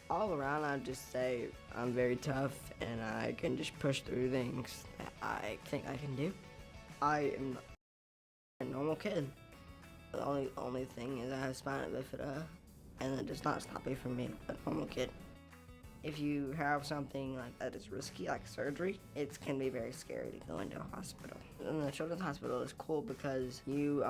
All around, I'd just say I'm very tough and I can just push through things that I think I can do. I am a normal kid. The only thing is I have spina bifida, and that does not stop me from being a normal kid. If you have something like that is risky, like surgery, it can be very scary to go into a hospital. And the children's hospital is cool because you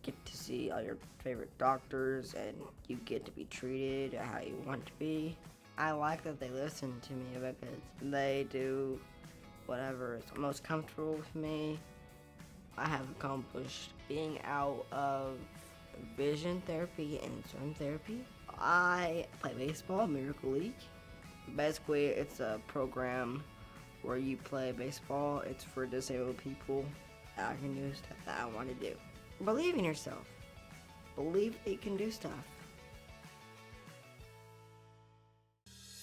get to see all your favorite doctors and you get to be treated how you want to be. I like that they listen to me because they do whatever is most comfortable with me. I have accomplished being out of vision therapy and swim therapy. I play baseball, Miracle League. Basically, it's a program where you play baseball. It's for disabled people. I can do stuff that I want to do. Believe in yourself. Believe that you can do stuff.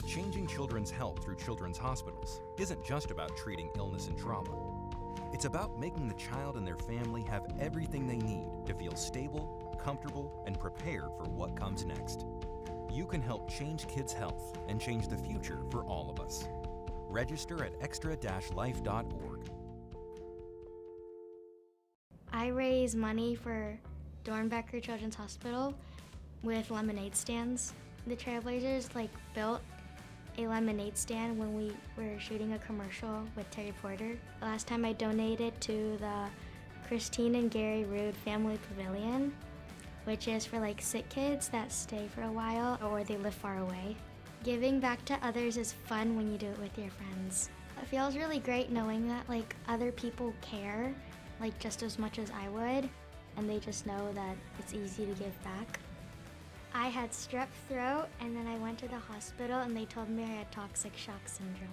Changing children's health through children's hospitals isn't just about treating illness and trauma. It's about making the child and their family have everything they need to feel stable, comfortable, and prepared for what comes next. You can help change kids' health and change the future for all of us. Register at extra-life.org. I raise money for Dornbecker Children's Hospital with lemonade stands. The Trailblazers built a lemonade stand when we were shooting a commercial with Terry Porter. The last time I donated to the Christine and Gary Rood Family Pavilion, which is for sick kids that stay for a while or they live far away. Giving back to others is fun when you do it with your friends. It feels really great knowing that other people care just as much as I would, and they just know that it's easy to give back. I had strep throat, and then I went to the hospital and they told me I had toxic shock syndrome.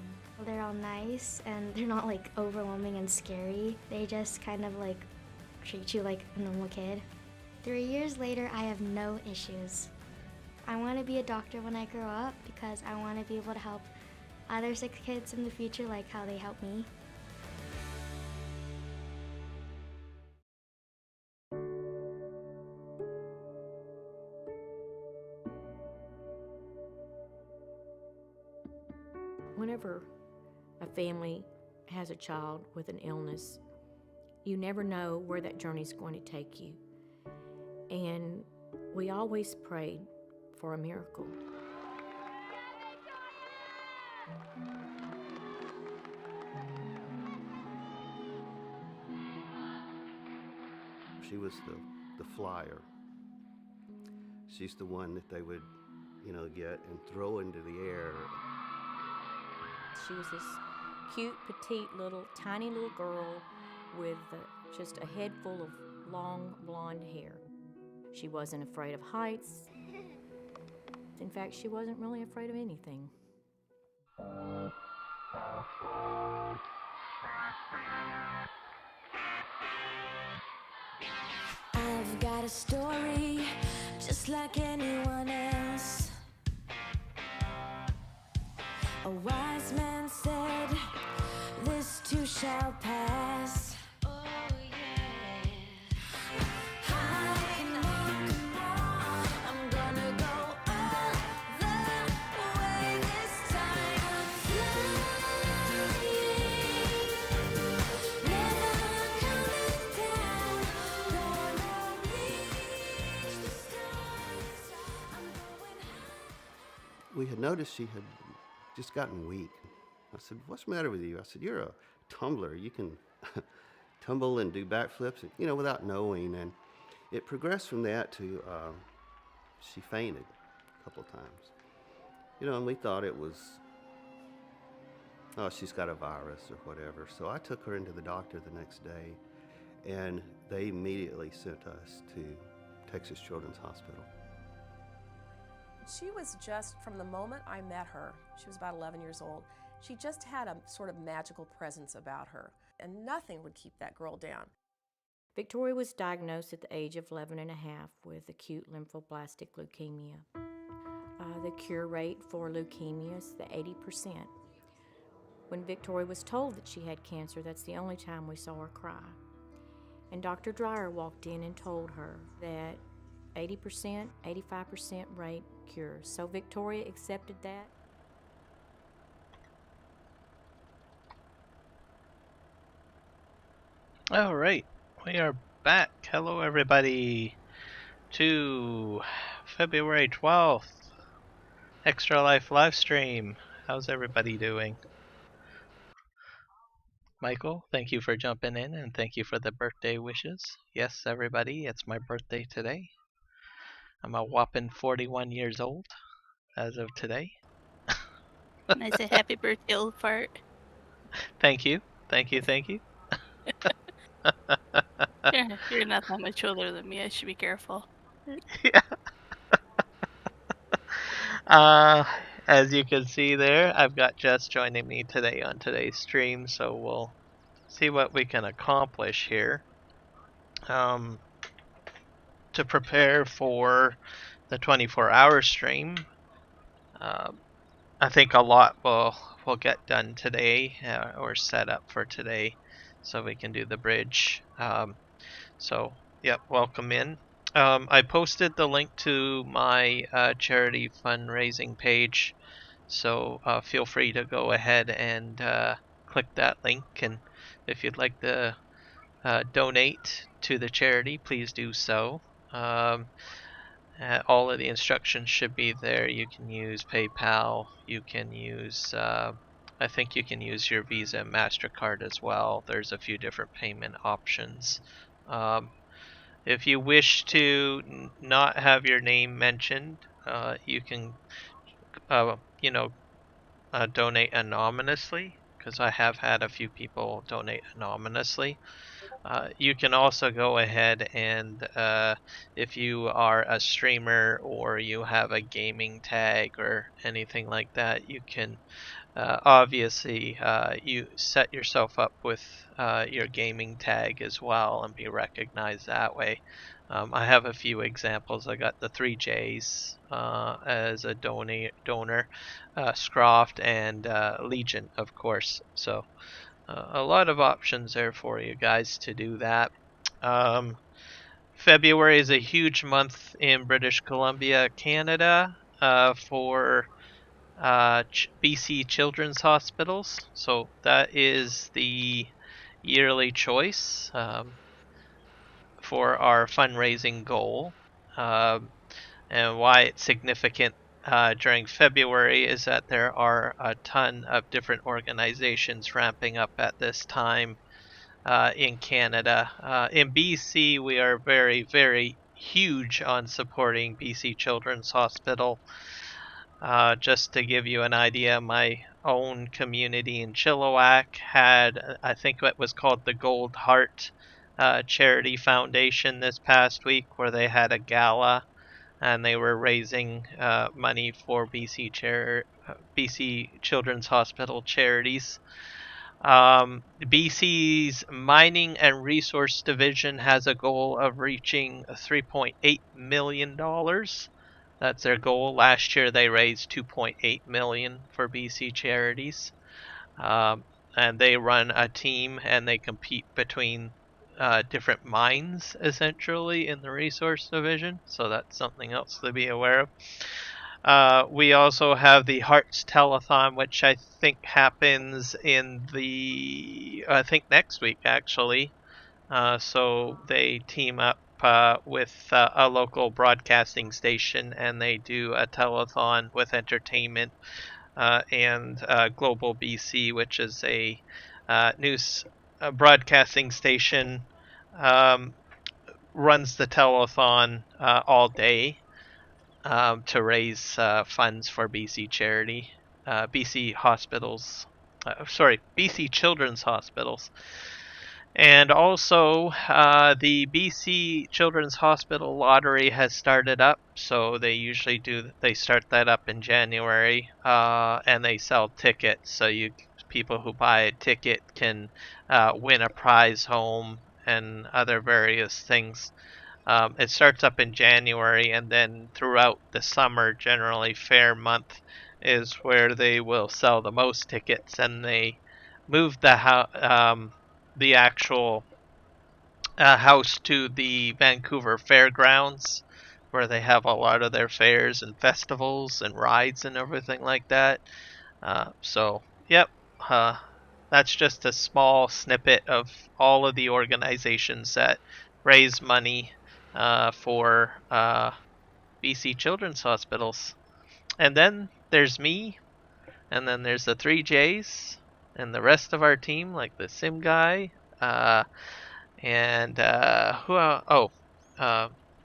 They're all nice and they're not overwhelming and scary. They just kind of treat you like a normal kid. 3 years later, I have no issues. I want to be a doctor when I grow up because I want to be able to help other sick kids in the future like how they help me. Whenever a family has a child with an illness, you never know where that journey is going to take you. And we always prayed for a miracle. She was the flyer. She's the one that they would, get and throw into the air. She was this cute, petite, tiny little girl with just a head full of long, blonde hair. She wasn't afraid of heights. In fact, she wasn't really afraid of anything. I've got a story just like anyone else. A wise man said, this too shall pass. We had noticed she had just gotten weak. I said, what's the matter with you? I said, you're a tumbler. You can tumble and do backflips, without knowing. And it progressed from that to she fainted a couple of times. And we thought it was, oh, she's got a virus or whatever. So I took her into the doctor the next day, and they immediately sent us to Texas Children's Hospital. She was just, from the moment I met her, she was about 11 years old, she just had a sort of magical presence about her, and nothing would keep that girl down. Victoria was diagnosed at the age of 11 and a half with acute lymphoblastic leukemia. The cure rate for leukemia is the 80%. When Victoria was told that she had cancer, that's the only time we saw her cry. And Dr. Dreyer walked in and told her that 80%, 85% rate cure. So Victoria accepted that. All right, we are back. Hello, everybody, to February 12th Extra Life live stream. How's everybody doing? Michael, thank you for jumping in and thank you for the birthday wishes. Yes, everybody, it's my birthday today. I'm a whopping 41 years old as of today. And I say happy birthday, old fart. Thank you. Thank you. Thank you. You're not that much older than me. I should be careful. Yeah. Uh, as you can see there, I've got Jess joining me today on today's stream, so we'll see what we can accomplish here. To prepare for the 24-hour stream, I think a lot will get done today or set up for today, so we can do the bridge. So, yep, welcome in. I posted the link to my charity fundraising page, so feel free to go ahead and click that link. And if you'd like to donate to the charity, please do so. All of the instructions should be there. You can use PayPal. You can use, I think you can use your Visa and MasterCard as well. There's a few different payment options. If you wish to not have your name mentioned, you can, donate anonymously, because I have had a few people donate anonymously. You can also go ahead and, if you are a streamer or you have a gaming tag or anything like that, you can obviously you set yourself up with your gaming tag as well and be recognized that way. I have a few examples. I got the 3Js as a donor, Scroft, and Legion, of course. So a lot of options there for you guys to do that. February is a huge month in British Columbia, Canada, for BC Children's Hospitals. So that is the yearly choice for our fundraising goal. And why it's significant during February is that there are a ton of different organizations ramping up at this time in Canada. In BC, we are very, very huge on supporting BC Children's Hospital. Just to give you an idea, my own community in Chilliwack had, I think it was called the Gold Heart Charity Foundation this past week, where they had a gala and they were raising money for BC Children's Hospital charities. BC's Mining and Resource Division has a goal of reaching $3.8 million. That's their goal. Last year they raised $2.8 million for BC charities. And they run a team and they compete between different mines, essentially, in the resource division. So that's something else to be aware of. We also have the Hearts Telethon, which I think happens I think next week, actually. So they team up with a local broadcasting station and they do a telethon with entertainment, and Global BC, which is a news broadcasting station, runs the telethon all day to raise funds for BC charity, BC hospitals, BC Children's Hospitals. And also, the BC Children's Hospital Lottery has started up, so they start that up in January, and they sell tickets, so people who buy a ticket can win a prize home and other various things. It starts up in January, and then throughout the summer, generally Fair Month is where they will sell the most tickets, and they move the actual house to the Vancouver Fairgrounds where they have a lot of their fairs and festivals and rides and everything like that. So, yep, that's just a small snippet of all of the organizations that raise money for BC Children's Hospitals. And then there's me, and then there's the 3Js, and the rest of our team, like the Sim guy, and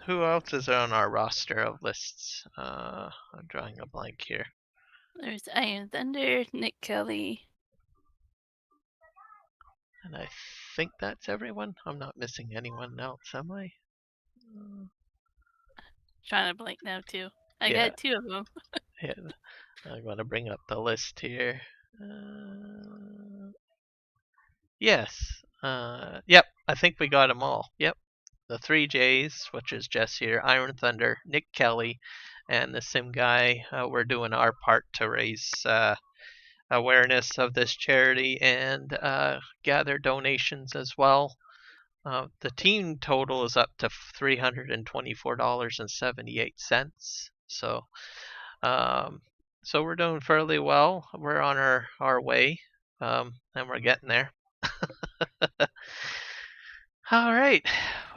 who else is on our roster of lists? I'm drawing a blank here. There's Iron Thunder, Nick Kelly. And I think that's everyone. I'm not missing anyone else, am I? Trying to blank now too. I Yeah. got 2 of them. Yeah, I'm gonna bring up the list here. Yes. Yep. I think we got them all. Yep. The 3Js, which is Jess here, Iron Thunder, Nick Kelly, and the Sim guy. We're doing our part to raise awareness of this charity and gather donations as well. The team total is up to $324.78. So we're doing fairly well. We're on our way, and we're getting there. All right.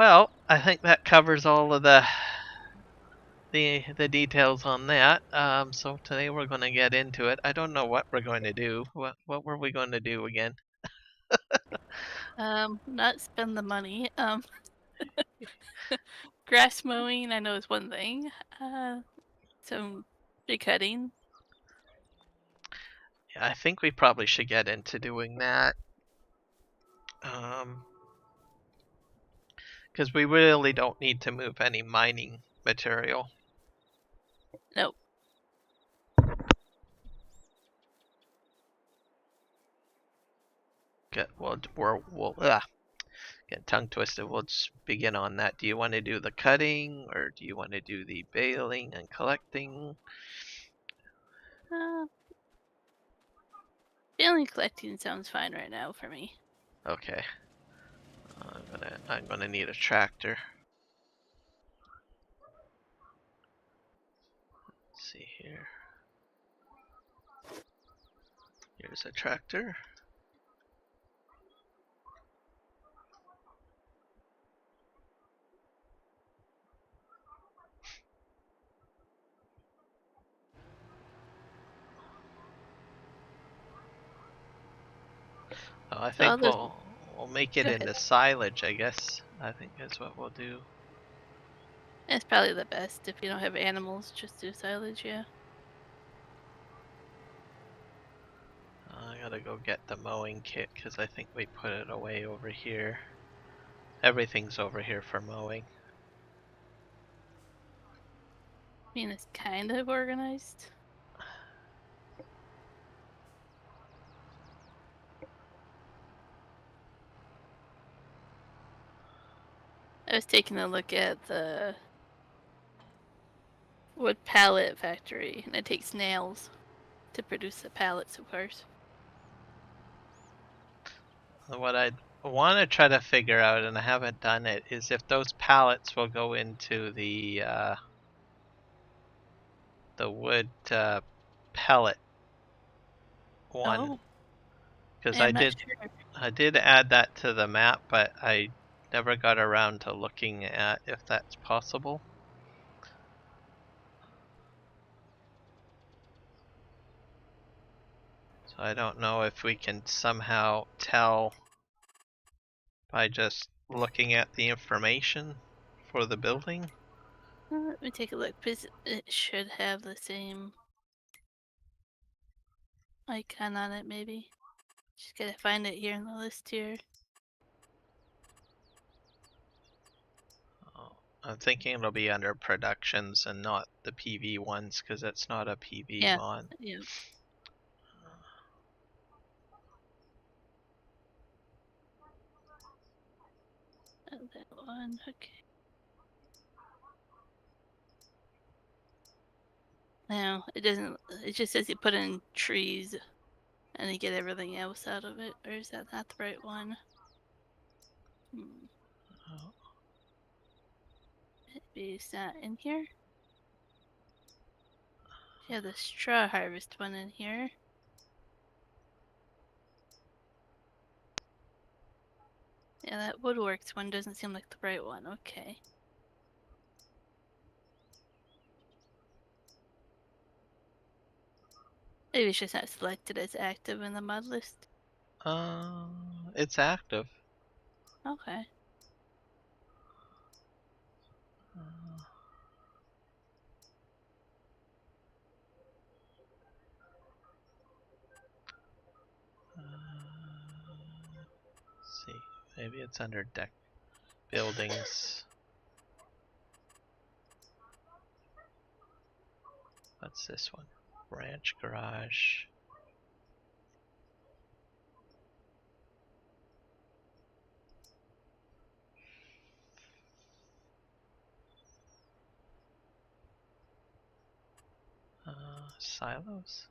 Well, I think that covers all of the details on that. So today we're going to get into it. I don't know what we're going to do. What were we going to do again? Not spend the money. Grass mowing, I know is one thing. Some tree cutting. Yeah, I think we probably should get into doing that. Because we really don't need to move any mining material. Nope. We'll get tongue twisted. We'll just begin on that. Do you want to do the cutting, or do you want to do the baling and collecting? Baling collecting sounds fine right now for me. Okay. I'm gonna need a tractor. Let's see here. Here's a tractor. Oh, I think we'll make it into silage, I guess. I think that's what we'll do. It's probably the best if you don't have animals, just do silage, yeah. I gotta go get the mowing kit because I think we put it away over here. Everything's over here for mowing. I mean, it's kind of organized. I was taking a look at the wood pallet factory, and it takes nails to produce the pallets, of course. What I want to try to figure out, and I haven't done it, is if those pallets will go into the wood pellet one. Because I did add that to the map, but I never got around to looking at if that's possible. So I don't know if we can somehow tell by just looking at the information for the building. Let me take a look, because it should have the same icon on it, maybe. Just gotta find it here in the list here. I'm thinking it'll be under productions and not the PV ones because it's not a PV mod. Yeah. Oh, that one, okay. No, it doesn't. It just says you put in trees and you get everything else out of it. Or is that not the right one? Maybe Is that in here? Yeah, the straw harvest one in here. Yeah, that woodworks one doesn't seem like the right one. Okay. Maybe it's just not selected as active in the mod list. It's active. Okay. Let's see, maybe it's under deck buildings. What's this one? Ranch garage. Silos.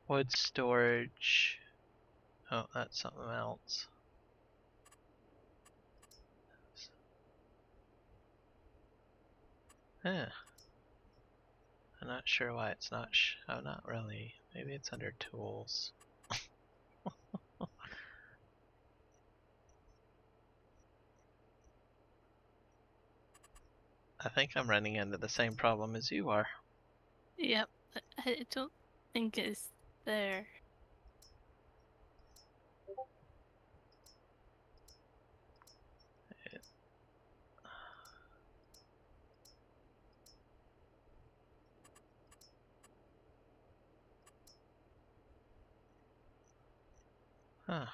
Wood storage. Oh, that's something else. Huh. I'm not sure why it's not. Oh, not really. Maybe it's under tools. I think I'm running into the same problem as you are. Yep. I don't think it's there. Huh.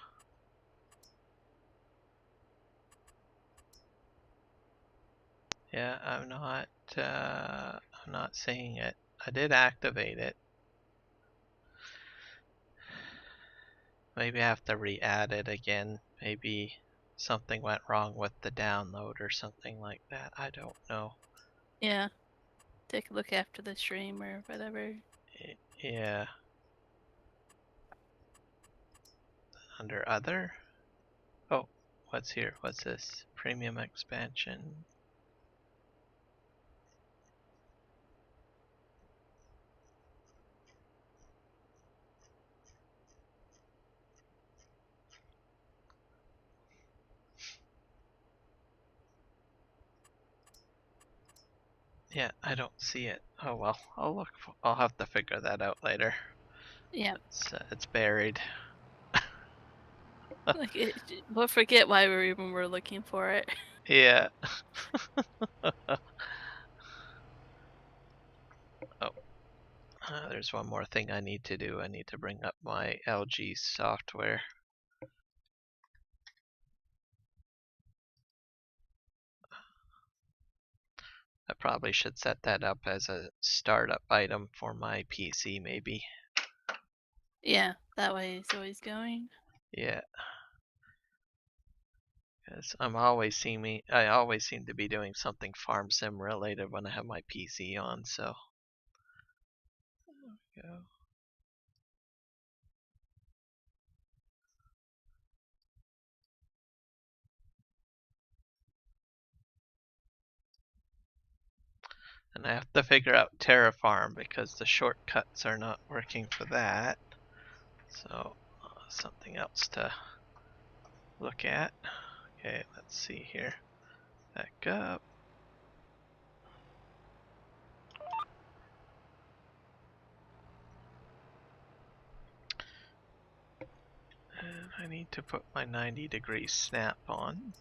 Yeah, I'm not seeing it. I did activate it. Maybe I have to re-add it again. Maybe something went wrong with the download or something like that. I don't know. Yeah. Take a look after the stream or whatever. Yeah. Under other? Oh, what's here? What's this? Premium expansion. Yeah, I don't see it. Oh well, I'll look. I'll have to figure that out later. Yeah. It's buried. Like we'll forget why we even were looking for it. Yeah. Oh, there's one more thing I need to do. I need to bring up my LG software. I probably should set that up as a startup item for my PC, maybe. Yeah, that way it's always going. Yeah. Because I always seem to be doing something farm sim related when I have my PC on, so. There we go. And I have to figure out Terraform because the shortcuts are not working for that. So, something else to look at. Okay, let's see here. Back up. And I need to put my 90-degree snap on.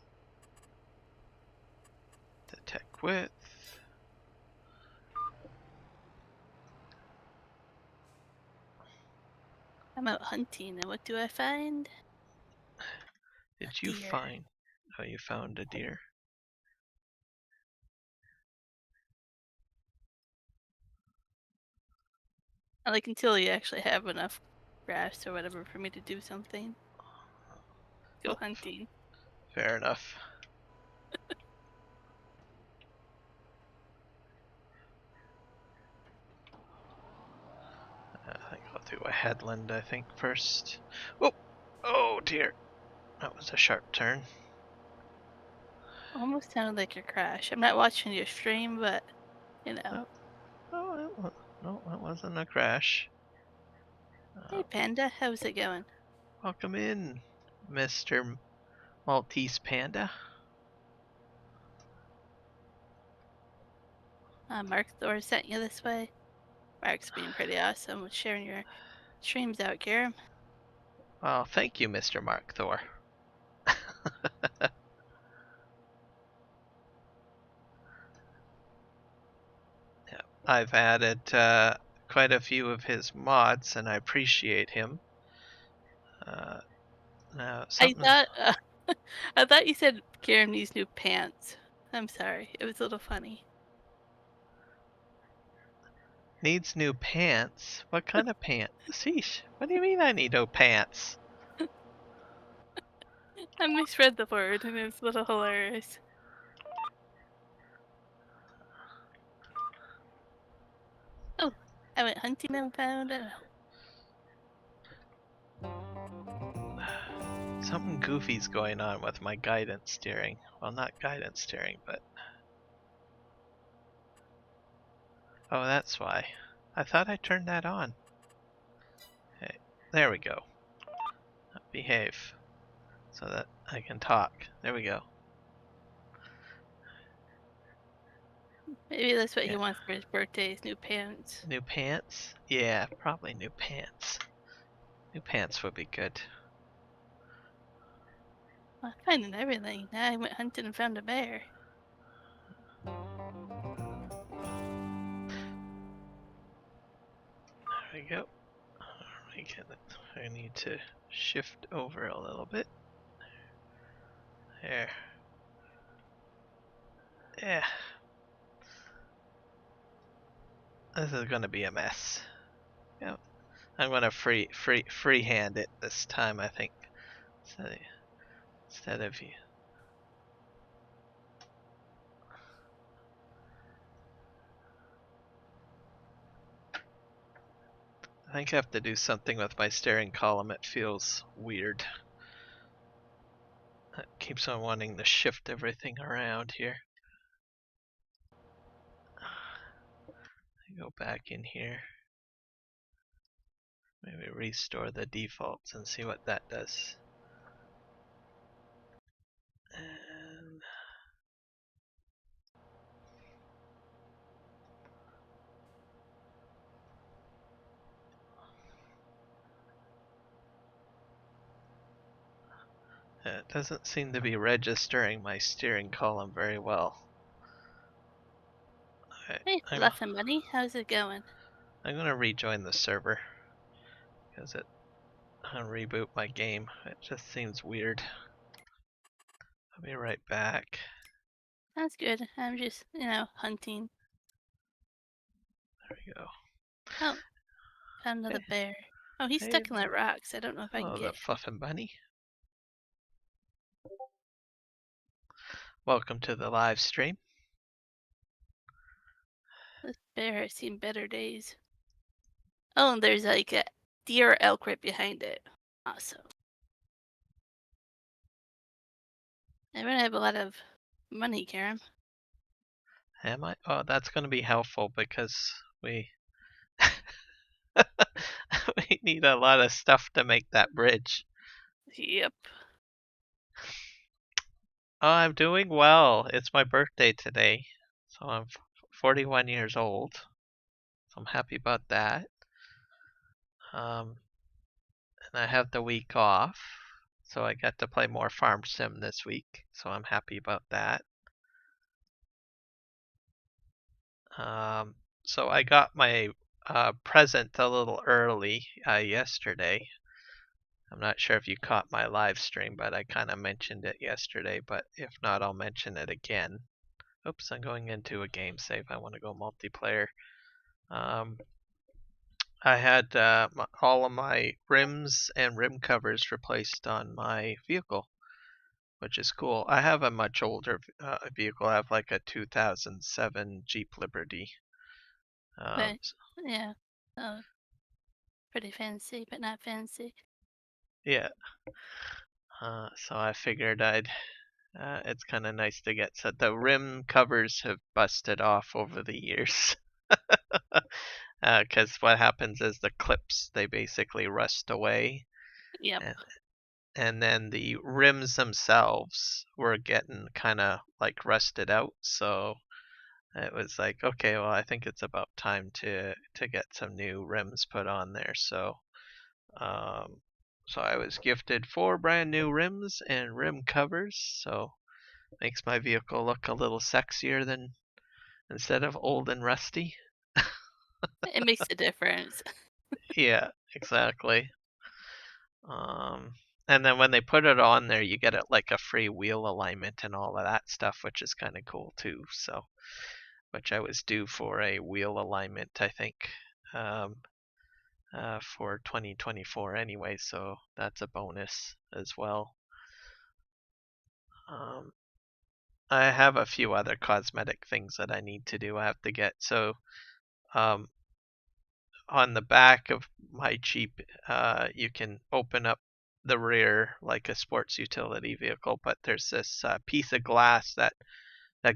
Detect width. I'm out hunting, and what do I find? Did you find? Oh, you found a deer. Like until you actually have enough grass or whatever for me to do something. Go hunting. Fair enough. I think I'll do a headland, I think, first. Oh! Oh dear! That was a sharp turn. Almost sounded like a crash. I'm not watching your stream, but you know. Oh, no, that wasn't a crash. Hey Panda, how's it going? Welcome in, Mr. Maltese Panda. Mark Thor sent you this way. Mark's being pretty awesome with sharing your streams out, Kiram. Well, thank you, Mr. Mark Thor. Yeah, I've added quite a few of his mods, and I appreciate him. Now, something. I thought you said Kiram needs new pants. I'm sorry, it was a little funny. Needs new pants? What kind of pants? Sheesh, what do you mean I need no pants? I misread the word and it was a little hilarious. Oh, I went hunting and found it. Something goofy's going on with my guidance steering. Well, not guidance steering, but... Oh, that's why. I thought I turned that on. Okay, there we go. Behave. So that I can talk. There we go. Maybe that's what he Yeah. wants for his birthday, is new pants. New pants? Yeah, probably new pants. New pants would be good. I'm finding everything. Now I went hunting and found a bear. There we go. I need to shift over a little bit. There. Yeah. This is gonna be a mess. Yep. I'm gonna freehand it this time, I think. Instead of you. I think I have to do something with my steering column. It feels weird. It keeps on wanting to shift everything around here. Go back in here. Maybe restore the defaults and see what that does. And it doesn't seem to be registering my steering column very well. Hey, Fluff and Money, how's it going? I'm gonna rejoin the server because I'll reboot my game. It just seems weird. I'll be right back. That's good. I'm just, hunting. There we go. Oh, found another bear. Oh, he's stuck in the rocks. I don't know if I can Hello, get the Fluffin' Bunny. Welcome to the live stream. This bear has seen better days. Oh, and there's like a deer or elk right behind it. Awesome. I'm gonna have a lot of money, Kiram. Am I? Oh, that's going to be helpful because we we need a lot of stuff to make that bridge. Yep. Oh, I'm doing well. It's my birthday today, so I'm 41 years old. So I'm happy about that. And I have the week off, so I got to play more Farm Sim this week. So I'm happy about that. So I got my present a little early yesterday. I'm not sure if you caught my live stream, but I kind of mentioned it yesterday. But if not, I'll mention it again. Oops, I'm going into a game save. I want to go multiplayer. I had all of my rims and rim covers replaced on my vehicle, which is cool. I have a much older vehicle. I have like a 2007 Jeep Liberty. But yeah, pretty fancy, but not fancy. Yeah. So I figured I'd. It's kind of nice to get. So the rim covers have busted off over the years. Because what happens is the clips, they basically rust away. Yep. And then the rims themselves were getting kind of like rusted out. So it was like, okay, well, I think it's about time to get some new rims put on there. So so I was gifted 4 brand new rims and rim covers. So makes my vehicle look a little sexier than instead of old and rusty. It makes a difference. Yeah, exactly. And then when they put it on there, you get it like a free wheel alignment and all of that stuff, which is kind of cool too. So, which I was due for a wheel alignment, I think, um, for 2024 anyway. So that's a bonus as well. I have a few other cosmetic things that I need to do. I have to get um, on the back of my Jeep, you can open up the rear like a sports utility vehicle, but there's this piece of glass that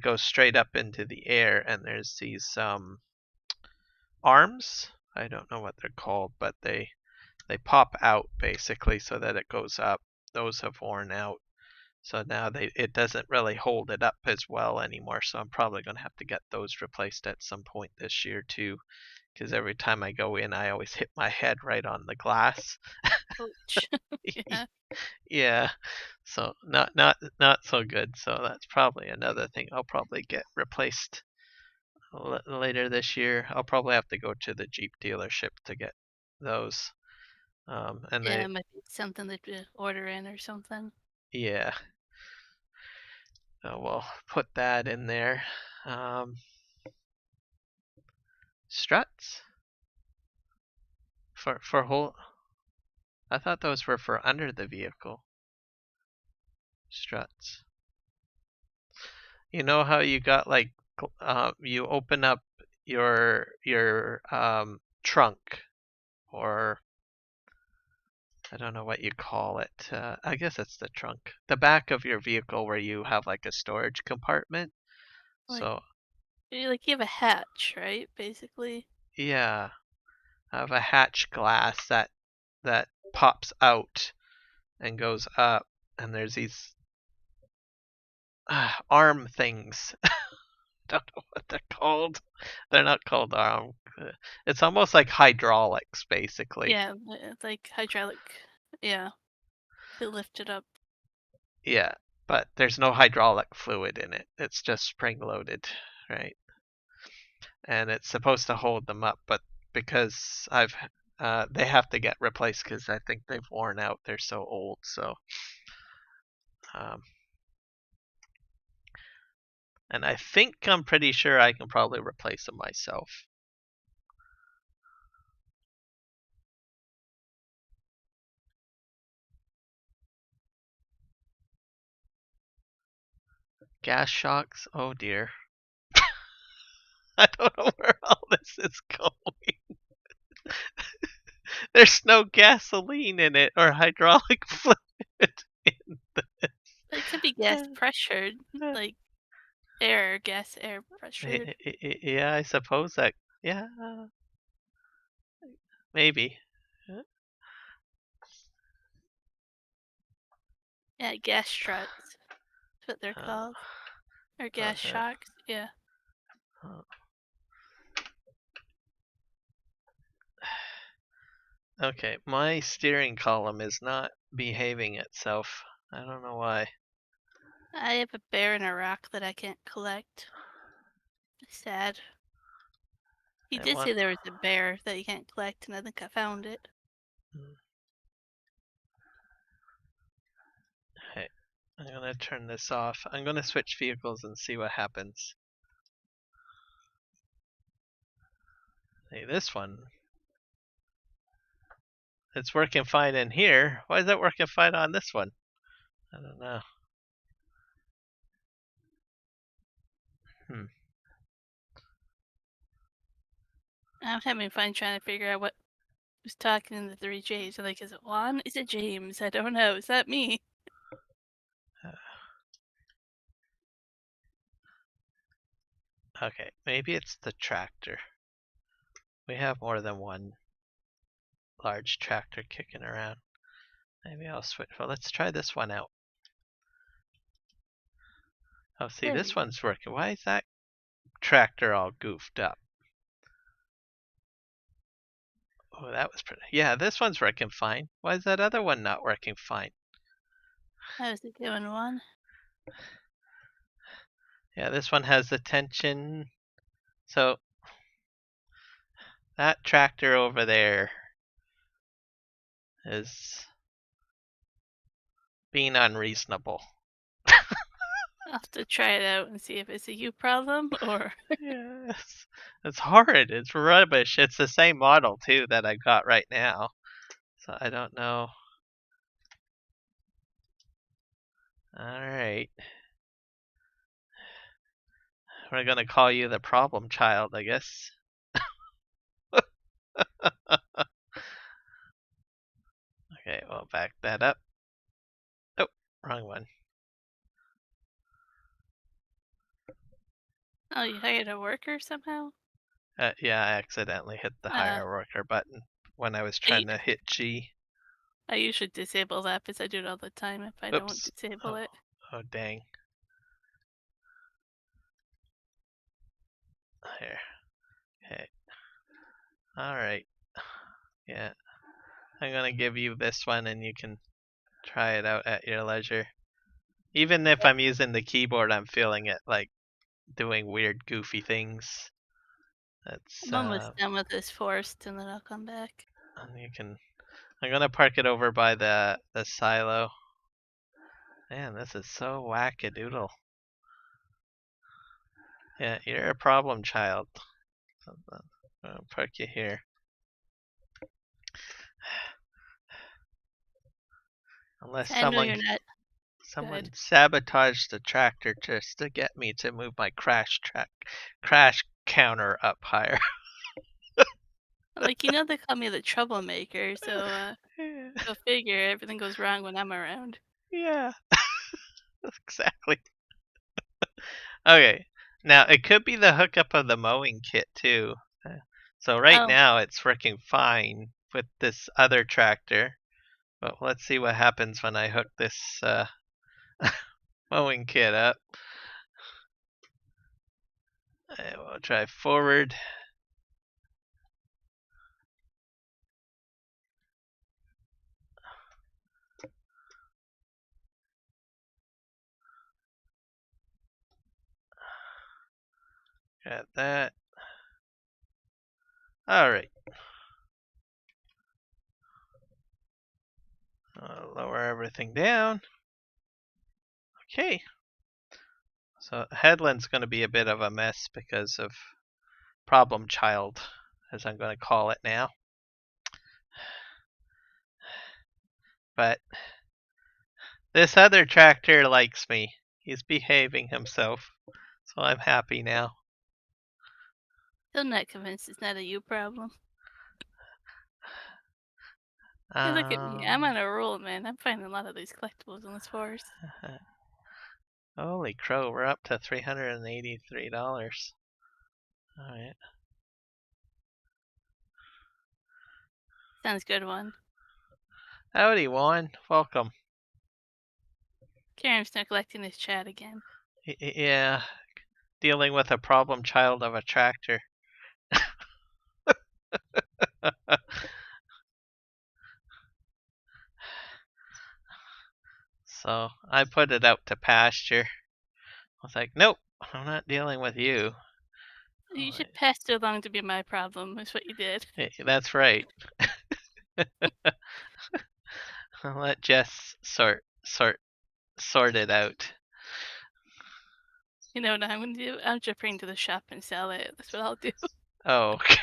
goes straight up into the air, and there's these arms. I don't know what they're called, but they pop out basically so that it goes up. Those have worn out. So now it doesn't really hold it up as well anymore. So I'm probably going to have to get those replaced at some point this year too, because every time I go in, I always hit my head right on the glass. Ouch. Yeah. Yeah, so not so good. So that's probably another thing I'll probably get replaced later this year. I'll probably have to go to the Jeep dealership to get those. And Yeah, they it might be something that you order in or something. yeah. So we'll put that in there. Um, struts for whole. I thought those were for under the vehicle. Struts. You know how you got like you open up your trunk, or I don't know what you call it. I guess it's the trunk, the back of your vehicle where you have like a storage compartment. Like, So you have a hatch, right? Basically. yeah, I have a hatch glass that pops out and goes up, and there's these arm things. Don't know what they're called. They're not called arm. It's almost like hydraulics, basically. Yeah, it's like hydraulic. Yeah, to lift it up. Yeah, but there's no hydraulic fluid in it. It's just spring loaded, right? And it's supposed to hold them up, but because they have to get replaced because I think they've worn out. They're so old. So, um, and I think I'm pretty sure I can probably replace them myself. Gas shocks? Oh dear. I don't know where all this is going. There's no gasoline in it or hydraulic fluid in It could be gas pressured, this. like gas air pressured. Yeah, I suppose that. Yeah, maybe. Yeah, gas struts. That's what they're called. Or gas shocks. Yeah. Okay, my steering column is not behaving itself. I don't know why. I have a bear and a rock that I can't collect. Sad. He I did want. say there was a bear that you can't collect, and I think I found it. Okay, I'm gonna turn this off. I'm gonna switch vehicles and see what happens. Hey, this one. It's working fine in here. Why is that working fine on this one? I don't know. I'm having fun trying to figure out what who's talking in the three J's. Like, is it Juan? Is it James? I don't know. Is that me? Okay, maybe it's the tractor. We have more than one large tractor kicking around. Maybe I'll switch. Well, let's try this one out. Oh, see, There this we one's working. Why is that tractor all goofed up? Oh, that was pretty. Yeah, this one's working fine. Why is that other one not working fine? That was a good one. Yeah, this one has the tension. So that tractor over there is being unreasonable. I'll have to try it out and see if it's a you problem or. Yes. It's hard. It's rubbish. It's the same model too that I got right now. So I don't know. Alright. We're gonna call you the problem child, I guess. Okay, we'll back that up. Oh, wrong one. Oh, you hired a worker somehow? Yeah, I accidentally hit the hire worker button when I was trying to hit G. I usually disable that because I do it all the time if I don't Oops. disable it. Oh, dang. Here. Okay. Alright. Yeah. I'm gonna give you this one and you can try it out at your leisure. Even if I'm using the keyboard, I'm feeling it like doing weird, goofy things. That's I'm almost done with this forest and then I'll come back. and you can. I'm gonna park it over by the silo. Man, this is so wackadoodle. Yeah, you're a problem child. I'll park you here. Unless I know you're not. someone sabotaged the tractor just to get me to move my crash counter up higher. Like, they call me the troublemaker, so go figure everything goes wrong when I'm around. Yeah. Exactly. Okay. Now it could be the hookup of the mowing kit too. So right now it's working fine with this other tractor. But let's see what happens when I hook this mowing kit up. I will drive forward. Got that. Alright. I'll lower everything down. Okay. So Headland's going to be a bit of a mess because of Problem Child, as I'm going to call it now. But this other tractor likes me. He's behaving himself. So I'm happy now. Still not convinced it's not a you problem. Hey, look at me. I'm on a roll, man. I'm finding a lot of these collectibles in this forest. Holy crow, we're up to $383. Alright. Sounds good, one. Howdy, Juan. Welcome. Kiram's neglecting his chat again. Yeah, dealing with a problem child of a tractor. So I put it out to pasture. I was like, nope, I'm not dealing with you. You should pass it along to be my problem, is what you did. That's right. I'll let Jess sort it out. You know what I'm going to do? I'll just bring it to the shop and sell it. That's what I'll do. Oh, okay.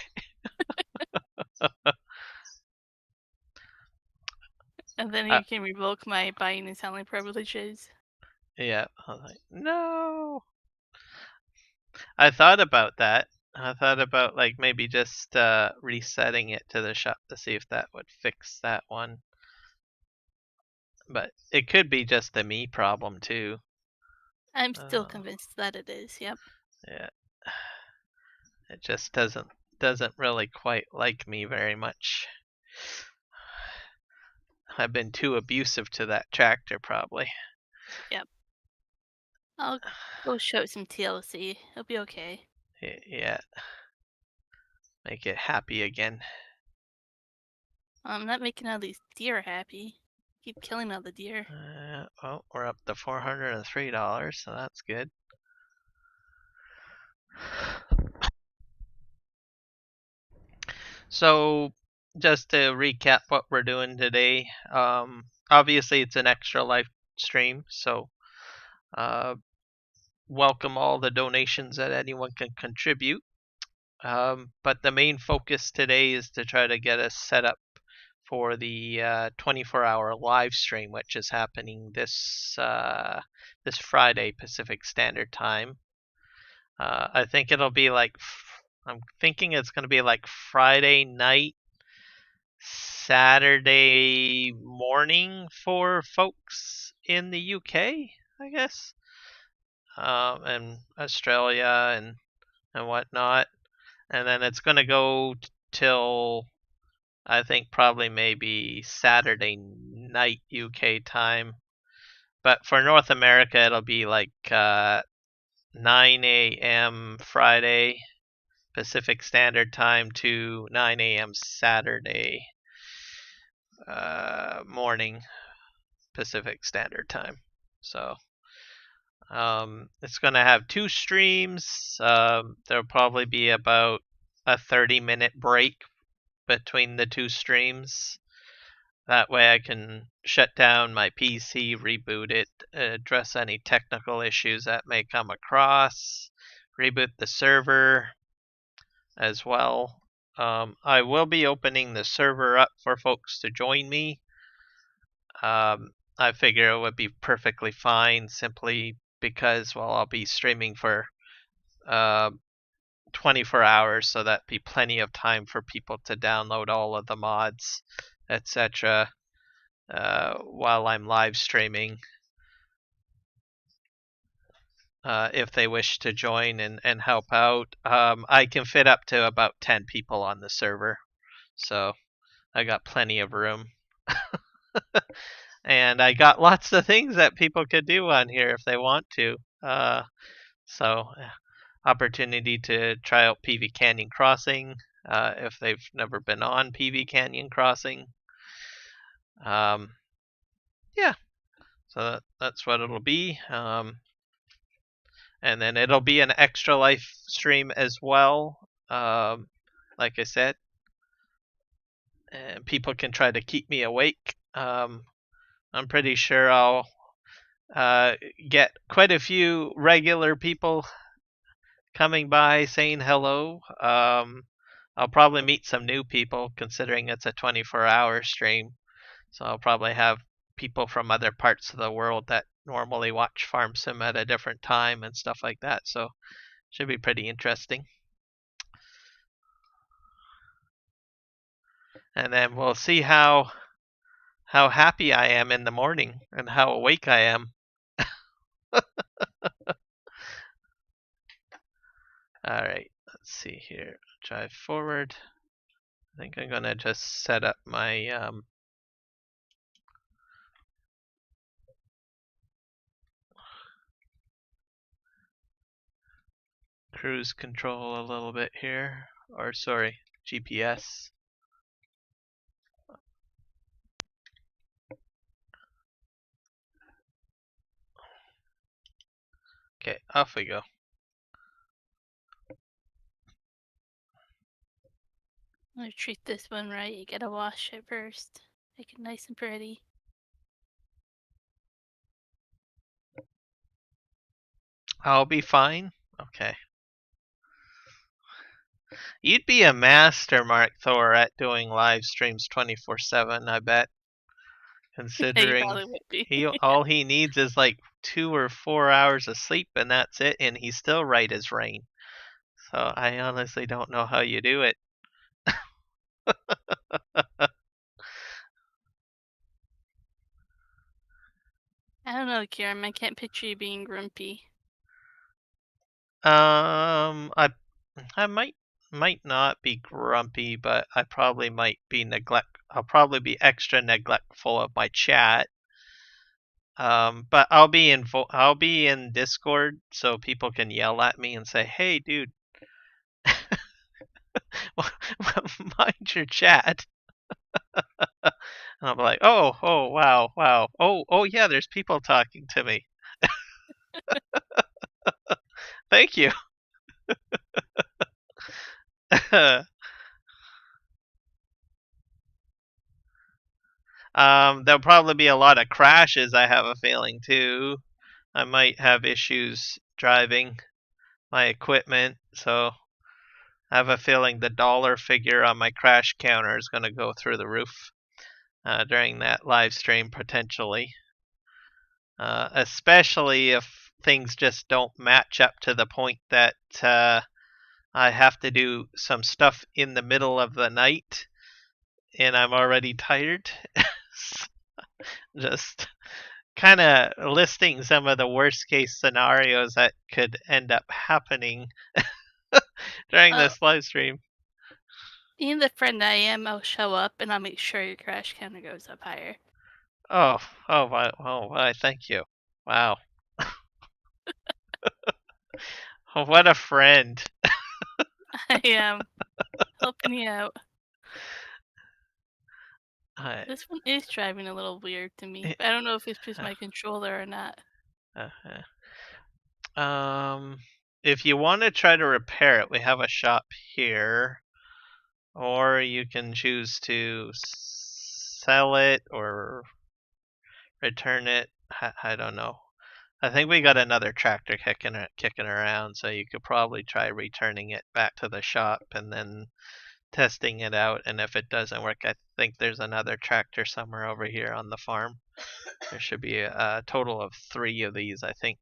And then you can revoke my buying and selling privileges. Yeah. I was like, no. I thought about that. I thought about like maybe just resetting it to the shop to see if that would fix that one. But it could be just a me problem too. I'm still convinced that it is. Yep. Yeah. It just doesn't really quite like me very much. I've been too abusive to that tractor probably. Yep. I'll go show it some TLC. It'll be okay. Yeah. Make it happy again. I'm not making all these deer happy. Keep killing all the deer. Oh, we're up to $403, so that's good. So, just to recap what we're doing today, obviously it's an extra live stream, so welcome all the donations that anyone can contribute. But the main focus today is to try to get us set up for the 24-hour live stream, which is happening this Friday Pacific Standard Time. I think it'll be like I'm thinking it's going to be like Friday night, Saturday morning for folks in the UK, I guess, and Australia and whatnot, and then it's going to go till I think probably maybe Saturday night UK time. But for North America, it'll be like 9 a.m. Friday Pacific Standard Time to 9 a.m. Saturday morning Pacific Standard Time. So it's going to have 2 streams. There'll probably be about a 30-minute break between the 2 streams. That way I can shut down my PC, reboot it, address any technical issues that may come across, reboot the server as well. I will be opening the server up for folks to join me. I figure it would be perfectly fine simply because, well, I'll be streaming for 24 hours, so that'd be plenty of time for people to download all of the mods, etc. While I'm live streaming. If they wish to join and help out. I can fit up to about 10 people on the server, so I got plenty of room. And I got lots of things that people could do on here if they want to. So, opportunity to try out PV Canyon Crossing if they've never been on PV Canyon Crossing. Yeah, so that's what it'll be. And then it'll be an extra live stream as well. Like I said, and people can try to keep me awake. I'm pretty sure I'll get quite a few regular people coming by saying hello. I'll probably meet some new people considering it's a 24-hour stream. So I'll probably have people from other parts of the world that normally watch Farm Sim at a different time and stuff like that. So should be pretty interesting. And then we'll see how happy I am in the morning and how awake I am. All right, let's see here. Drive forward. I think I'm gonna just set up my cruise control a little bit here, or sorry, GPS. Okay, off we go. I'm gonna treat this one right. You gotta wash it first. Make it nice and pretty. I'll be fine. Okay. You'd be a master, Mark Thor, at doing live streams 24/7, I bet. Considering probably would be. all he needs is like 2 or 4 hours of sleep and that's it, and he's still right as rain. So I honestly don't know how you do it. I don't know, Kiram. I can't picture you being grumpy. I might not be grumpy, but I probably might be I'll probably be extra neglectful of my chat. But I'll be in Discord so people can yell at me and say, "Hey, dude, mind your chat." And I'll be like, "Oh, wow. Oh, yeah, there's people talking to me. Thank you." There'll probably be a lot of crashes, I have a feeling, too. I might have issues driving my equipment, so I have a feeling the dollar figure on my crash counter is going to go through the roof during that live stream, potentially. Especially if things just don't match up to the point that I have to do some stuff in the middle of the night and I'm already tired. Just kind of listing some of the worst case scenarios that could end up happening during this live stream. Being the friend I am, I'll show up and I'll make sure your crash counter goes up higher. Why, thank you. Wow. What a friend. I am helping you out. This one is driving a little weird to me. But I don't know if it's just my controller or not. If you want to try to repair it, we have a shop here. Or you can choose to sell it or return it. I don't know. I think we got another tractor kicking around, so you could probably try returning it back to the shop and then testing it out. And if it doesn't work, I think there's another tractor somewhere over here on the farm. There should be a total of 3 of these, I think.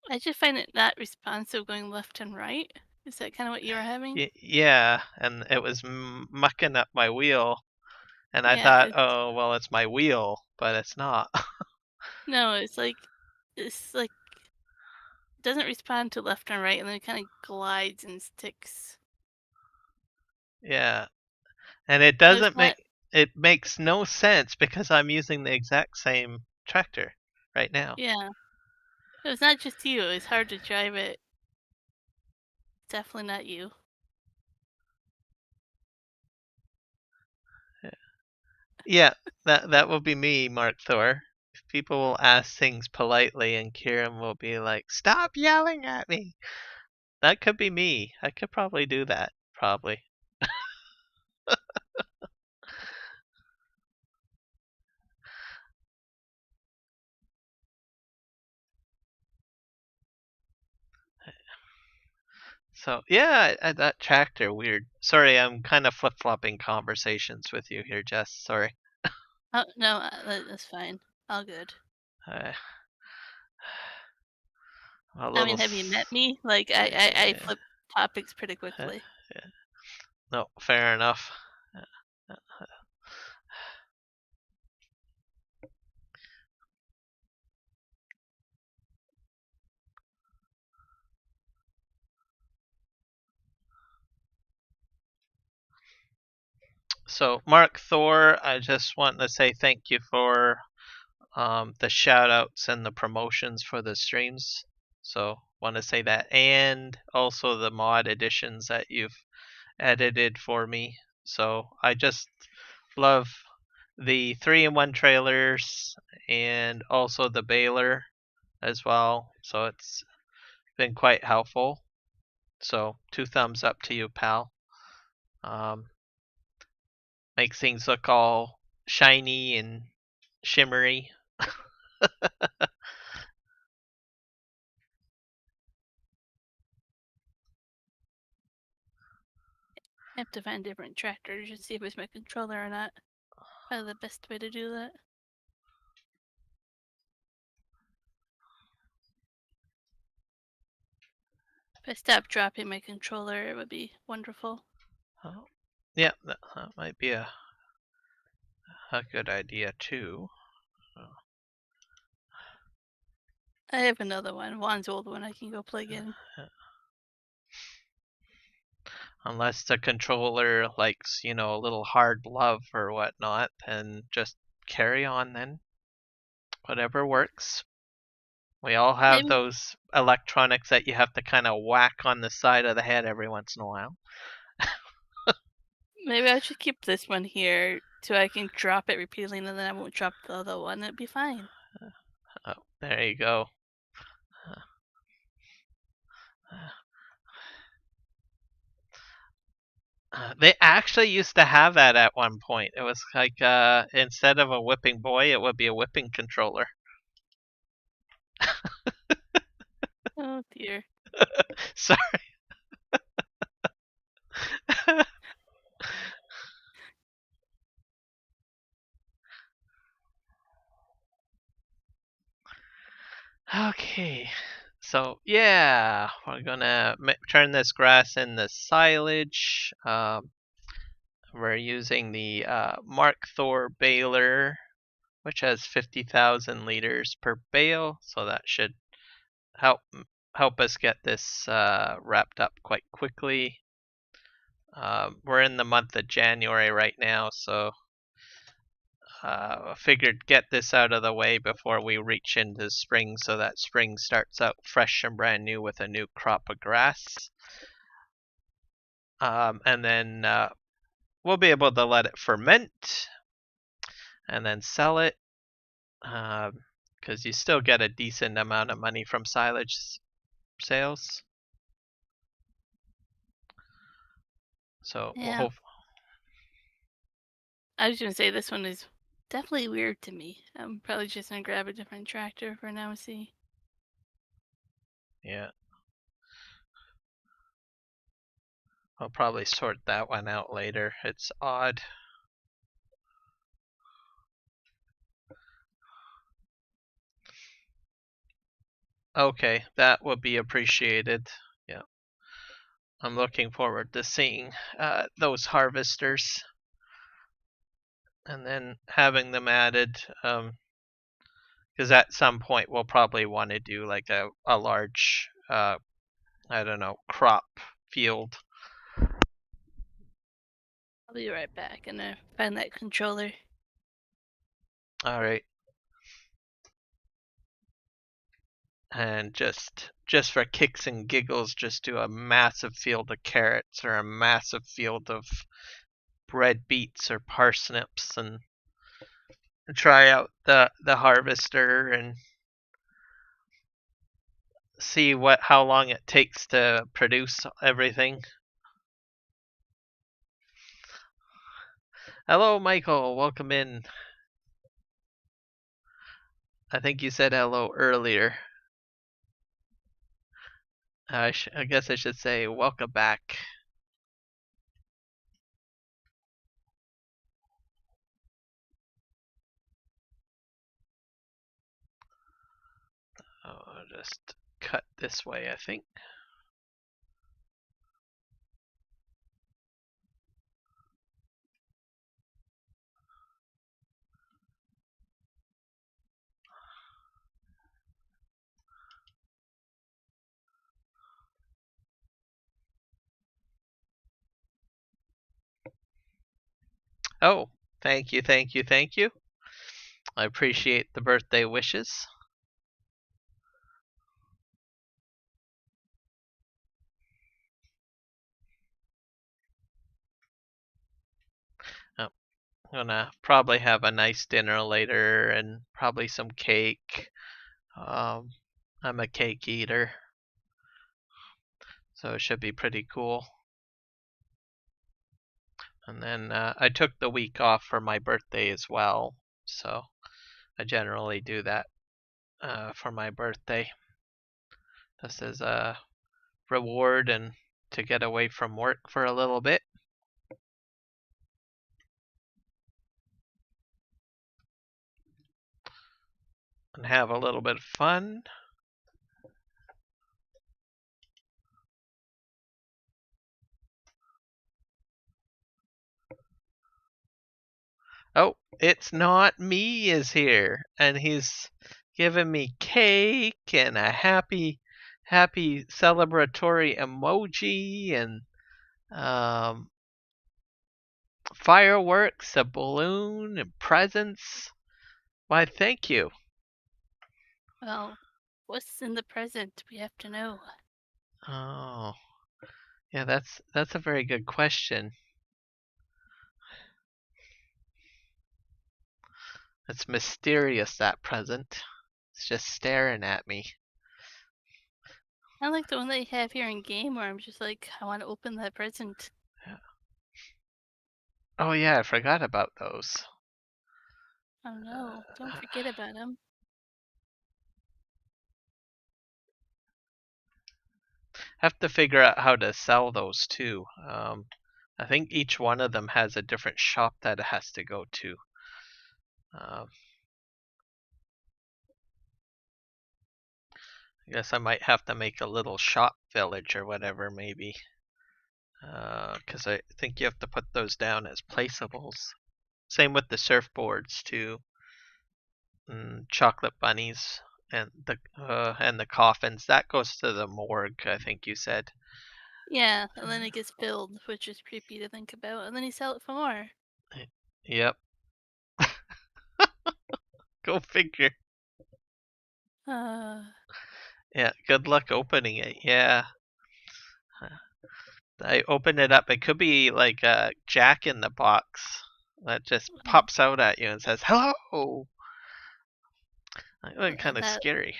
I just find it not responsive going left and right. Is that kind of what you were having? Yeah, and it was mucking up my wheel. And I Yeah, thought, oh, well, it's my wheel, but it's not. No, it's like doesn't respond to left and right, and then it kind of glides and sticks. Yeah, and it doesn't it makes no sense because I'm using the exact same tractor right now. Yeah, it's not just you. It's hard to drive it. Definitely not you. Yeah, that will be me, Mark Thor. People will ask things politely, and Kiram will be like, "Stop yelling at me." That could be me. I could probably do that. Probably. So yeah, that tractor weird. Sorry, I'm kind of flip flopping conversations with you here, Jess. Sorry. Oh no, that's fine. All good. I mean, have you met me? Like, I flip topics pretty quickly. No, fair enough. So, Mark Thor, I just want to say thank you for the shout outs and the promotions for the streams. So, want to say that, and also the mod additions that you've edited for me. So, I just love the 3-in-1 trailers and also the baler as well. So, it's been quite helpful. So, 2 thumbs up to you, pal. Makes things look all shiny and shimmery. I have to find different tractors to see if it's my controller or not. Probably the best way to do that. If I stop dropping my controller, it would be wonderful. Oh, yeah, that might be a good idea too. I have another one. Juan's old one I can go plug in. Unless the controller likes, a little hard love or whatnot, then just carry on then. Whatever works. We all have Maybe, those electronics that you have to kind of whack on the side of the head every once in a while. maybe I should keep this one here so I can drop it repeatedly and then I won't drop the other one. It'd be fine. Oh, there you go. They actually used to have that at one point. It was like instead of a whipping boy, it would be a whipping controller. Oh dear. Sorry. Okay. So yeah, we're gonna turn this grass into silage. We're using the Mark Thor baler, which has 50,000 liters per bale, so that should help us get this wrapped up quite quickly. We're in the month of January right now, so I figured get this out of the way before we reach into spring, so that spring starts out fresh and brand new with a new crop of grass. And then we'll be able to let it ferment and then sell it, because you still get a decent amount of money from silage sales. So we'll Yeah. hope. I was gonna say this one is definitely weird to me. I'm probably just gonna grab a different tractor for now and see. Yeah. I'll probably sort that one out later. It's odd. Okay, that would be appreciated. Yeah. I'm looking forward to seeing those harvesters and then having them added. Because at some point we'll probably want to do like a large, I don't know, crop field. I'll be right back and find that controller. All right. And just for kicks and giggles, just do a massive field of carrots or a massive field of red beets or parsnips and try out the harvester and see how long it takes to produce everything. Hello, Michael. Welcome in. I think you said hello earlier. I guess I should say welcome back. I'll just cut this way, I think. Oh, thank you, thank you, thank you. I appreciate the birthday wishes. Oh, I'm gonna probably have a nice dinner later and probably some cake. I'm a cake eater, so it should be pretty cool. And then I took the week off for my birthday as well, so I generally do that for my birthday. This is a reward and to get away from work for a little bit. And have a little bit of fun. Oh, it's not me is here, and he's giving me cake and a happy celebratory emoji and um, fireworks, a balloon, and presents. Why, thank you. Well, what's in the present? We have to know. Oh, yeah, that's a very good question. It's mysterious, that present. It's just staring at me. I like the one that you have here in game where I'm just like, I want to open that present. Oh yeah, I forgot about those. Oh no, don't forget about them. Have to figure out how to sell those too. I think each one of them has a different shop that it has to go to. Um, I guess I might have to make a little shop village or whatever, maybe. Because I think you have to put those down as placeables. Same with the surfboards too. Chocolate bunnies and the coffins. That goes to the morgue, I think you said. Yeah, and then it gets filled, which is creepy to think about, and then you sell it for more. Yep. Go figure. Yeah, good luck opening it. Yeah. I open it up. It could be like a Jack in the Box that just pops out at you and says, "Hello." That would be kind of that scary.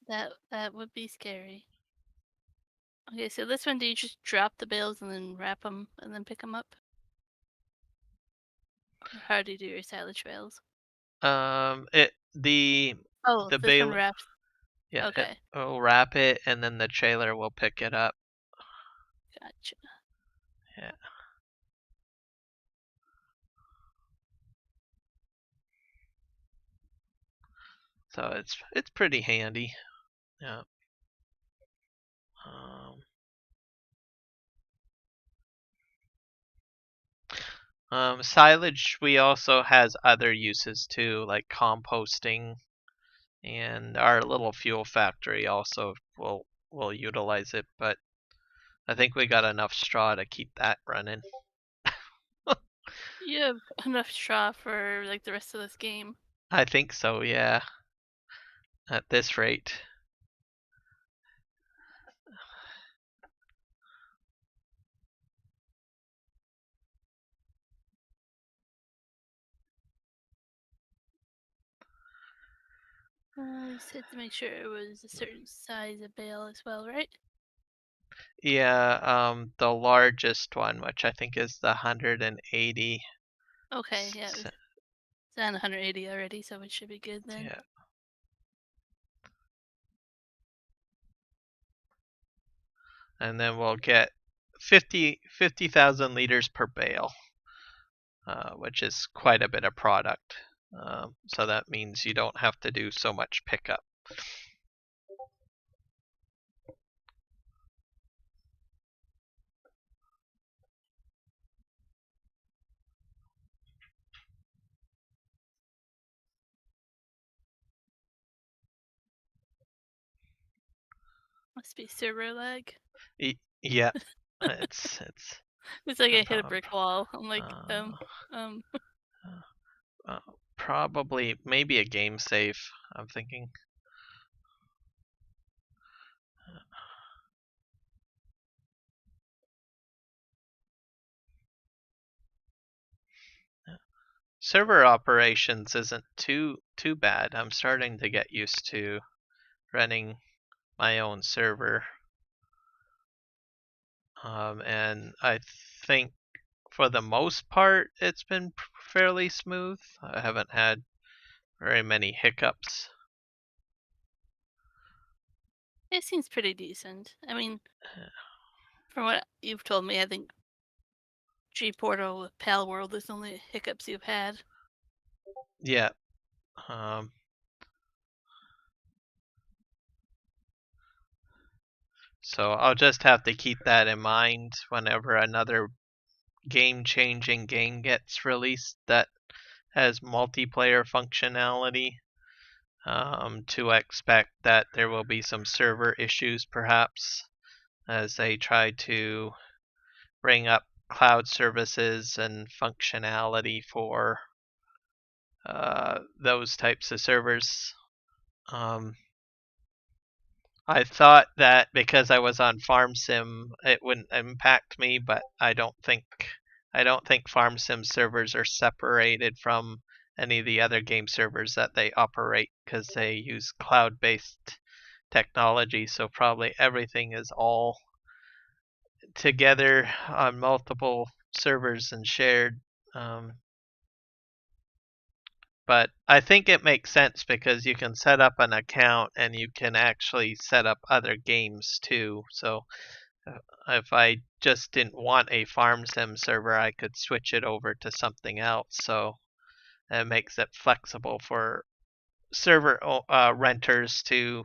that would be scary. Okay, so this one, do you just drop the bales and then wrap them and then pick them up? Or how do you do your silage bales? It the Oh, the this one bail. wraps. Yeah, Okay, it'll wrap it, and then the trailer will pick it up. gotcha. Yeah. So it's pretty handy. Yeah. Silage we also has other uses too, like composting, and our little fuel factory also will utilize it. But I think we got enough straw to keep that running. You have enough straw for like the rest of this game. I think so, yeah. At this rate. You said to make sure it was a certain size of bale as well, right? Yeah, the largest one, which I think is the 180. Okay, yeah, it's on 180 already, so it should be good then. Yeah. And then we'll get 50,000 liters per bale, which is quite a bit of product. So that means you don't have to do so much pickup. Must be server lag. Yeah, it's It's like no I hit a problem. brick wall. I'm like, Probably maybe a game save, I'm thinking. Server operations isn't too bad. I'm starting to get used to running my own server. And I think for the most part it's been fairly smooth. I haven't had very many hiccups. it seems pretty decent. I mean, from what you've told me, I think G Portal with Pal World is the only hiccups you've had. Yeah. Um, so I'll just have to keep that in mind whenever another game-changing game gets released that has multiplayer functionality. To expect that there will be some server issues perhaps as they try to bring up cloud services and functionality for those types of servers. I thought that because I was on Farm Sim, it wouldn't impact me, but I don't think Farm Sim servers are separated from any of the other game servers that they operate because they use cloud-based technology. So probably everything is all together on multiple servers and shared. But I think it makes sense because you can set up an account and you can actually set up other games too. So if I just didn't want a Farm Sim server, I could switch it over to something else. So it makes it flexible for server renters to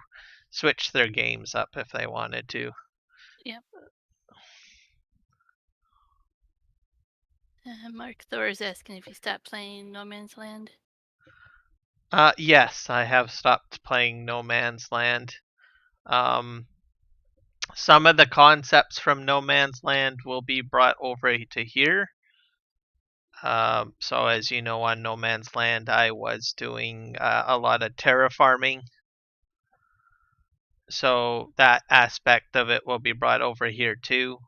switch their games up if they wanted to. Yep. Mark Thor is asking if you stopped playing No Man's Land. Yes, I have stopped playing No Man's Land. Some of the concepts from No Man's Land will be brought over to here. So as you know, on No Man's Land, I was doing a lot of terraforming. So that aspect of it will be brought over here too.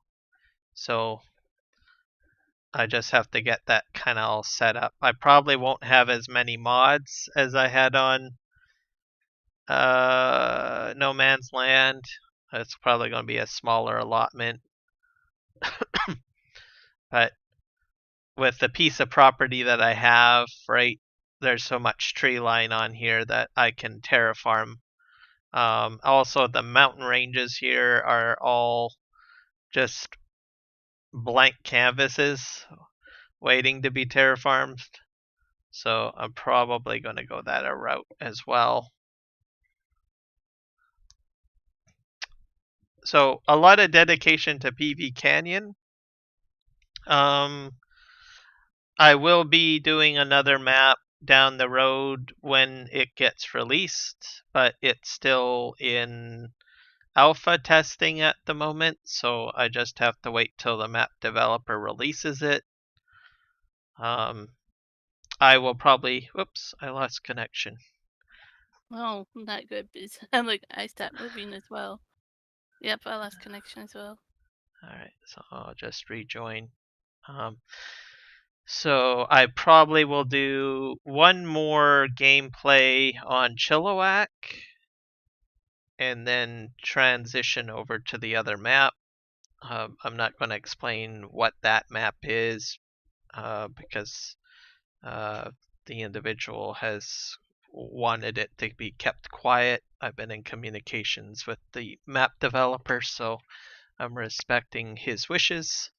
So I just have to get that kind of all set up. I probably won't have as many mods as I had on No Man's Land. It's probably going to be a smaller allotment. But with the piece of property that I have, right, there's so much tree line on here that I can terraform. Also, the mountain ranges here are all just blank canvases waiting to be terraformed. So I'm probably going to go that route as well. So a lot of dedication to PV Canyon. I will be doing another map down the road when it gets released, but it's still in alpha testing at the moment, so I just have to wait till the map developer releases it. I will probably, whoops, I lost connection. Oh, not good. Because I'm like, I stopped moving as well. Yep, I lost connection as well. Alright, so I'll just rejoin. So I probably will do one more gameplay on Chilliwack and then transition over to the other map. I'm not going to explain what that map is because the individual has wanted it to be kept quiet. I've been in communications with the map developer, so I'm respecting his wishes.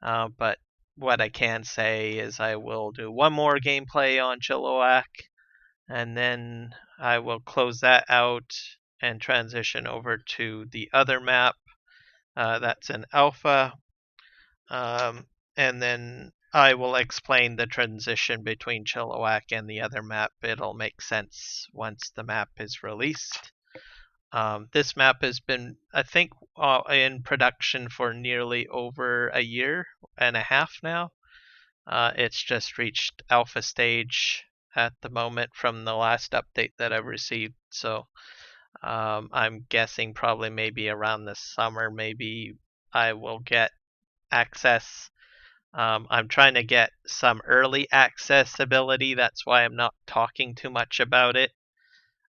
But what I can say is I will do one more gameplay on Chilliwack, and then I will close that out and transition over to the other map. That's an alpha. And then I will explain the transition between Chilliwack and the other map. It'll make sense once the map is released. This map has been, I think, in production for nearly over a year and a half now. It's just reached alpha stage at the moment from the last update that I've received. So I'm guessing probably maybe around the summer, maybe I will get access. I'm trying to get some early accessibility. That's why I'm not talking too much about it.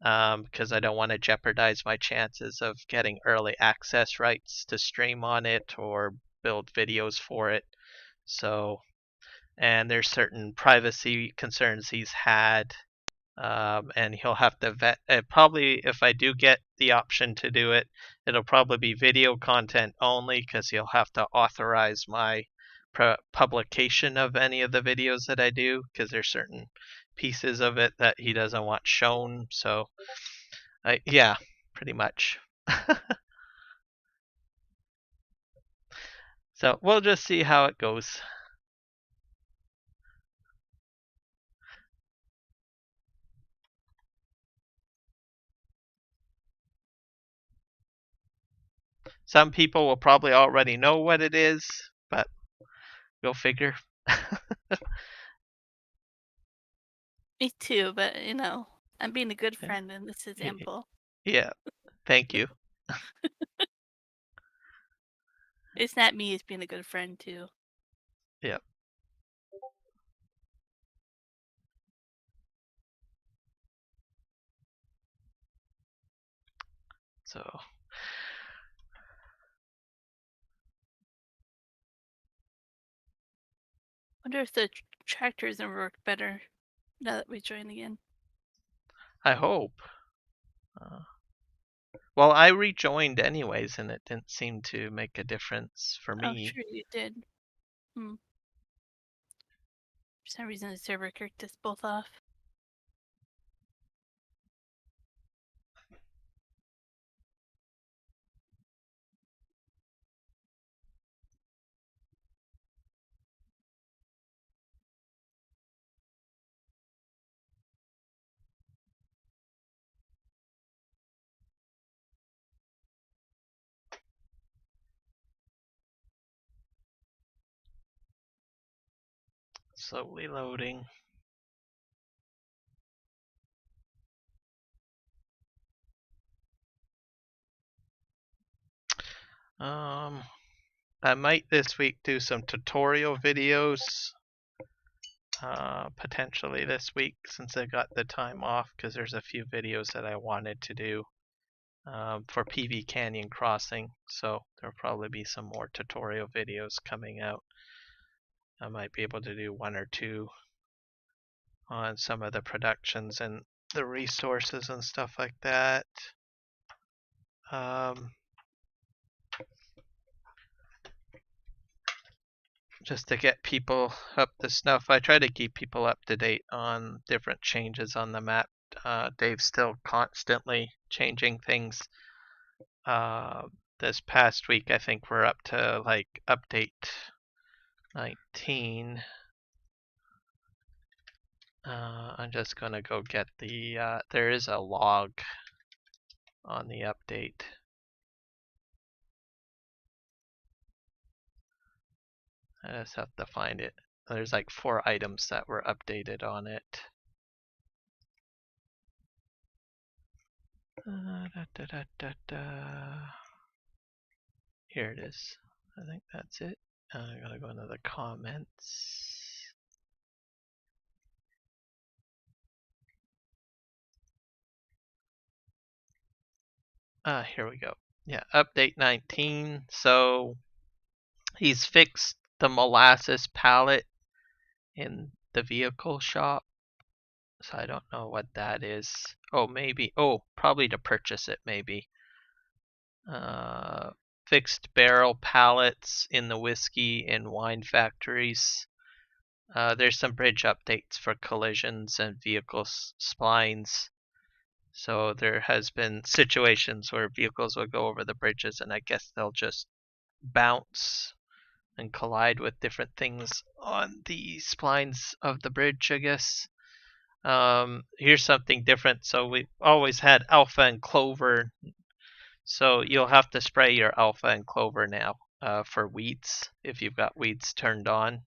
Because I don't want to jeopardize my chances of getting early access rights to stream on it or build videos for it. So, and there's certain privacy concerns he's had, and he'll have to vet. Probably, if I do get the option to do it, it'll probably be video content only because he'll have to authorize my publication of any of the videos that I do because there's certain pieces of it that he doesn't want shown. So, yeah, pretty much. So we'll just see how it goes. Some people will probably already know what it is, but go figure. Me too, but I'm being a good friend in this Y- example. Yeah, thank you. It's not me, it's being a good friend too. Yeah. So, Wonder if the tractors gonna work better now that we join again. I hope. Well, I rejoined anyways, and it didn't seem to make a difference for Oh, me. sure you did. For some reason the server kicked us both off. Slowly loading. I might this week do some tutorial videos. Potentially this week since I got the time off, because there's a few videos that I wanted to do for PV Canyon Crossing. So there'll probably be some more tutorial videos coming out. I might be able to do one or two on some of the productions and the resources and stuff like that. Just to get people up to snuff. I try to keep people up to date on different changes on the map. Dave's still constantly changing things. This past week, I think we're up to like update 19. I'm just gonna go get the. There is a log on the update. I just have to find it. There's like 4 items that were updated on it. Here it is. I think that's it. I gotta go into the comments. Here we go. Yeah, update 19. So he's fixed the molasses pallet in the vehicle shop. So I don't know what that is. Oh, maybe. Oh, probably to purchase it, maybe. Fixed barrel pallets in the whiskey and wine factories. There's some bridge updates for collisions and vehicle splines. So there has been situations where vehicles will go over the bridges and I guess they'll just bounce and collide with different things on the splines of the bridge, I guess. Here's something different. So we've always had alpha and clover. So you'll have to spray your alpha and clover now for weeds if you've got weeds turned on.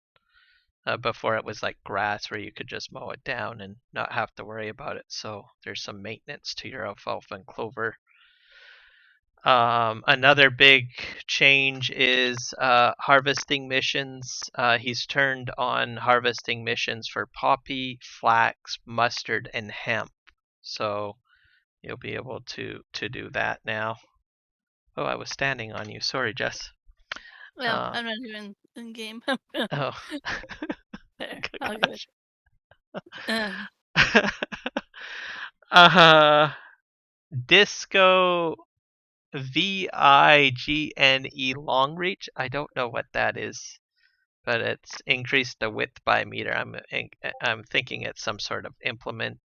Before it was like grass where you could just mow it down and not have to worry about it. So there's some maintenance to your alfalfa and clover. Another big change is harvesting missions. He's turned on harvesting missions for poppy, flax, mustard, and hemp. So you'll be able to do that now. Oh, I was standing on you. Sorry, Jess. Well, I'm not even in game. Oh. There, I'll go. Disco VIGNE long reach. I don't know what that is, but it's increased the width by meter. I'm thinking it's some sort of implement.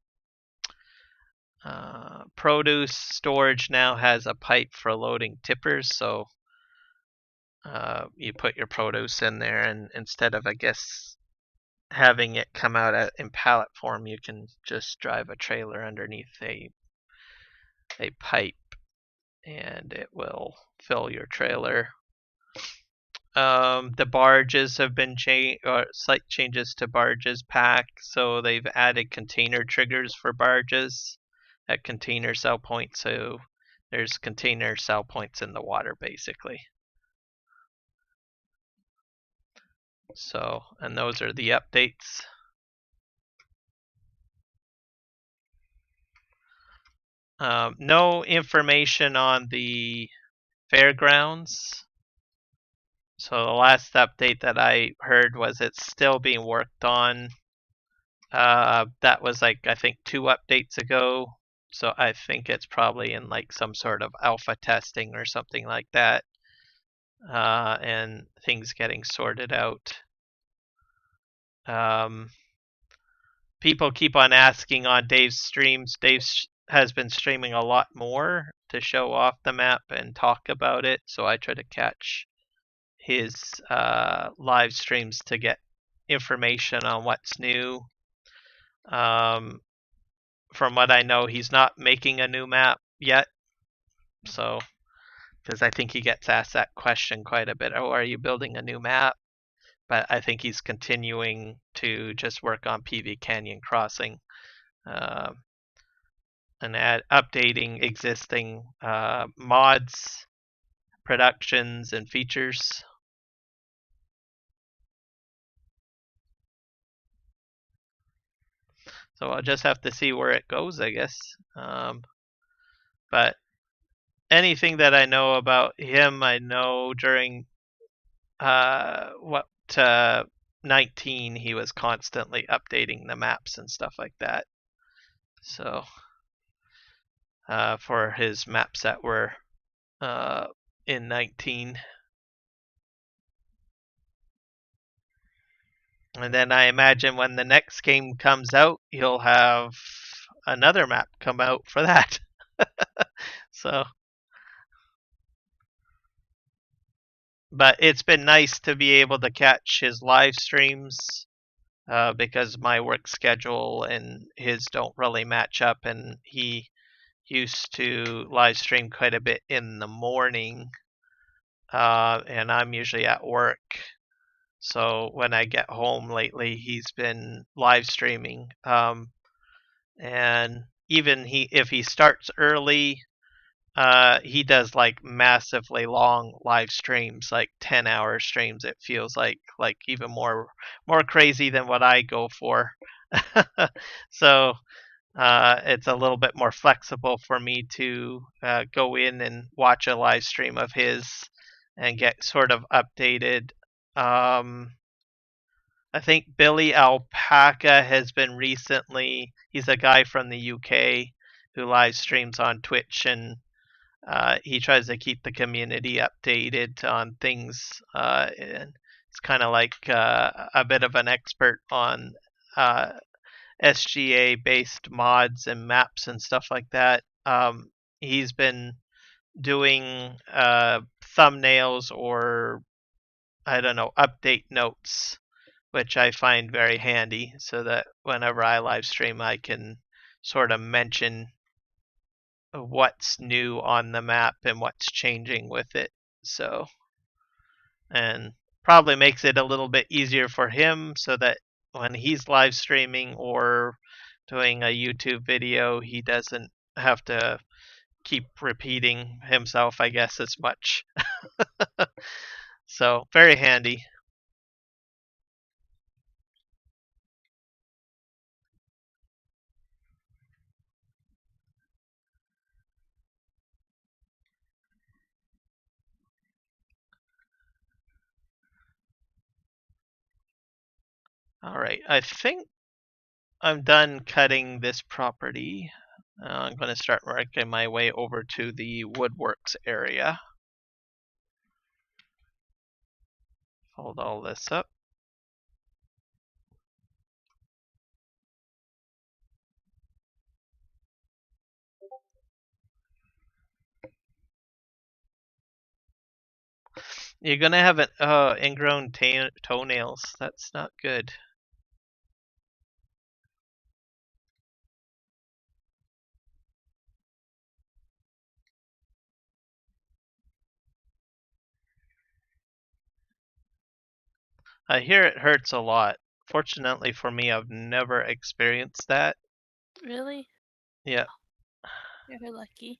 Produce storage now has a pipe for loading tippers, so you put your produce in there, and instead of, I guess, having it come out in pallet form, you can just drive a trailer underneath a pipe. and it will fill your trailer. The barges have been slight changes to barges pack, so they've added container triggers for barges at container sell points. So there's container sell points in the water basically. So, and those are the updates. No information on the fairgrounds. So the last update that I heard was it's still being worked on. That was like, I think 2 updates ago. So I think it's probably in like some sort of alpha testing or something like that. And things getting sorted out. People keep on asking on Dave's streams. Dave has been streaming a lot more to show off the map and talk about it. So I try to catch his live streams to get information on what's new. From what I know, he's not making a new map yet. So, because I think he gets asked that question quite a bit. Oh, are you building a new map? But I think he's continuing to just work on PV Canyon Crossing and updating existing mods, productions, and features. So I'll just have to see where it goes, I guess. But anything that I know about him, I know during 19 he was constantly updating the maps and stuff like that. So for his maps that were in 19. And then I imagine when the next game comes out, he'll have another map come out for that. So, but it's been nice to be able to catch his live streams because my work schedule and his don't really match up, and he used to live stream quite a bit in the morning, and I'm usually at work. So when I get home lately, he's been live streaming. And even if he starts early, he does like massively long live streams, like 10-hour streams. It feels like even more crazy than what I go for. So it's a little bit more flexible for me to go in and watch a live stream of his and get sort of updated. I think Billy Alpaca has been recently. He's a guy from the UK who live streams on Twitch, and he tries to keep the community updated on things. And it's kind of like a bit of an expert on SGA-based mods and maps and stuff like that. He's been doing thumbnails or, I don't know, update notes, which I find very handy, so that whenever I live stream, I can sort of mention what's new on the map and what's changing with it. So, and probably makes it a little bit easier for him, so that when he's live streaming or doing a YouTube video, he doesn't have to keep repeating himself, I guess, as much. So, very handy. All right, I think I'm done cutting this property. I'm going to start working my way over to the woodworks area. Fold all this up. You're going to have an ingrown toenails. That's not good. I hear it hurts a lot. Fortunately for me, I've never experienced that. Really? Yeah. You're lucky.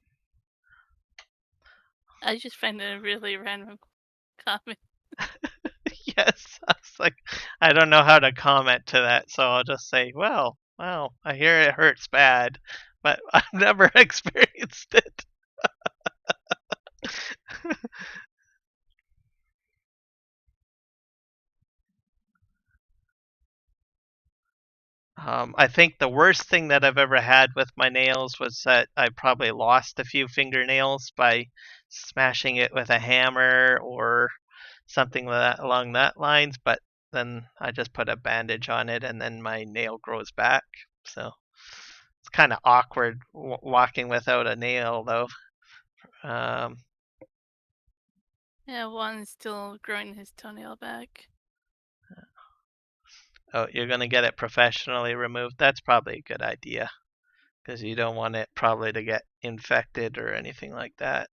I just find it a really random comment. Yes. I was like, I don't know how to comment to that, so I'll just say, well, I hear it hurts bad, but I've never experienced it. I think the worst thing that I've ever had with my nails was that I probably lost a few fingernails by smashing it with a hammer or something along that lines. But then I just put a bandage on it, and then my nail grows back. So it's kind of awkward walking without a nail, though. Um, Yeah, Juan's still growing his toenail back. oh, you're gonna get it professionally removed. That's probably a good idea because you don't want it probably to get infected or anything like that.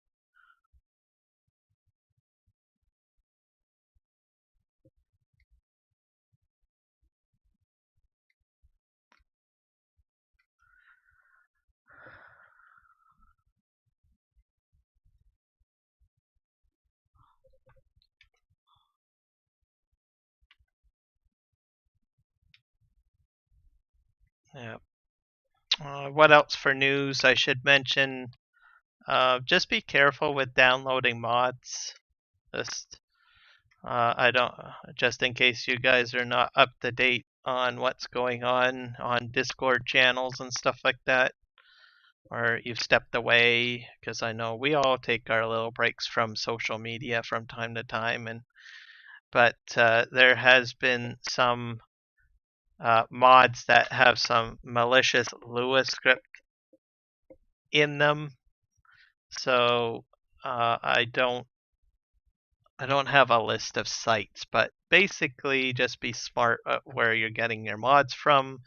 Yeah. What else for news? I should mention. Just be careful with downloading mods. Just I don't. Just in case you guys are not up to date on what's going on Discord channels and stuff like that, or you've stepped away, because I know we all take our little breaks from social media from time to time, but there has been some mods that have some malicious Lua script in them. So I don't have a list of sites, but basically just be smart where you're getting your mods from.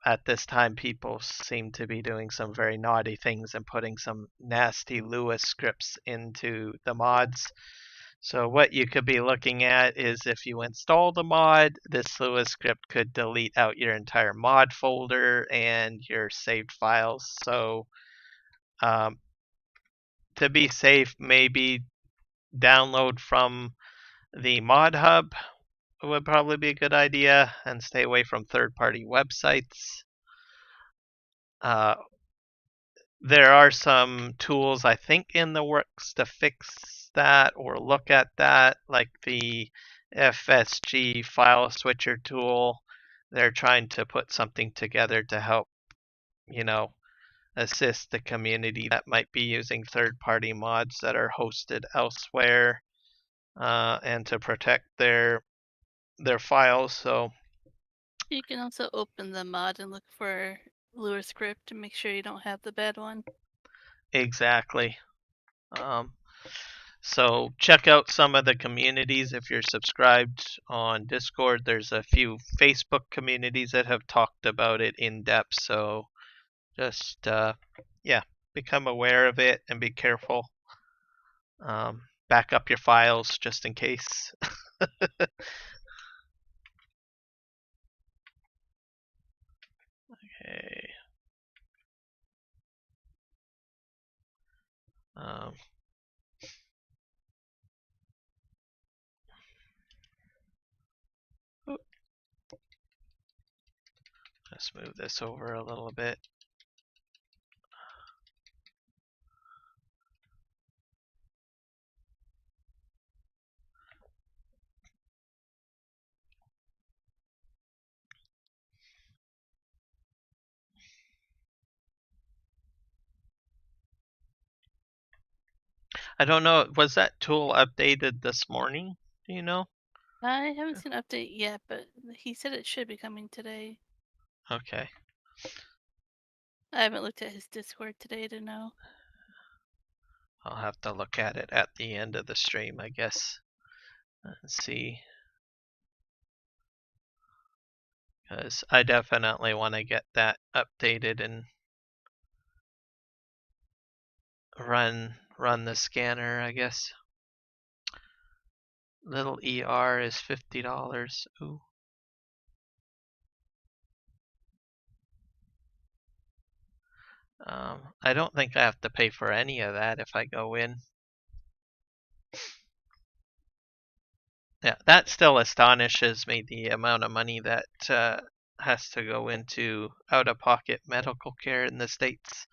At this time, people seem to be doing some very naughty things and putting some nasty Lua scripts into the mods. So what you could be looking at is if you install the mod, this Lua script could delete out your entire mod folder and your saved files. So um, to be safe, maybe download from the mod hub would probably be a good idea, and stay away from third-party websites. Uh, there are some tools I think in the works to fix that or look at that, like the FSG file switcher tool. They're trying to put something together to help, you know, assist the community that might be using third-party mods that are hosted elsewhere, and to protect their files. So You can also open the mod and look for Lure script to make sure you don't have the bad one. exactly. So check out some of the communities if you're subscribed on Discord. There's a few Facebook communities that have talked about it in depth. So just yeah, become aware of it and be careful. Back up your files just in case. Okay. Um, let's move this over a little bit. I don't know. Was that tool updated this morning? Do you know? I haven't seen an update yet, but he said it should be coming today. Okay. I haven't looked at his Discord today to know. I'll have to look at it at the end of the stream, I guess. Let's see. Because I definitely want to get that updated and run the scanner, I guess. Little ER is $50. Ooh. I don't think I have to pay for any of that if I go in. Yeah, that still astonishes me, the amount of money that has to go into out-of-pocket medical care in the States.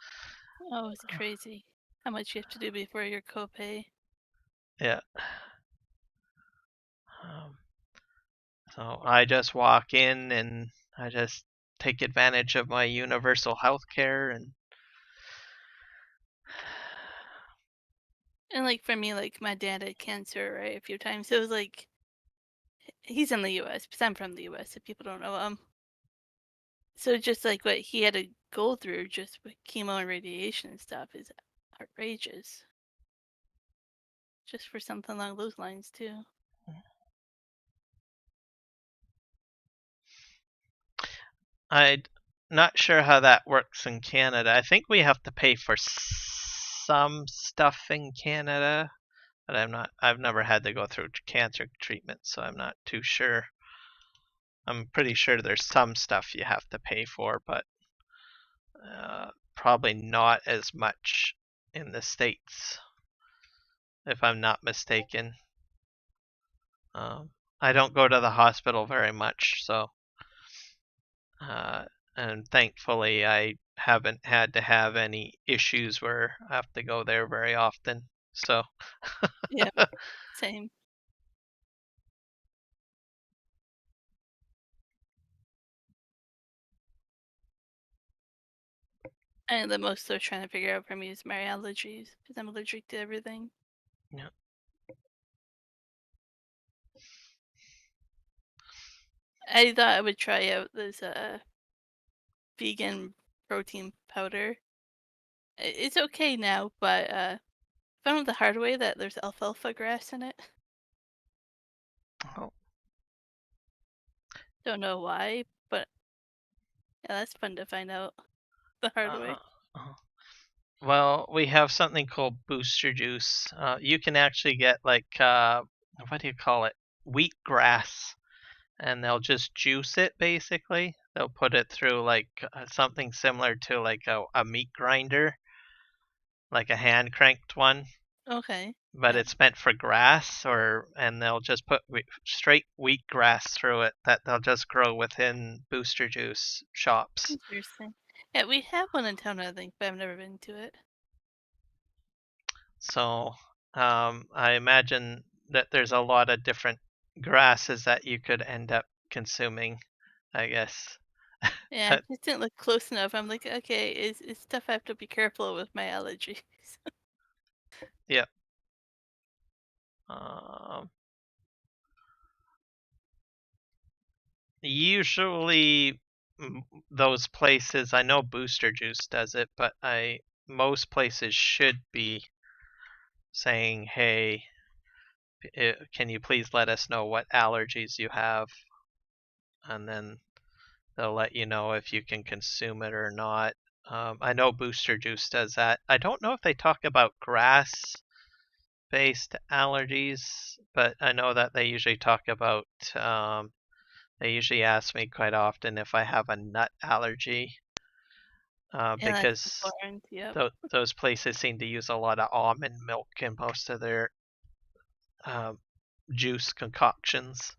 Oh, it's crazy. How much you have to do before your copay. Yeah. Um, so I just walk in and I just take advantage of my universal health care and And like for me, like my dad had cancer, right, a few times. So it was like he's in the US because I'm from the US if people don't know. So just like what he had to go through just with chemo and radiation and stuff is outrageous. Just for something along those lines too. I'm not sure how that works in Canada. I think we have to pay for some stuff in Canada, but I've never had to go through cancer treatment, so I'm not too sure. I'm pretty sure there's some stuff you have to pay for, but probably not as much in the States, if I'm not mistaken. I don't go to the hospital very much, so and thankfully I haven't had to have any issues where I have to go there very often. So Yeah, same. And the most they're trying to figure out for me is my allergies because I'm allergic to everything. yeah. I thought I would try out this vegan protein powder. It's okay now, but found out the hard way that there's alfalfa grass in it. Oh, Don't know why, but yeah, that's fun to find out the hard uh, way. uh, well, we have something called booster juice. You can actually get like what do you call it? Wheatgrass, and they'll just juice it basically. They'll put it through like something similar to like a meat grinder, like a hand cranked one, Okay. but Yeah. it's meant for grass, or and they'll just put straight wheat grass through it that they'll just grow within booster juice shops. Interesting. Yeah, we have one in town, I think, but I've never been to it. So I imagine that there's a lot of different grasses that you could end up consuming, I guess. Yeah, it just didn't look close enough. I'm like, okay, it's stuff I have to be careful with my allergies. Yeah. Um, usually those places, I know Booster Juice does it, but I most places should be saying, "Hey, can you please let us know what allergies you have?" And then they'll let you know if you can consume it or not. I know Booster Juice does that. I don't know if they talk about grass-based allergies, but I know that they usually talk about. They usually ask me quite often if I have a nut allergy, Yeah, that's because important. Yep. those places seem to use a lot of almond milk in most of their um, juice concoctions.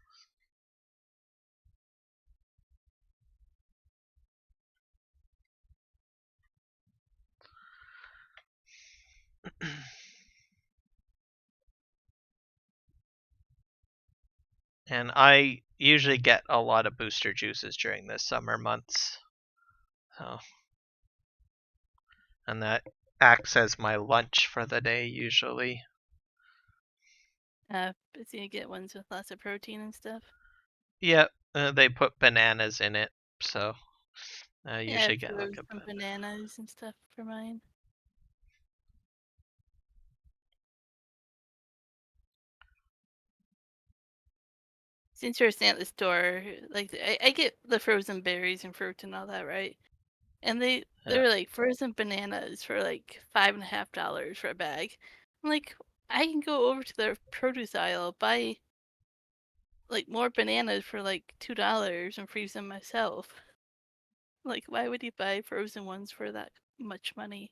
And I usually get a lot of booster juices during the summer months. So, and that acts as my lunch for the day usually. But you get ones with lots of protein and stuff. Yeah, they put bananas in it, so I Yeah, usually get like fruits a and bananas and stuff for mine. Since you're staying at the store, like I get the frozen berries and fruit and all that, right? And yeah. they're like frozen bananas for like $5.50 for a bag. I'm like, I can go over to the produce aisle, buy like more bananas for like $2 and freeze them myself. Like, why would you buy frozen ones for that much money?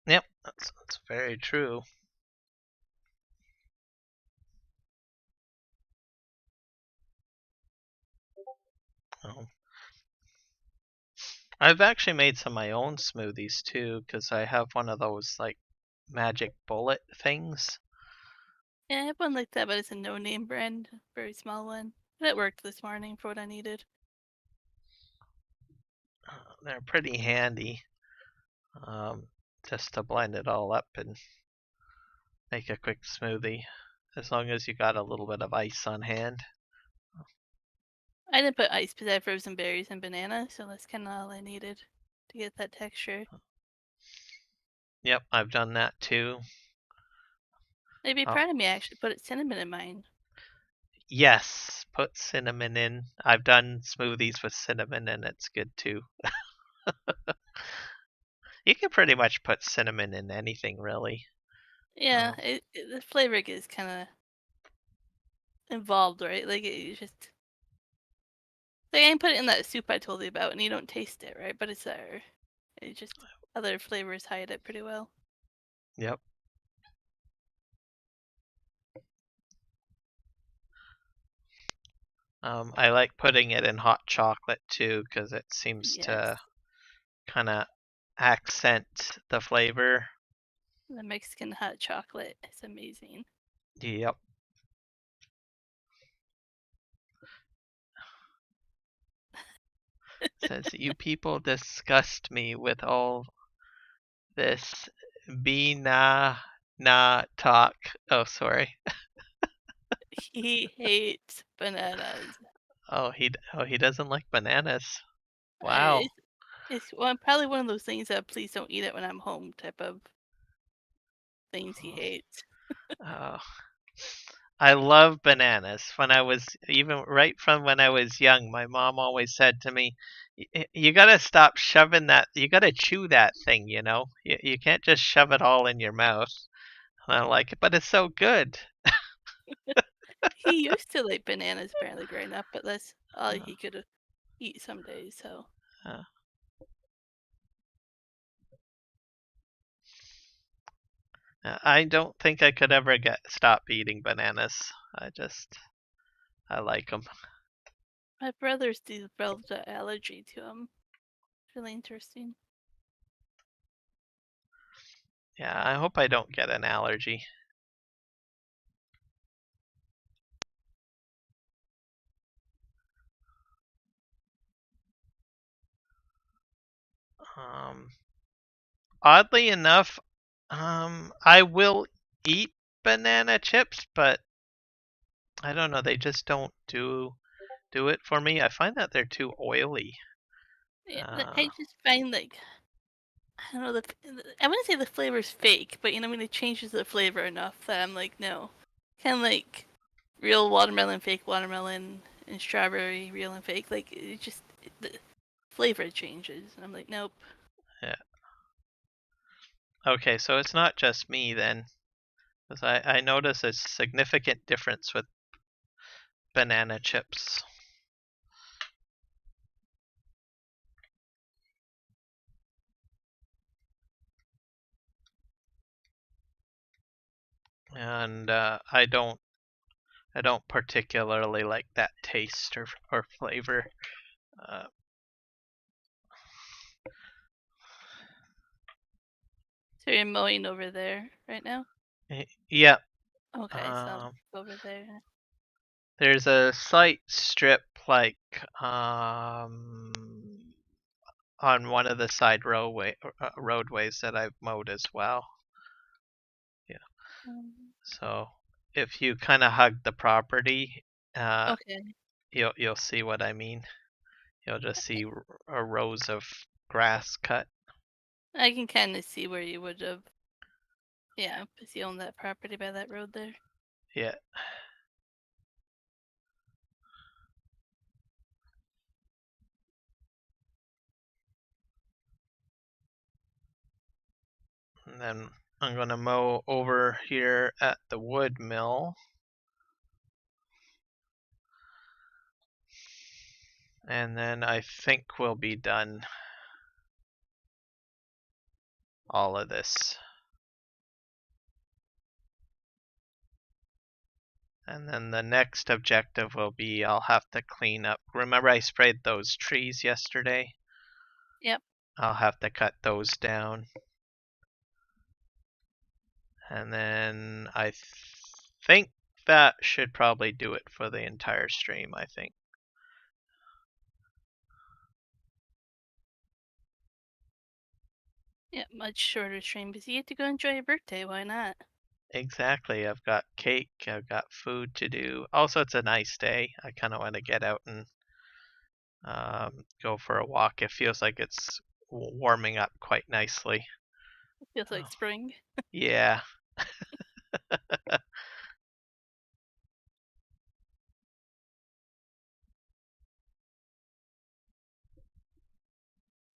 Yep, that's very true. Oh. I've actually made some of my own smoothies too, because I have one of those like magic bullet things. Yeah, I have one like that, but it's a no-name brand, very small one. But it worked this morning for what I needed. They're pretty handy, just to blend it all up and make a quick smoothie, as long as you got a little bit of ice on hand. I didn't put ice because I have frozen berries and banana, so that's kind of all I needed to get that texture. Yep, I've done that too. They'd be Oh, proud of me. I actually put cinnamon in mine. yes, put cinnamon in. I've done smoothies with cinnamon, and it's good too. You can pretty much put cinnamon in anything, really. Yeah, the flavor gets kind of involved, right? Like it just like I can put it in that soup I told you about, and you don't taste it, right? But it's there. It just other flavors hide it pretty well. Yep. I like putting it in hot chocolate too, because it seems Yes, to kind of accent the flavor. the Mexican hot chocolate is amazing. Yep. Says you people disgust me with all this na talk. Oh, sorry. He hates bananas. He doesn't like bananas. Wow. It's probably one of those things that please don't eat it when I'm home type of things he hates. Oh. I love bananas. When I was even right from when I was young, my mom always said to me, You gotta stop shoving that. You gotta chew that thing. You can't just shove it all in your mouth." And I'm like, "But it's so good." He used to like bananas apparently growing up, but that's all Uh, he could eat some days. So uh, I don't think I could ever stop eating bananas. I like them. my brothers developed an allergy to them. Really interesting. Yeah, I hope I don't get an allergy. Um, Oddly enough, I will eat banana chips, but I don't know. They just don't do it for me. I find that they're too oily. Yeah, Uh, I just find like I don't know I wouldn't say the flavor's fake, but when it changes the flavor enough that I'm like no, kind of like real watermelon, fake watermelon, and strawberry, real and fake. Like the flavor changes. And I'm like nope. yeah. Okay, so it's not just me then, because I notice a significant difference with banana chips. And I don't particularly like that taste or flavor. Uh, So you're mowing over there right now? yeah. Okay, so I'll Um, go over there. there's a slight strip like on one of the side roadways that I've mowed as well. Yeah. Um, So if you kind of hug the property, uh, okay, you'll see what I mean. You'll just see rows of grass cut. I can kind of see where you would have. Yeah, because you own that property by that road there. Yeah. And then I'm going to mow over here at the wood mill. And then I think we'll be done all of this. And then the next objective will be I'll have to clean up. Remember I sprayed those trees yesterday? Yep. I'll have to cut those down. And then I think that should probably do it for the entire stream, I think. Yeah, much shorter stream, but you get to go enjoy your birthday. Why not? Exactly. I've got cake. I've got food to do. Also, it's a nice day. I kind of want to get out and go for a walk. It feels like it's warming up quite nicely. It feels like spring. Yeah.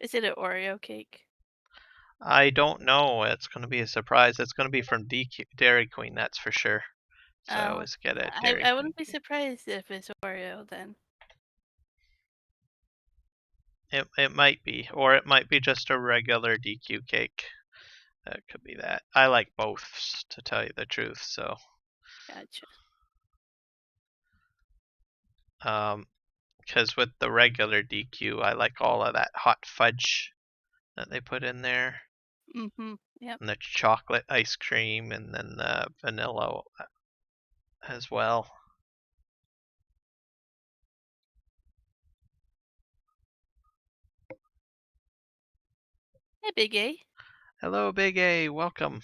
Is it an Oreo cake? I don't know. It's going to be a surprise. It's going to be from Dairy Queen, that's for sure. So I always get it. I wouldn't be surprised if it's Oreo then. It might be, or it might be just a regular DQ cake. That could be that. I like both, to tell you the truth. So. Gotcha. Because with the regular DQ, I like all of that hot fudge that they put in there. Mm-hmm. Yep. And the chocolate ice cream, and then the vanilla as well. Hey, Big A. Hello, Big A. Welcome.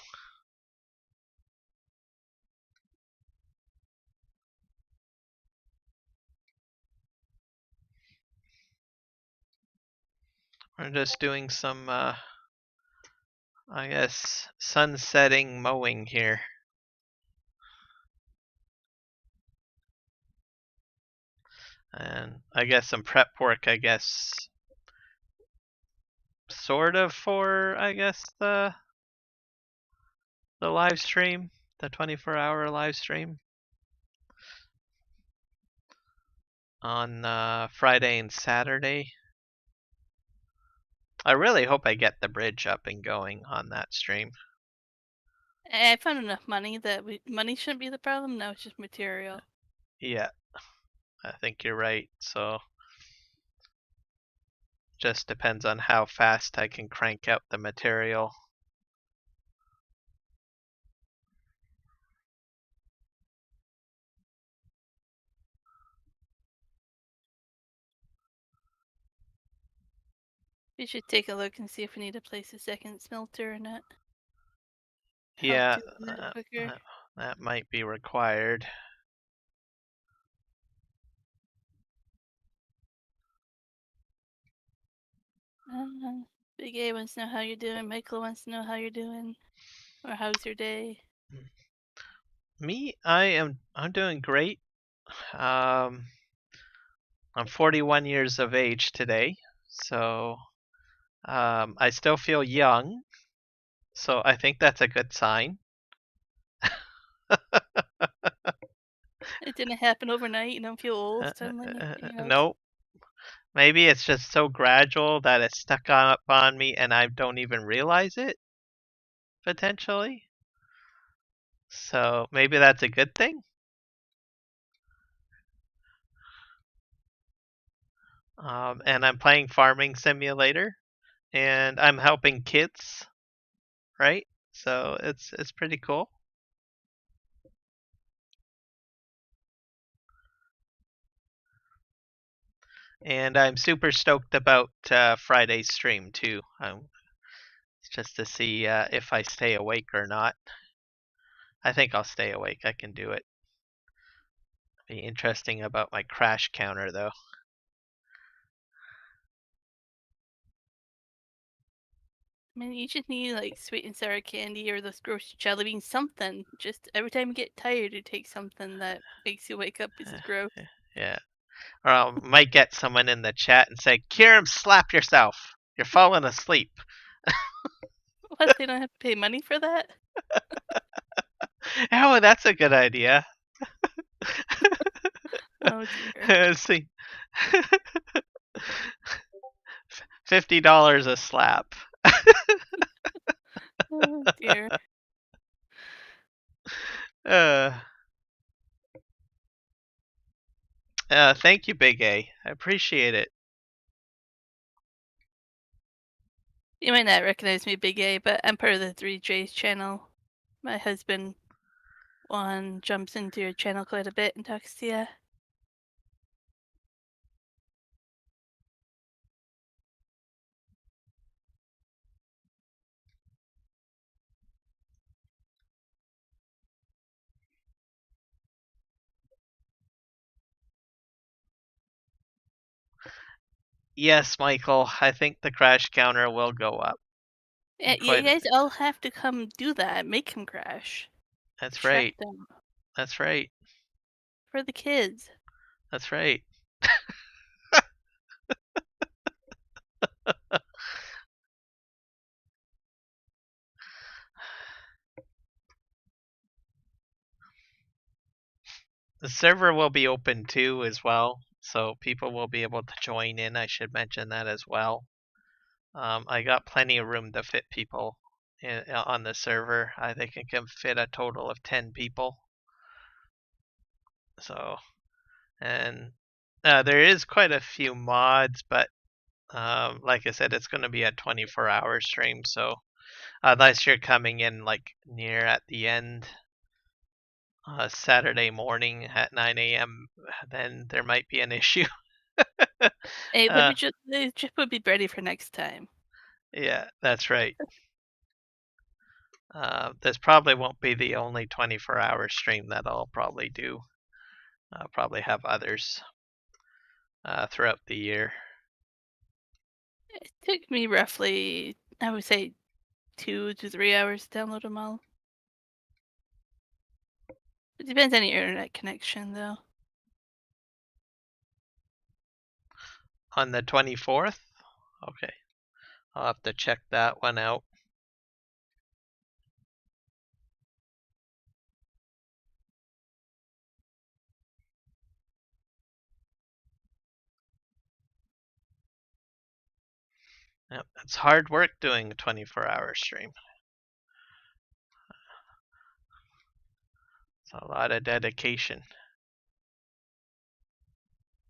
We're just doing some, I guess, sunsetting mowing here. And I guess some prep work, I guess, sort of for, I guess, the live stream, the 24-hour live stream on Friday and Saturday. I really hope I get the bridge up and going on that stream. I found enough money that money shouldn't be the problem. Now it's just material. Yeah, I think you're right. So just depends on how fast I can crank out the material. We should take a look and see if we need to place a second smelter or not. Yeah, quicker. that might be required. Big A wants to know how you're doing. Michael wants to know how you're doing, or how's your day. Me, I'm doing great. I'm 41 years of age today, so I still feel young. So I think that's a good sign. It didn't happen overnight. You don't feel old suddenly. Nope. Maybe it's just so gradual that it's stuck up on me and I don't even realize it, potentially. So maybe that's a good thing. And I'm playing Farming Simulator, and I'm helping kids, right? So it's pretty cool. And I'm super stoked about Friday's stream too. Just to see if I stay awake or not. I think I'll stay awake. I can do it. Be interesting about my crash counter though. I mean, you just need like sweet and sour candy or those gross jelly beans, something. Just every time you get tired, you take something that makes you wake up. It's gross. Yeah. Or I might get someone in the chat and say, Kiram, slap yourself. You're falling asleep. Well, What? They don't have to pay money for that? Oh, that's a good idea. Oh dear. Let's see. $50 a slap. Oh dear. Uh, Thank you, Big A. I appreciate it. You might not recognize me, Big A, but I'm part of the 3J's channel. My husband, Juan, jumps into your channel quite a bit and talks to you. Yes, Michael, I think the crash counter will go up. Yeah, you guys all have to come do that. Make him crash. That's Distract right. them. That's right. For the kids. That's right. The server will be open too as well, so people will be able to join in. I should mention that as well. I got plenty of room to fit people on the server. I think it can fit a total of 10 people. So, and there is quite a few mods, but like I said, it's going to be a 24-hour stream. So, unless you're coming in like near at the end, Saturday morning at 9 a.m., then there might be an issue. Hey, they just would be ready for next time. Yeah, that's right. This probably won't be the only 24-hour stream that I'll probably do. I'll probably have others throughout the year. It took me roughly, I would say, 2 to 3 hours to download them all. It depends on your internet connection, though. On the 24th? Okay. I'll have to check that one out. Yep, it's hard work doing a 24-hour stream. It's a lot of dedication.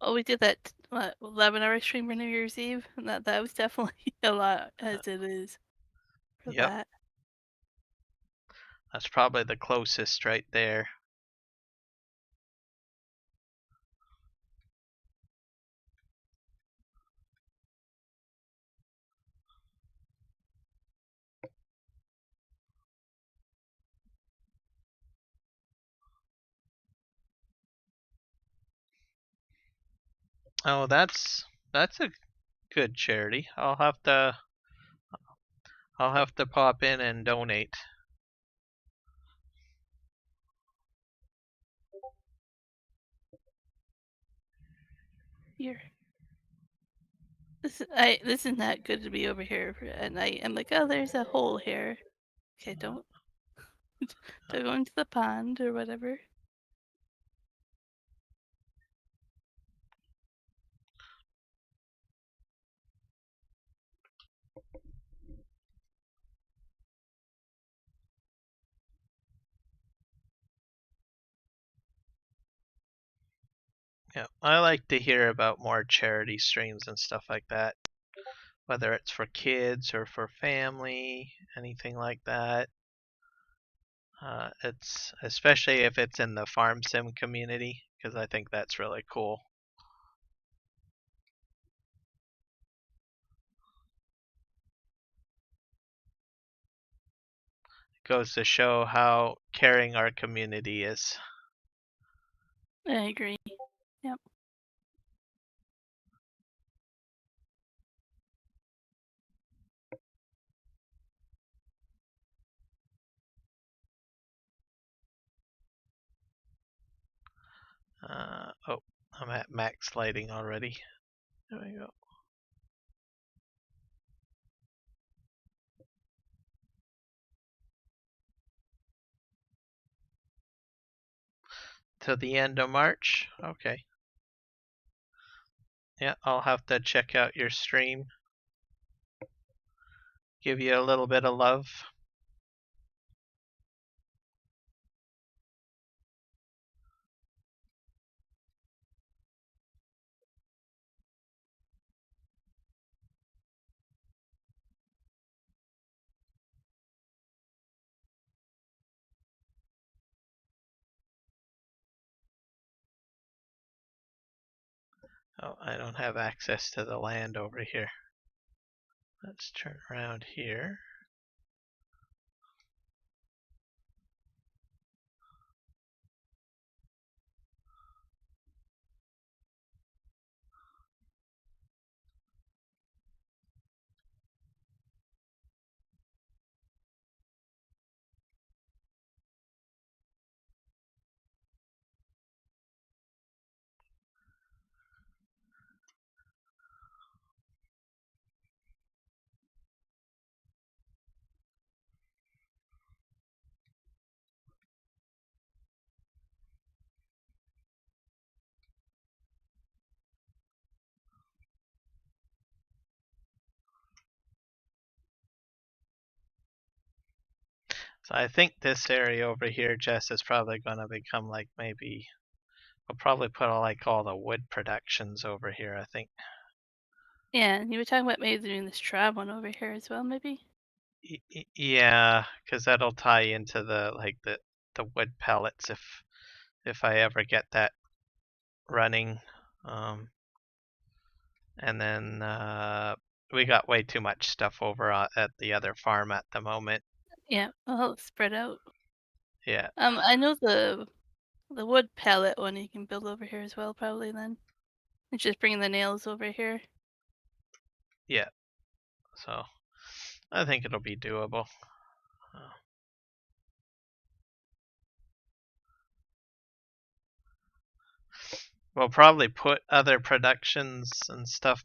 Oh, we did that 11-hour stream for New Year's Eve, and that was definitely a lot as it is for Yep. that. That's probably the closest right there. Oh, that's a good charity. I'll have to pop in and donate. Here. This is not good to be over here at night. I'm like, oh, there's a hole here. Okay, don't go into the pond or whatever. Yeah, I like to hear about more charity streams and stuff like that. Whether it's for kids or for family, anything like that. It's especially if it's in the farm sim community, because I think that's really cool. It goes to show how caring our community is. I agree. Yep. Oh, I'm at max lighting already. There we go. to the end of March. Okay. Yeah, I'll have to check out your stream. Give you a little bit of love. Oh, I don't have access to the land over here. Let's turn around here. So I think this area over here, Jess, is probably going to become like maybe we'll probably put all the wood productions over here. I think. Yeah, and you were talking about maybe doing this trap one over here as well, maybe. Yeah, because that'll tie into the wood pellets if I ever get that running. And then we got way too much stuff over at the other farm at the moment. Yeah, I'll spread out. Yeah. I know the wood pallet one you can build over here as well, probably then. And just bringing the nails over here. Yeah. So I think it'll be doable. We'll probably put other productions and stuff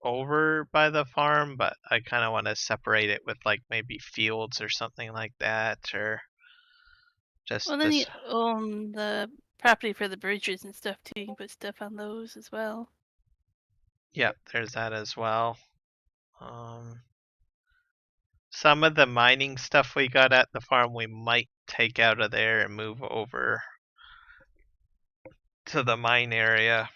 over by the farm, but I kind of want to separate it with like maybe fields or something like that, or just Well, then you this. own the property for the bridges and stuff too. You can put stuff on those as well. Yep, there's that as well. Some of the mining stuff we got at the farm we might take out of there and move over to the mine area.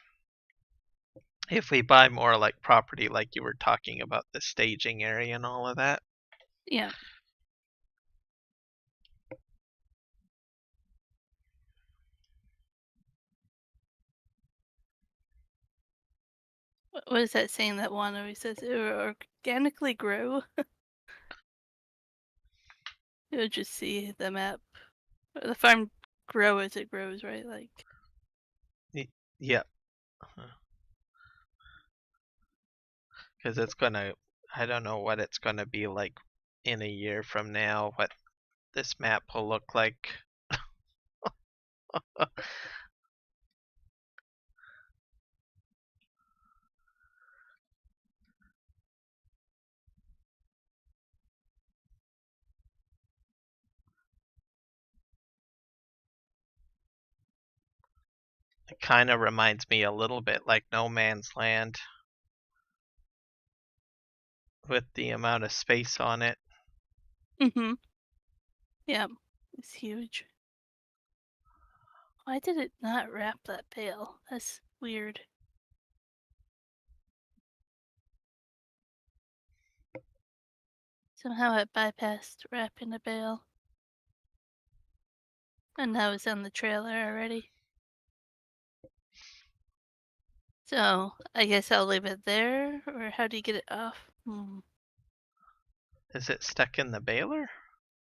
If we buy more like property like you were talking about, the staging area and all of that. Yeah. What is that saying that one always says? It will organically grow. You'll just see the map. The farm grow as it grows, right? Like. Yep. Because it's gonna, I don't know what it's gonna be like in a year from now, what this map will look like. It kind of reminds me a little bit like No Man's Land with the amount of space on it. Mm-hmm. Yeah, it's huge. Why did it not wrap that bale? That's weird. Somehow it bypassed wrapping the bale. And now it's on the trailer already. So, I guess I'll leave it there, or how do you get it off? Is it stuck in the baler?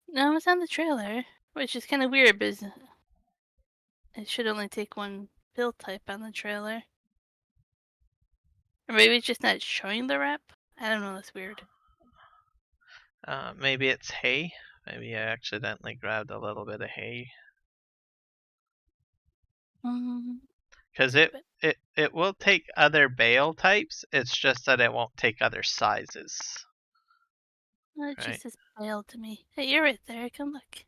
No, it's on the trailer, which is kind of weird, because it should only take one build type on the trailer. Or maybe it's just not showing the wrap? I don't know, that's weird. Maybe it's hay. Maybe I accidentally grabbed a little bit of hay. Because it will take other bale types. It's just that it won't take other sizes. Well, it Right. just says bale to me. Hey, you're right there. Come look.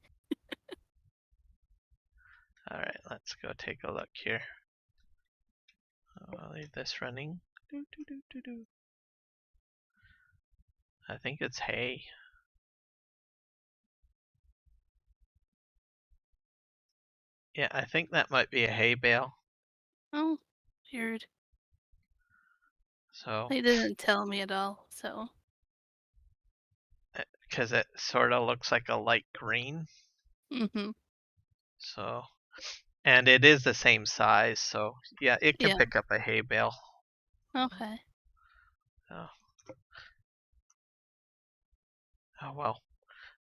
All right, let's go take a look here. I'll leave this running. I think it's hay. Yeah, I think that might be a hay bale. Oh, weird. So, They didn't tell me at all, so. because it sort of looks like a light green. Mm-hmm. So, and it is the same size. So, yeah, it can Yeah. pick up a hay bale. Okay. Oh, oh well,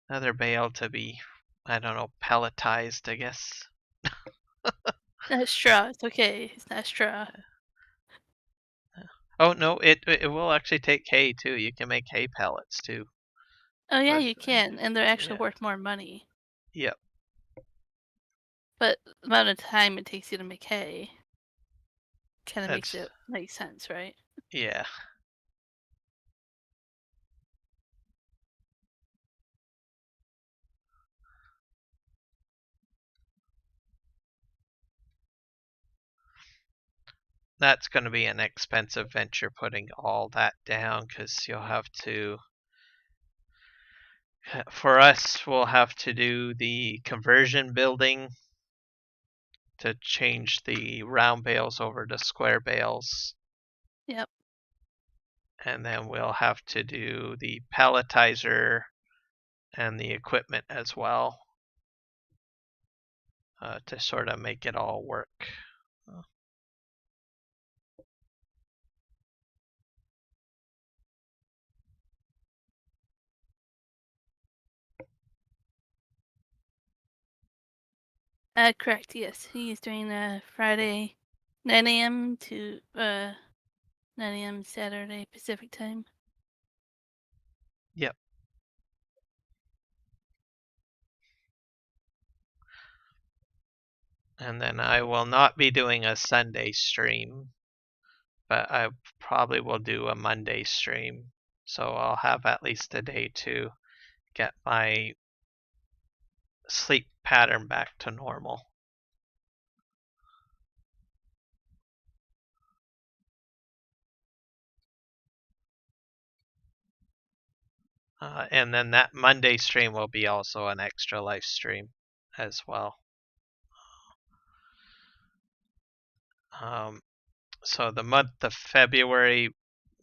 another bale to be, I don't know, pelletized, I guess. That's straw. It's okay. It's not straw. Oh no, it will actually take hay too. You can make hay pellets too. Oh yeah, With you can, and they're actually yeah, worth more money. yep. But the amount of time it takes you to make hay kind of makes That's it make sense, right? yeah. That's going to be an expensive venture putting all that down because you'll have to. For us, we'll have to do the conversion building to change the round bales over to square bales. Yep. And then we'll have to do the palletizer and the equipment as well to sort of make it all work. Correct. Yes, he's doing Friday, 9 a.m. to 9 a.m. Saturday Pacific time. Yep. And then I will not be doing a Sunday stream, but I probably will do a Monday stream. So I'll have at least a day to get my sleep pattern back to normal. And then that Monday stream will be also an extra life stream as well. So the month of February,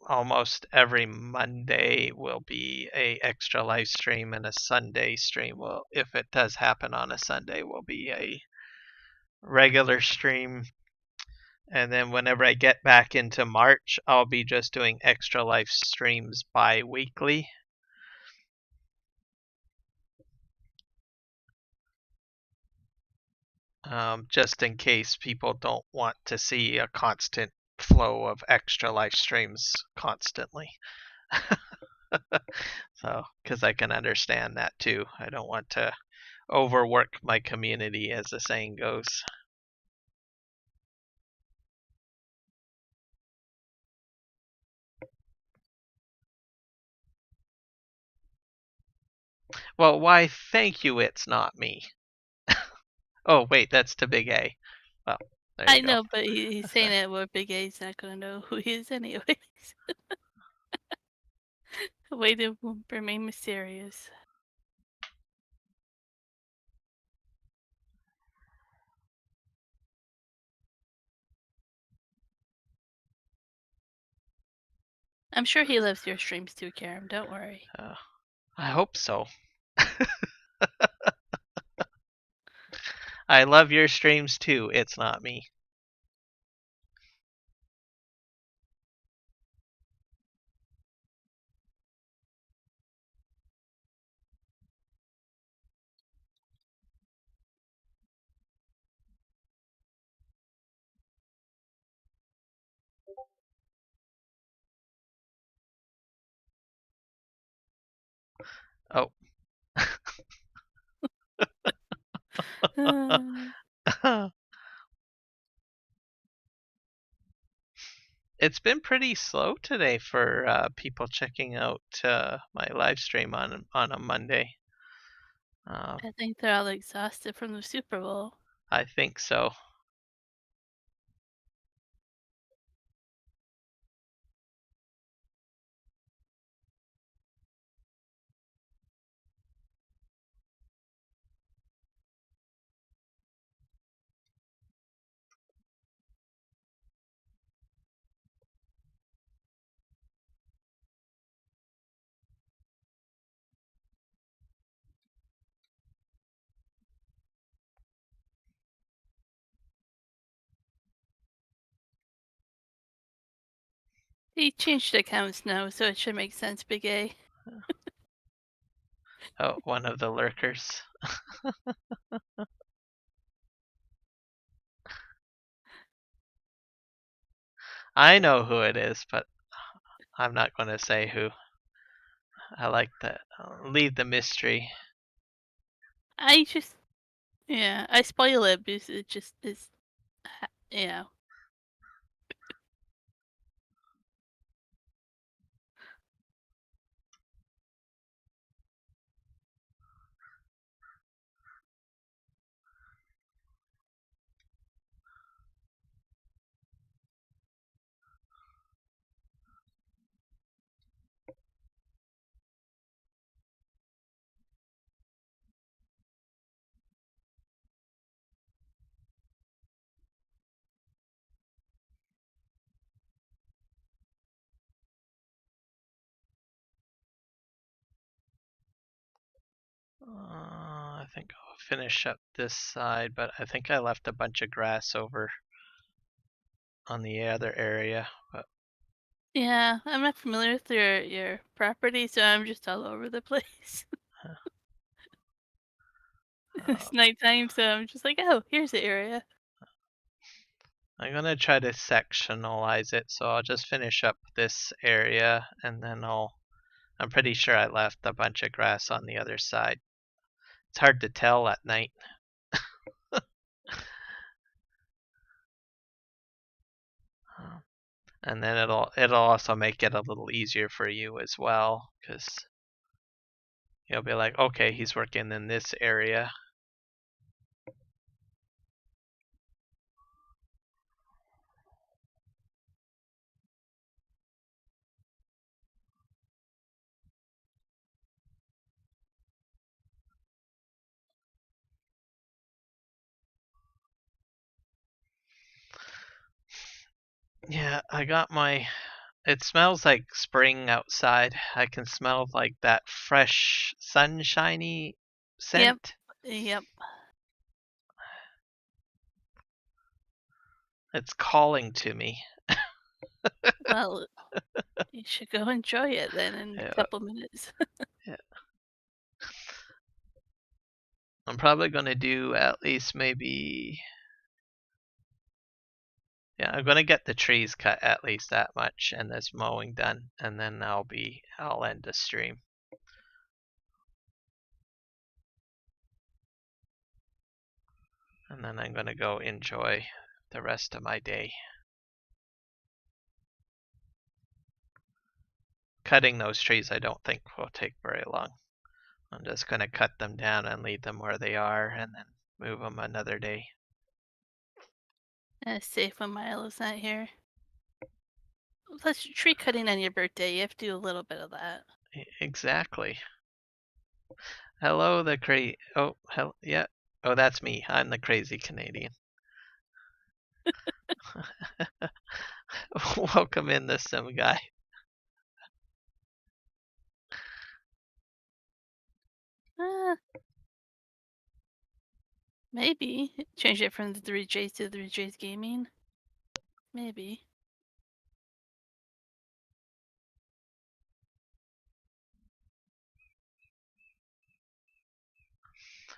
almost every Monday will be a extra live stream, and a Sunday stream will, if it does happen on a Sunday, will be a regular stream. And then whenever I get back into March, I'll be just doing extra live streams bi-weekly. Just in case people don't want to see a constant flow of extra live streams constantly. So, because I can understand that too. I don't want to overwork my community, as the saying goes. Well, why, thank you, it's not me. Oh, wait, that's to Big A. Well, there you I go. know, but he's saying that where Big A's not gonna know who he is anyways. Way to remain mysterious. I'm sure he loves your streams too, Kiram. Don't worry. I hope so. I love your streams too, it's not me. Oh. It's been pretty slow today for people checking out my live stream on a Monday. I think they're all exhausted from the Super Bowl. I think so. He changed accounts now, so it should make sense, Big A. Oh, one of the lurkers. I know who it is, but I'm not going to say who. I like that. Leave the mystery. I just, yeah, I spoil it because it just is, yeah. I think I'll finish up this side, but I think I left a bunch of grass over on the other area. But Yeah, I'm not familiar with your property, so I'm just all over the place. It's nighttime, so I'm just like, oh, here's the area. I'm gonna try to sectionalize it, so I'll just finish up this area, and then I'm pretty sure I left a bunch of grass on the other side. It's hard to tell at night. And then it'll also make it a little easier for you as well, because you'll be like, okay, he's working in this area. Yeah, I got my. It smells like spring outside. I can smell like that fresh, sunshiny Yep, scent. yep. It's calling to me. Well, you should go enjoy it then in a Yeah, couple minutes. yeah. I'm probably gonna do at least maybe. Yeah, I'm gonna get the trees cut at least that much and this mowing done, and then I'll end the stream. And then I'm gonna go enjoy the rest of my day. Cutting those trees I don't think will take very long. I'm just gonna cut them down and leave them where they are and then move them another day. Safe when Milo's not here. Plus, tree cutting on your birthday, you have to do a little bit of that. Exactly. Hello, Oh, hell, yeah. Oh, that's me. I'm the crazy Canadian. Welcome in, the sim guy. Uh, maybe. Change it from the 3Js to 3Js Gaming. Maybe.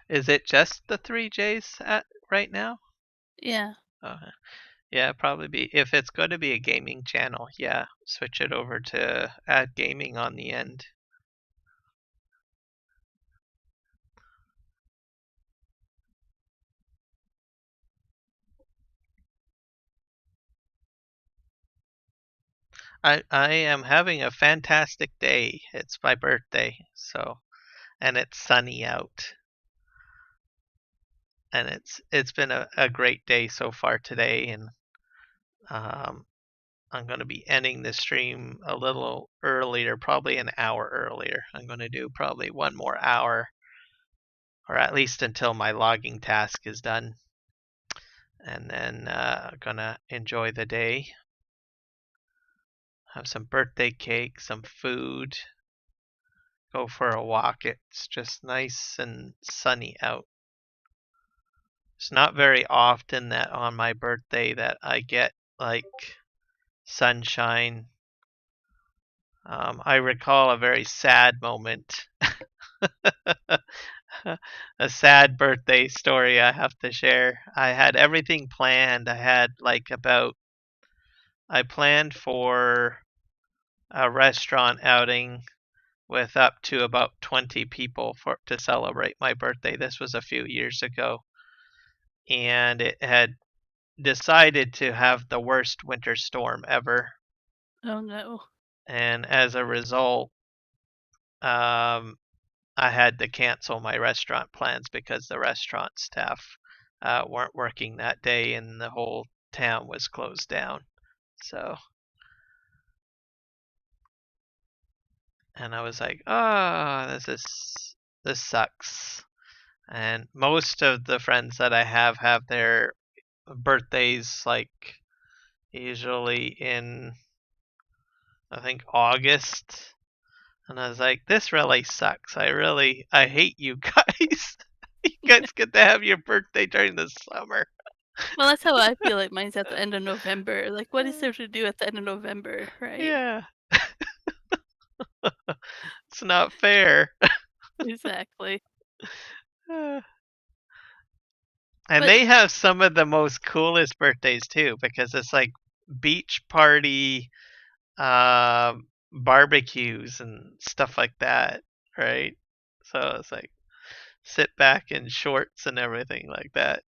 Is it just the 3Js right now? Yeah. Yeah, probably be. If it's going to be a gaming channel, yeah, switch it over to add gaming on the end. I am having a fantastic day. It's my birthday, and it's sunny out. and it's been a great day so far today, and I'm going to be ending the stream a little earlier, probably an hour earlier. I'm going to do probably one more hour, or at least until my logging task is done, and then going to enjoy the day. Have some birthday cake, some food, go for a walk. It's just nice and sunny out. It's not very often that on my birthday that I get like sunshine. I recall a very sad moment, a sad birthday story I have to share. I had everything planned. I planned for a restaurant outing with up to about 20 people to celebrate my birthday. This was a few years ago, and it had decided to have the worst winter storm ever. Oh no. And as a result, I had to cancel my restaurant plans because the restaurant staff weren't working that day and the whole town was closed down. So, and I was like, oh, this sucks. And most of the friends that I have their birthdays like usually in, I think, August. And I was like, this really sucks. I hate you guys. You guys get to have your birthday during the summer. Well, that's how I feel like mine's at the end of November. Like, what is there to do at the end of November, right? Yeah. It's not fair. Exactly. And But they have some of the most coolest birthdays too, because it's like beach party barbecues and stuff like that, right? So it's like sit back in shorts and everything like that.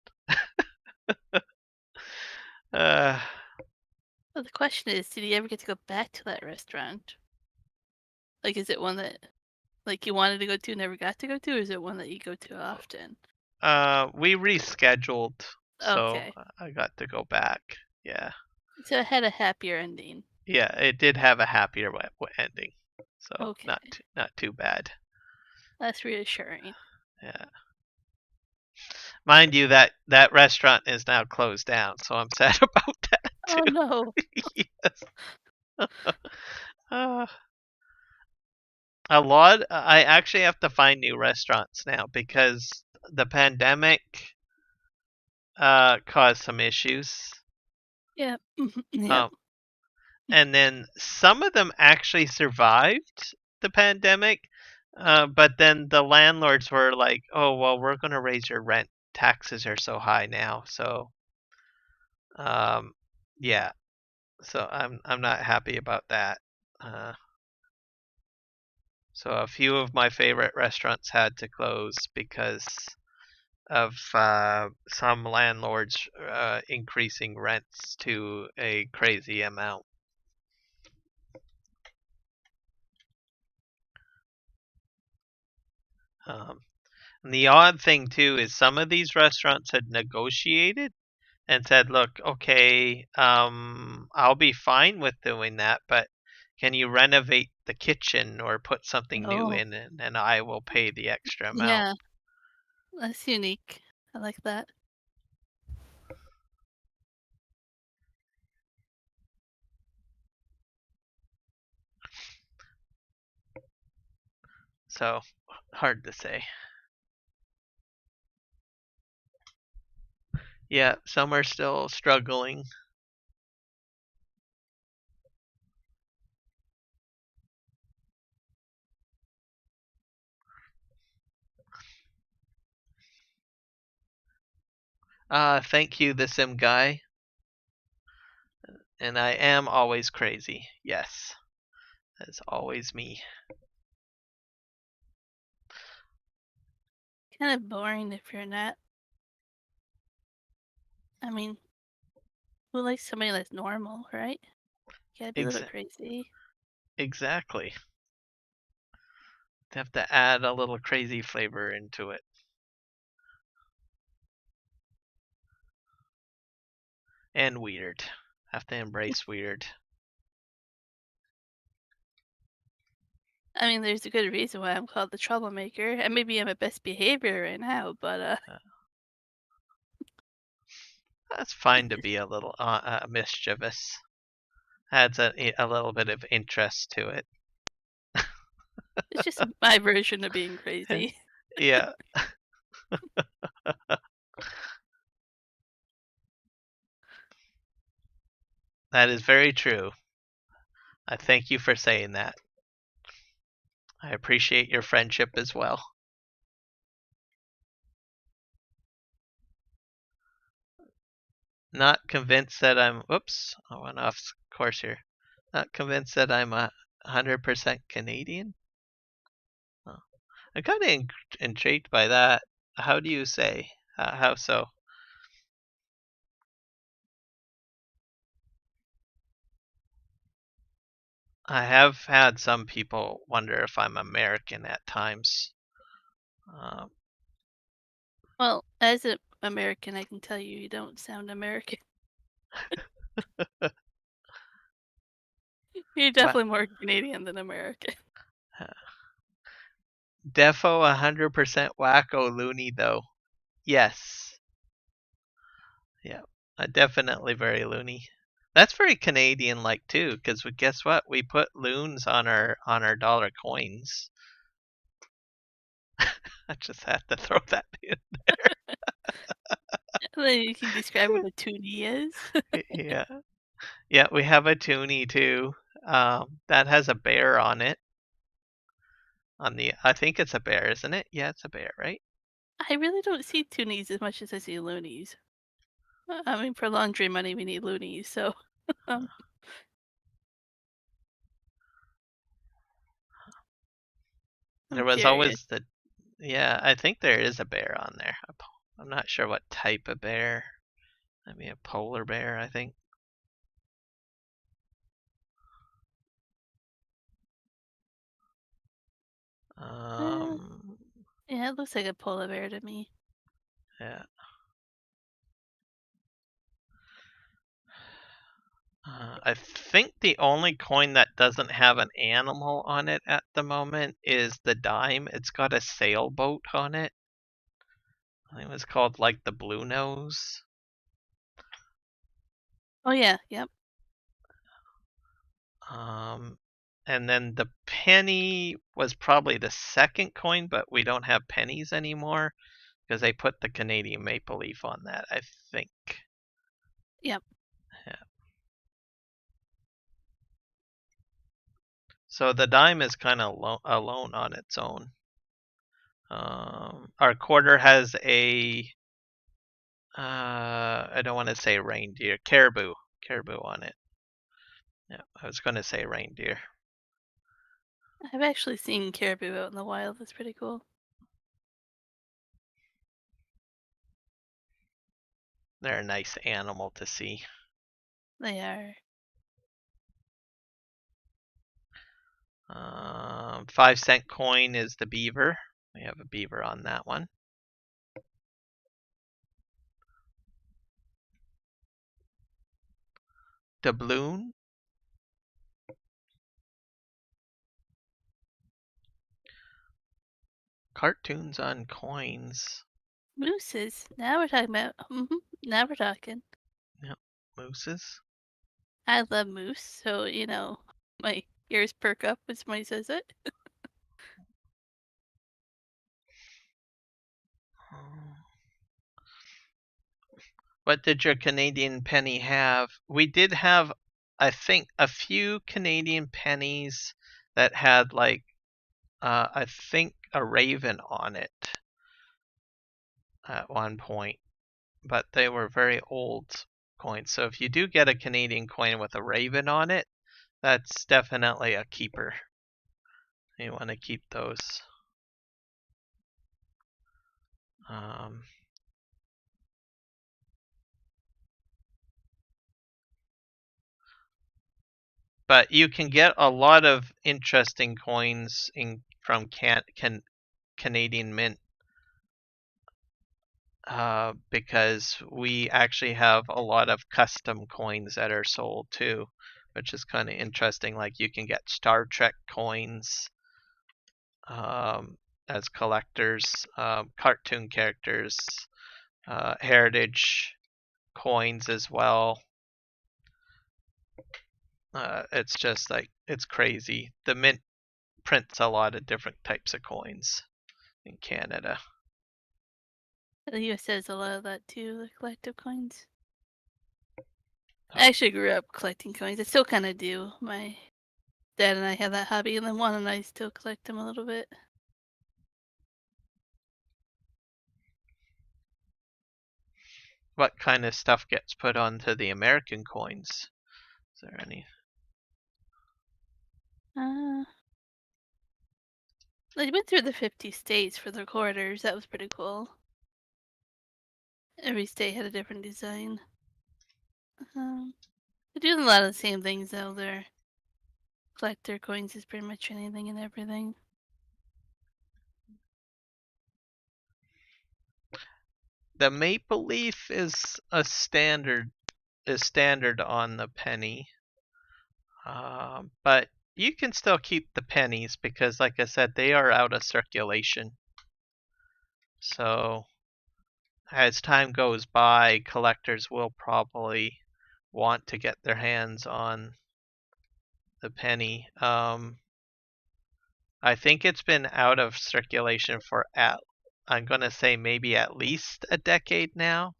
uh, the question is, did you ever get to go back to that restaurant? Like, is it one that like you wanted to go to, never got to go to, or is it one that you go to often? we rescheduled, so Okay. I got to go back. Yeah. So it had a happier ending. Yeah, it did have a happier ending, so Okay. not too bad. That's reassuring. Yeah. Mind you, that restaurant is now closed down, so I'm sad about that too. Oh no. Yes. Uh, I actually have to find new restaurants now because the pandemic caused some issues. Yeah. Yeah. And then some of them actually survived the pandemic, but then the landlords were like, "Oh well, we're going to raise your rent. Taxes are so high now." So, yeah. So I'm not happy about that. So a few of my favorite restaurants had to close because of some landlords increasing rents to a crazy amount. And the odd thing too is some of these restaurants had negotiated and said, "Look, okay, I'll be fine with doing that, but can you renovate the kitchen or put something new Oh. in, and I will pay the extra amount." Yeah. That's unique. I like that. So hard to say. Yeah, some are still struggling. Thank you, the sim guy. And I am always crazy. Yes, that's always me. Kind of boring if you're not. I mean, who likes somebody that's normal, right? You gotta be a little crazy. Exactly. Have to add a little crazy flavor into it. And weird. Have to embrace weird. I mean, there's a good reason why I'm called the troublemaker, and maybe I'm at best behavior right now, but That's fine to be a little mischievous. Adds a little bit of interest to it. it's just my version of being crazy. Yeah. That is very true. I thank you for saying that. I appreciate your friendship as well. Not convinced that I'm. Whoops, I went off course here. Not convinced that I'm 100% Canadian. Oh. I'm kind of intrigued by that. How do you say? How so? I have had some people wonder if I'm American at times. Um, Well, as an American, I can tell you, you don't sound American. You're definitely more Canadian than American. Defo 100% wacko loony though. Yes. Yeah. Definitely very loony. That's very Canadian like too, because guess what? We put loons on our dollar coins. I just had to throw that in. And then you can describe what a toonie is. Yeah. Yeah, we have a toonie too. That has a bear on it. I think it's a bear, isn't it? Yeah, it's a bear, right? I really don't see toonies as much as I see loonies. I mean, for laundry money, we need loonies, so. There I'm was curious. always yeah, I think there is a bear on there. I'm not sure what type of bear. Maybe a polar bear, I think. Yeah, it looks like a polar bear to me. Yeah. I think the only coin that doesn't have an animal on it at the moment is the dime. It's got a sailboat on it. I think it was called like the Blue Nose. Oh yeah, yep. And then the penny was probably the second coin, but we don't have pennies anymore because they put the Canadian maple leaf on that, I think. Yep. Yeah. So the dime is kind of alone on its own. Our quarter has a I don't want to say reindeer, caribou on it. Yeah, I was going to say reindeer. I've actually seen caribou out in the wild. That's pretty cool. They're a nice animal to see. They are. 5-cent coin is the beaver. We have a beaver on that one. Doubloon. Cartoons on coins. Mooses. Now we're talking about. Now we're talking. Yep, mooses. I love moose, so my ears perk up when somebody says it. What did your Canadian penny have? We did have, I think, a few Canadian pennies that had like, I think, a raven on it at one point, but they were very old coins. So if you do get a Canadian coin with a raven on it, that's definitely a keeper. You want to keep those. But you can get a lot of interesting coins from Canadian Mint. because we actually have a lot of custom coins that are sold too, which is kind of interesting. Like you can get Star Trek coins as collectors, cartoon characters, heritage coins as well. It's just like, it's crazy. The mint prints a lot of different types of coins in Canada. The US has a lot of that too, the collective coins. I actually grew up collecting coins. I still kind of do. My dad and I have that hobby, and then Juan and I still collect them a little bit. What kind of stuff gets put onto the American coins? Is there any? They went through the 50 states for the quarters. That was pretty cool. Every state had a different design. They do a lot of the same things though. Their collector coins is pretty much anything and everything. The maple leaf is standard on the penny, but you can still keep the pennies because, like I said, they are out of circulation. So as time goes by, collectors will probably want to get their hands on the penny. I think it's been out of circulation for I'm gonna say maybe at least a decade now.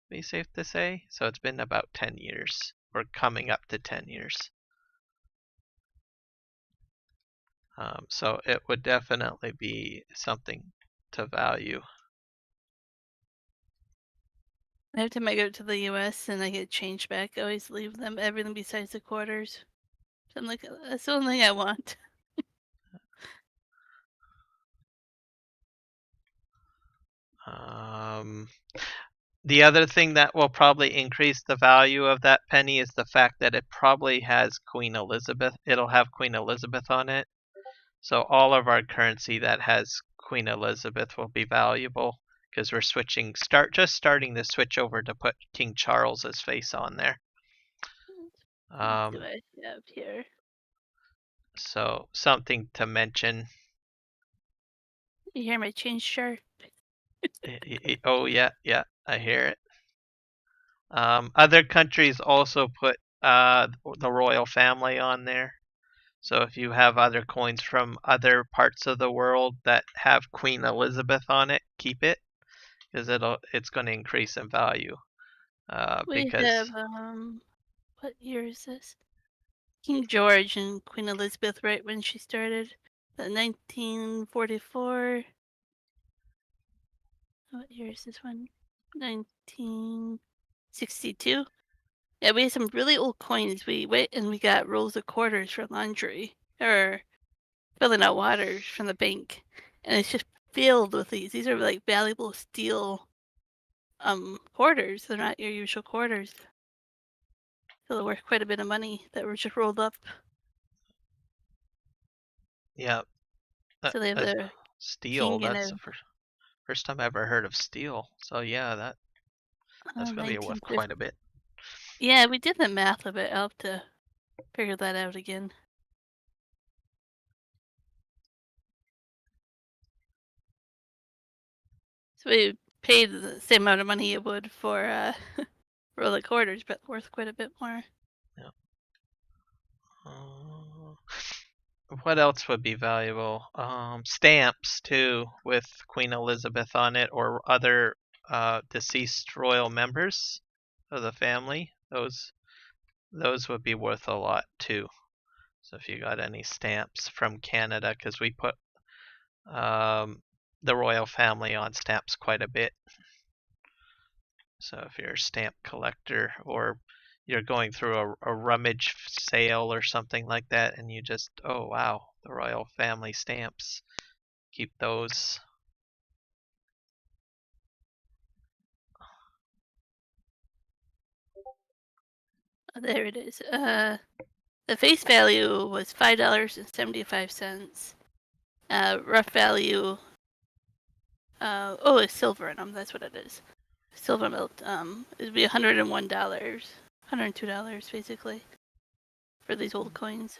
Be safe to say. So it's been about 10 years, or coming up to 10 years. So it would definitely be something to value. Every time I go to the US and I get change back, I always leave them everything besides the quarters. So I'm like, that's the only thing I want. The other thing that will probably increase the value of that penny is the fact that it probably has Queen Elizabeth. It'll have Queen Elizabeth on it. So all of our currency that has Queen Elizabeth will be valuable because we're starting to switch over to put King Charles's face on there. What do I have here? So something to mention. You hear my change chart? Oh yeah, I hear it. Other countries also put the royal family on there. So if you have other coins from other parts of the world that have Queen Elizabeth on it, keep it because it's going to increase in value. We have what year is this? King George and Queen Elizabeth, right when she started, the 1944. What year is this one? 1962. Yeah, we have some really old coins. We went and we got rolls of quarters for laundry or filling out waters from the bank, and it's just filled with these. These are like valuable steel quarters. They're not your usual quarters. So they're worth quite a bit of money that were just rolled up. Yeah. So they have the steel. king and That's the first time I ever heard of steel. So yeah, that's going to be worth quite a bit. Yeah, we did the math of it. I'll have to figure that out again. So we paid the same amount of money it would for roll of quarters, but worth quite a bit more. Yeah. What else would be valuable? Stamps too, with Queen Elizabeth on it, or other deceased royal members of the family. Those would be worth a lot too. So if you got any stamps from Canada, because we put the royal family on stamps quite a bit. So if you're a stamp collector, or you're going through a rummage sale or something like that, and you just, oh wow, the royal family stamps, keep those. Oh, there it is. The face value was $5.75. Rough value It's silver in them. That's what it is. Silver milk. It'd be $101, $102 basically for these old coins.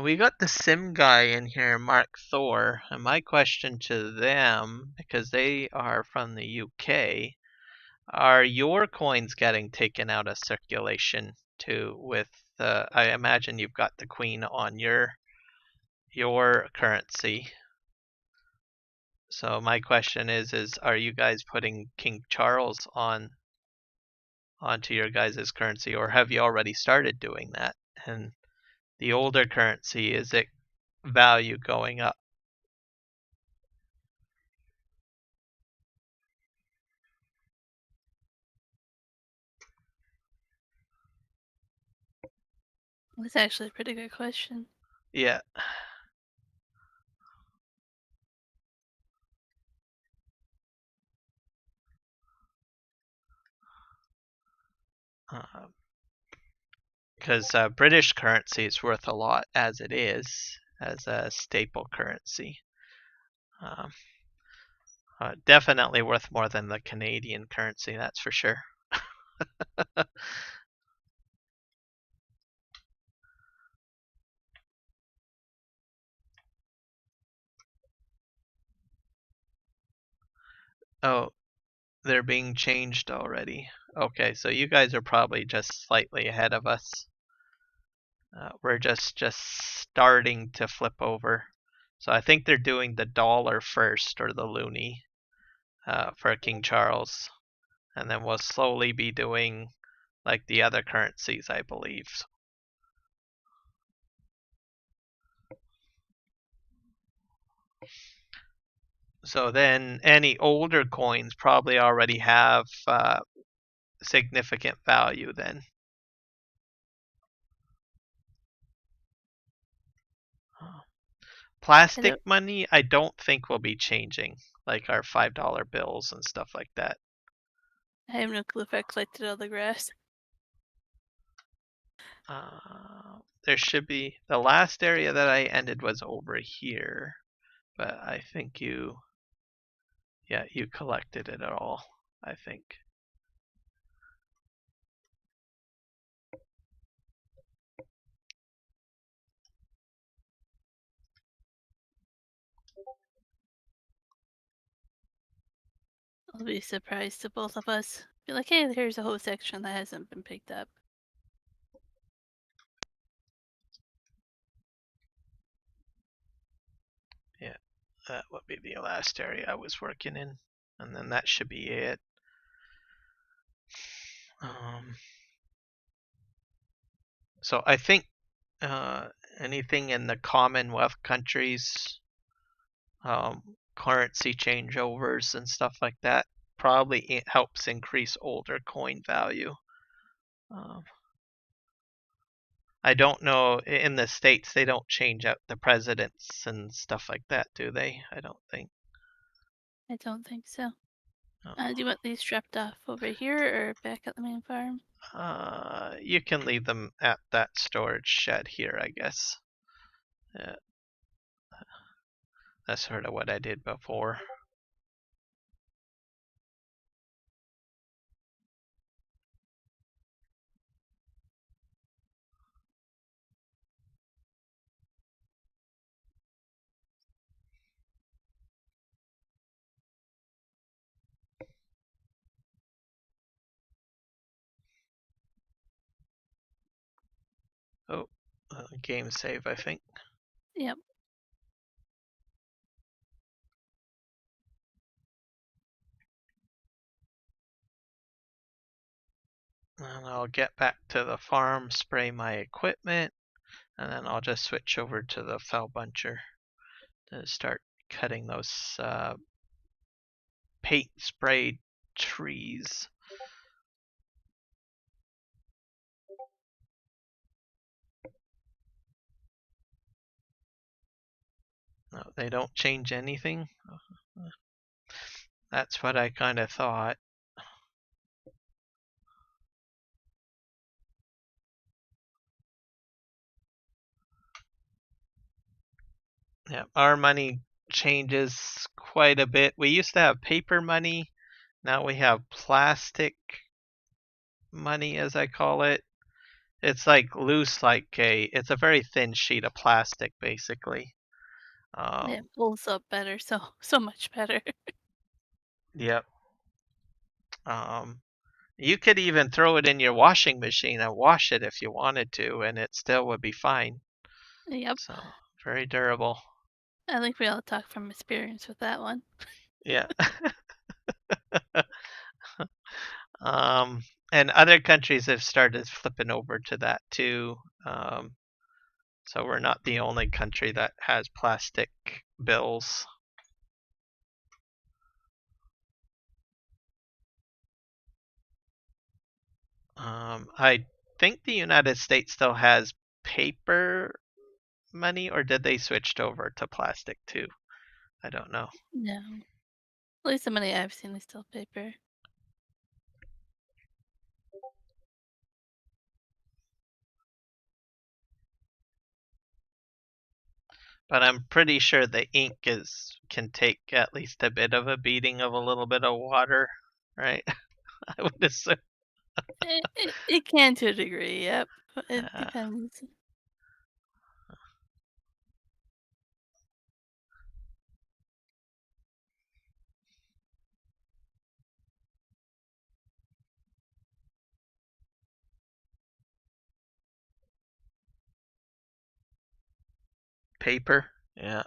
We got the sim guy in here, Mark Thor, and my question to them, because they are from the UK, are your coins getting taken out of circulation too? With I imagine you've got the Queen on your currency. So my question is are you guys putting King Charles onto your guys' currency, or have you already started doing that? And the older currency, is it value going up? That's actually a pretty good question. Yeah. Because British currency is worth a lot as it is, as a staple currency. Um, Definitely worth more than the Canadian currency, that's for sure. Oh, they're being changed already. Okay, so you guys are probably just slightly ahead of us. We're just starting to flip over. So I think they're doing the dollar first, or the loonie, for King Charles, and then we'll slowly be doing like the other currencies, I believe. So then any older coins probably already have significant value then. Plastic money, I don't think will be changing, like our $5 bills and stuff like that. I have no clue if I collected all the grass. There should be, the last area that I ended was over here, but I think you collected it all, I think. I'll be surprised to both of us. Be like, hey, here's a whole section that hasn't been picked up. Yeah, that would be the last area I was working in, and then that should be it. So I think anything in the Commonwealth countries, currency changeovers and stuff like that, probably helps increase older coin value. I don't know, in the States they don't change out the presidents and stuff like that, do they? I don't think. I don't think so. Do you want these dropped off over here or back at the main farm? You can leave them at that storage shed here, I guess. Yeah. That's sort of what I did before. Oh, game save, I think. Yep. And I'll get back to the farm, spray my equipment, and then I'll just switch over to the fell buncher to start cutting those paint sprayed trees. No, they don't change anything. That's what I kind of thought. Yeah, our money changes quite a bit. We used to have paper money. Now we have plastic money, as I call it. It's like loose, it's a very thin sheet of plastic, basically. It Um, pulls up better, so much better. yep. Um, you could even throw it in your washing machine and wash it if you wanted to, and it still would be fine. Yep. So very durable. I think we all talk from experience with that one. Yeah. um, and other countries have started flipping over to that too. So we're not the only country that has plastic bills. I think the United States still has paper money, or did they switched over to plastic too? I don't know. No. At least the money I've seen is still paper. But I'm pretty sure the ink can take at least a bit of a beating of a little bit of water, right? I would assume. It can to a degree, yep. It Uh, depends. paper, yeah.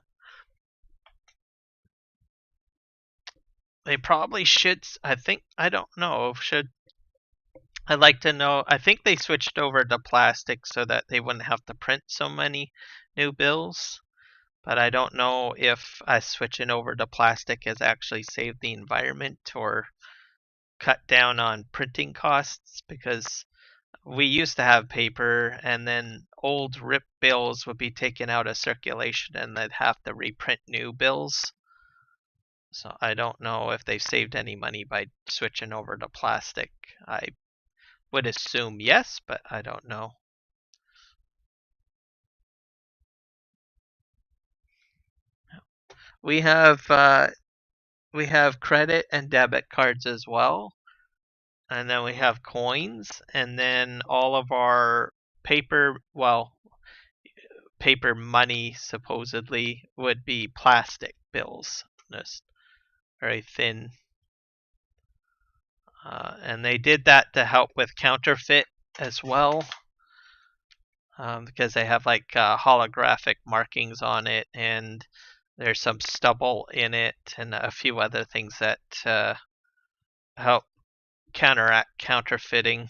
They probably should. I think I don't know. Should I'd like to know. I think they switched over to plastic so that they wouldn't have to print so many new bills. But I don't know if us switching over to plastic has actually saved the environment or cut down on printing costs, because we used to have paper and then old RIP bills would be taken out of circulation and they'd have to reprint new bills. So I don't know if they've saved any money by switching over to plastic. I would assume yes, but I don't know. We have uh, we have credit and debit cards as well, and then we have coins, and then all of our paper, well, paper money supposedly would be plastic bills, just very thin. And they did that to help with counterfeit as well, because they have holographic markings on it, and there's some stubble in it, and a few other things that help counteract counterfeiting.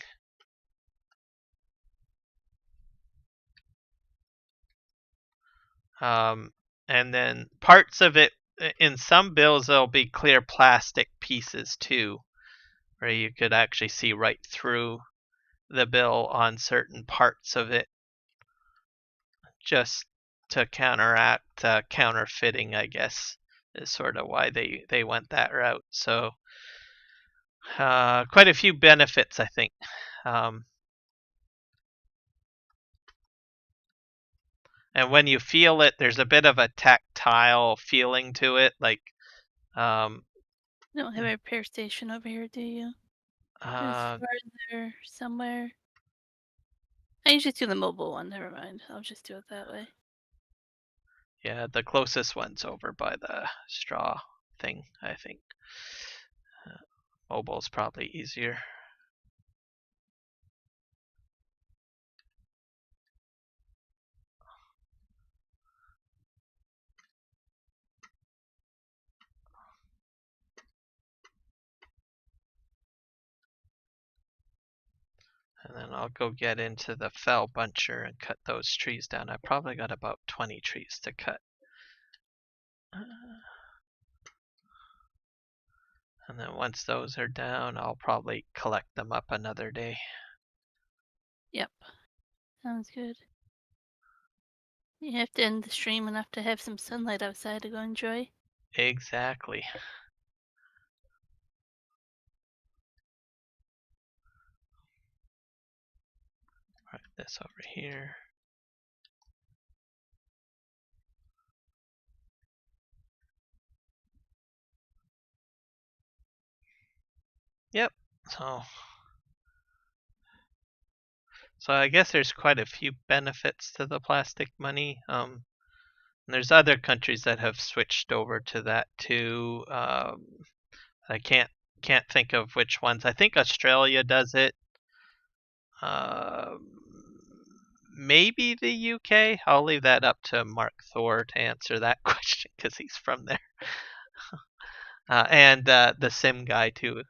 Um, and then parts of it, in some bills, there'll be clear plastic pieces too, where you could actually see right through the bill on certain parts of it, just to counteract counterfeiting, I guess, is sort of why they went that route. So, quite a few benefits, I think. Um, and when you feel it, there's a bit of a tactile feeling to it, um, You don't have a repair station over here, do you? It's uh, farther somewhere. I usually do the mobile one. Never mind. I'll just do it that way. yeah, the closest one's over by the straw thing, I think. Mobile's probably easier. And then I'll go get into the fell buncher and cut those trees down. I probably got about 20 trees to cut. And then once those are down, I'll probably collect them up another day. Yep. Sounds good. You have to end the stream enough to have some sunlight outside to go enjoy. Exactly. Right, this over here. Yep. So I guess there's quite a few benefits to the plastic money. There's other countries that have switched over to that too. I can't think of which ones. I think Australia does it. Maybe the UK. I'll leave that up to Mark Thor to answer that question because he's from there. And the Sim guy too.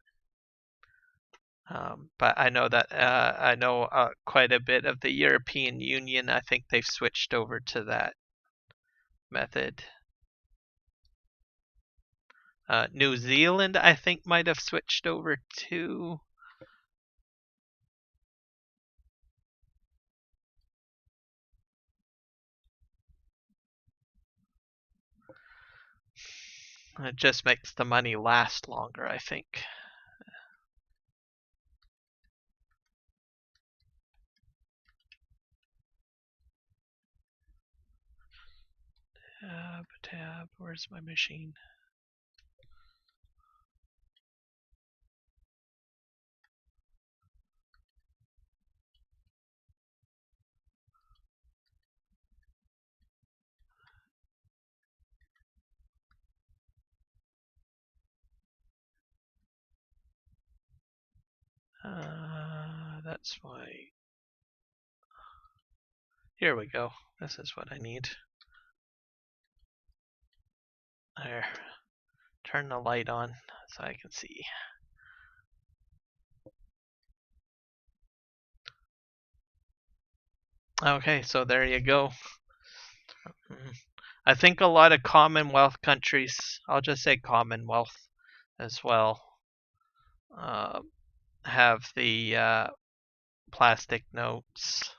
But I know that quite a bit of the European Union. I think they've switched over to that method. New Zealand, I think, might have switched over too. It just makes the money last longer, I think. Tab, where's my machine? That's why. Here we go. This is what I need. There. Turn the light on so I can see. Okay, so there you go. I think a lot of Commonwealth countries, I'll just say Commonwealth as well, have the plastic notes.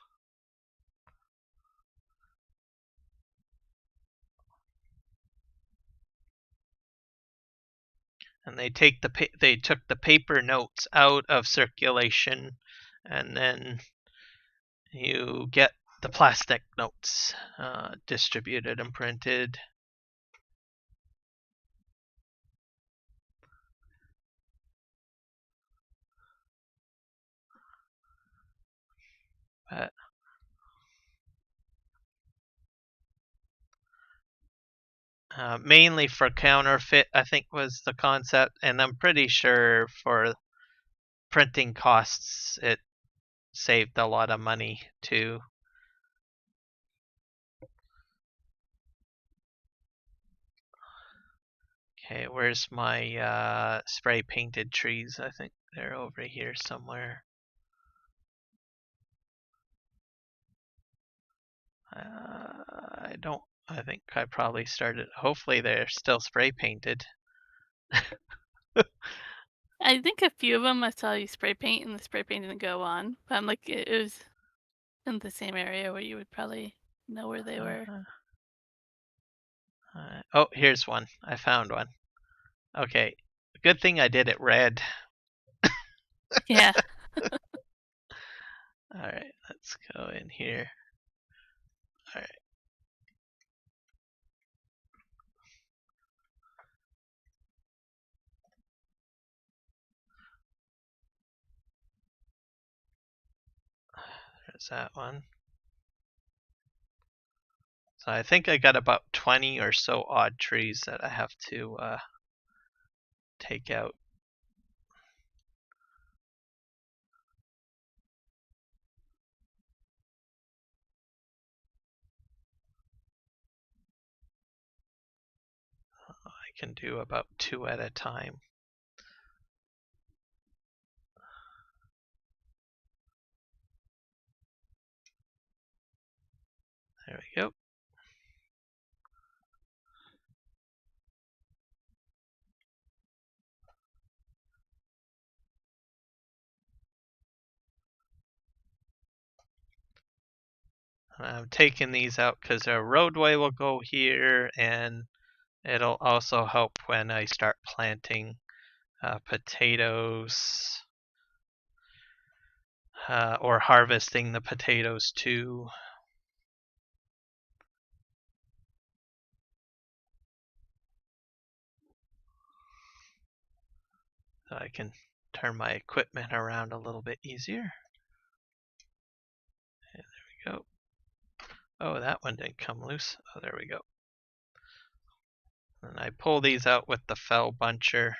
And they took the paper notes out of circulation, and then you get the plastic notes distributed and printed. Mainly for counterfeit, I think was the concept, and I'm pretty sure for printing costs, it saved a lot of money too. Okay, where's my spray painted trees? I think they're over here somewhere. I think I probably started. Hopefully they're still spray painted. I think a few of them I saw you spray paint and the spray paint didn't go on. But I'm like, it was in the same area where you would probably know where they were. Oh, here's one. I found one. Okay, good thing I did it red. Yeah. Alright, let's go in here. Alright. There's that one. So I think I got about 20 or so odd trees that I have to take out. I can do about 2 at a time. There we go. I'm taking these out because a roadway will go here, and it'll also help when I start planting potatoes or harvesting the potatoes too. So I can turn my equipment around a little bit easier. And there we go. Oh, that one didn't come loose. Oh, there we go. And I pull these out with the fell buncher,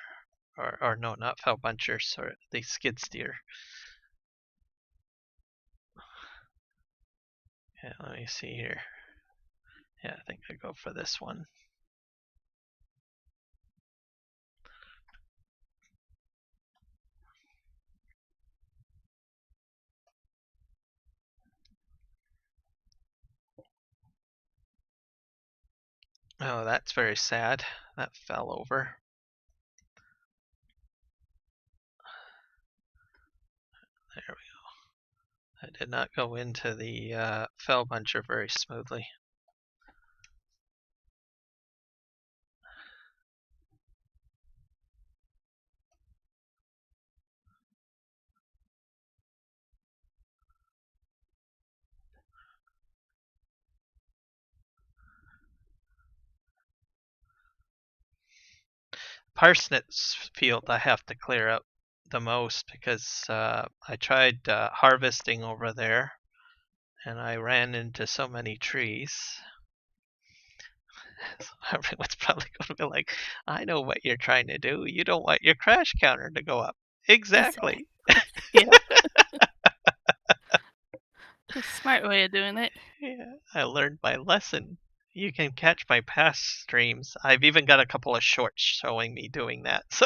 or no, not fell buncher, sorry, the skid steer. Yeah, let me see here. Yeah, I think I go for this one. Oh, that's very sad. That fell over. There we go. I did not go into the fell buncher very smoothly. Parsnips field I have to clear up the most because I tried harvesting over there and I ran into so many trees. So everyone's probably going to be like, I know what you're trying to do. You don't want your crash counter to go up. Exactly. Yeah. A smart way of doing it. Yeah, I learned my lesson. You can catch my past streams. I've even got a couple of shorts showing me doing that, so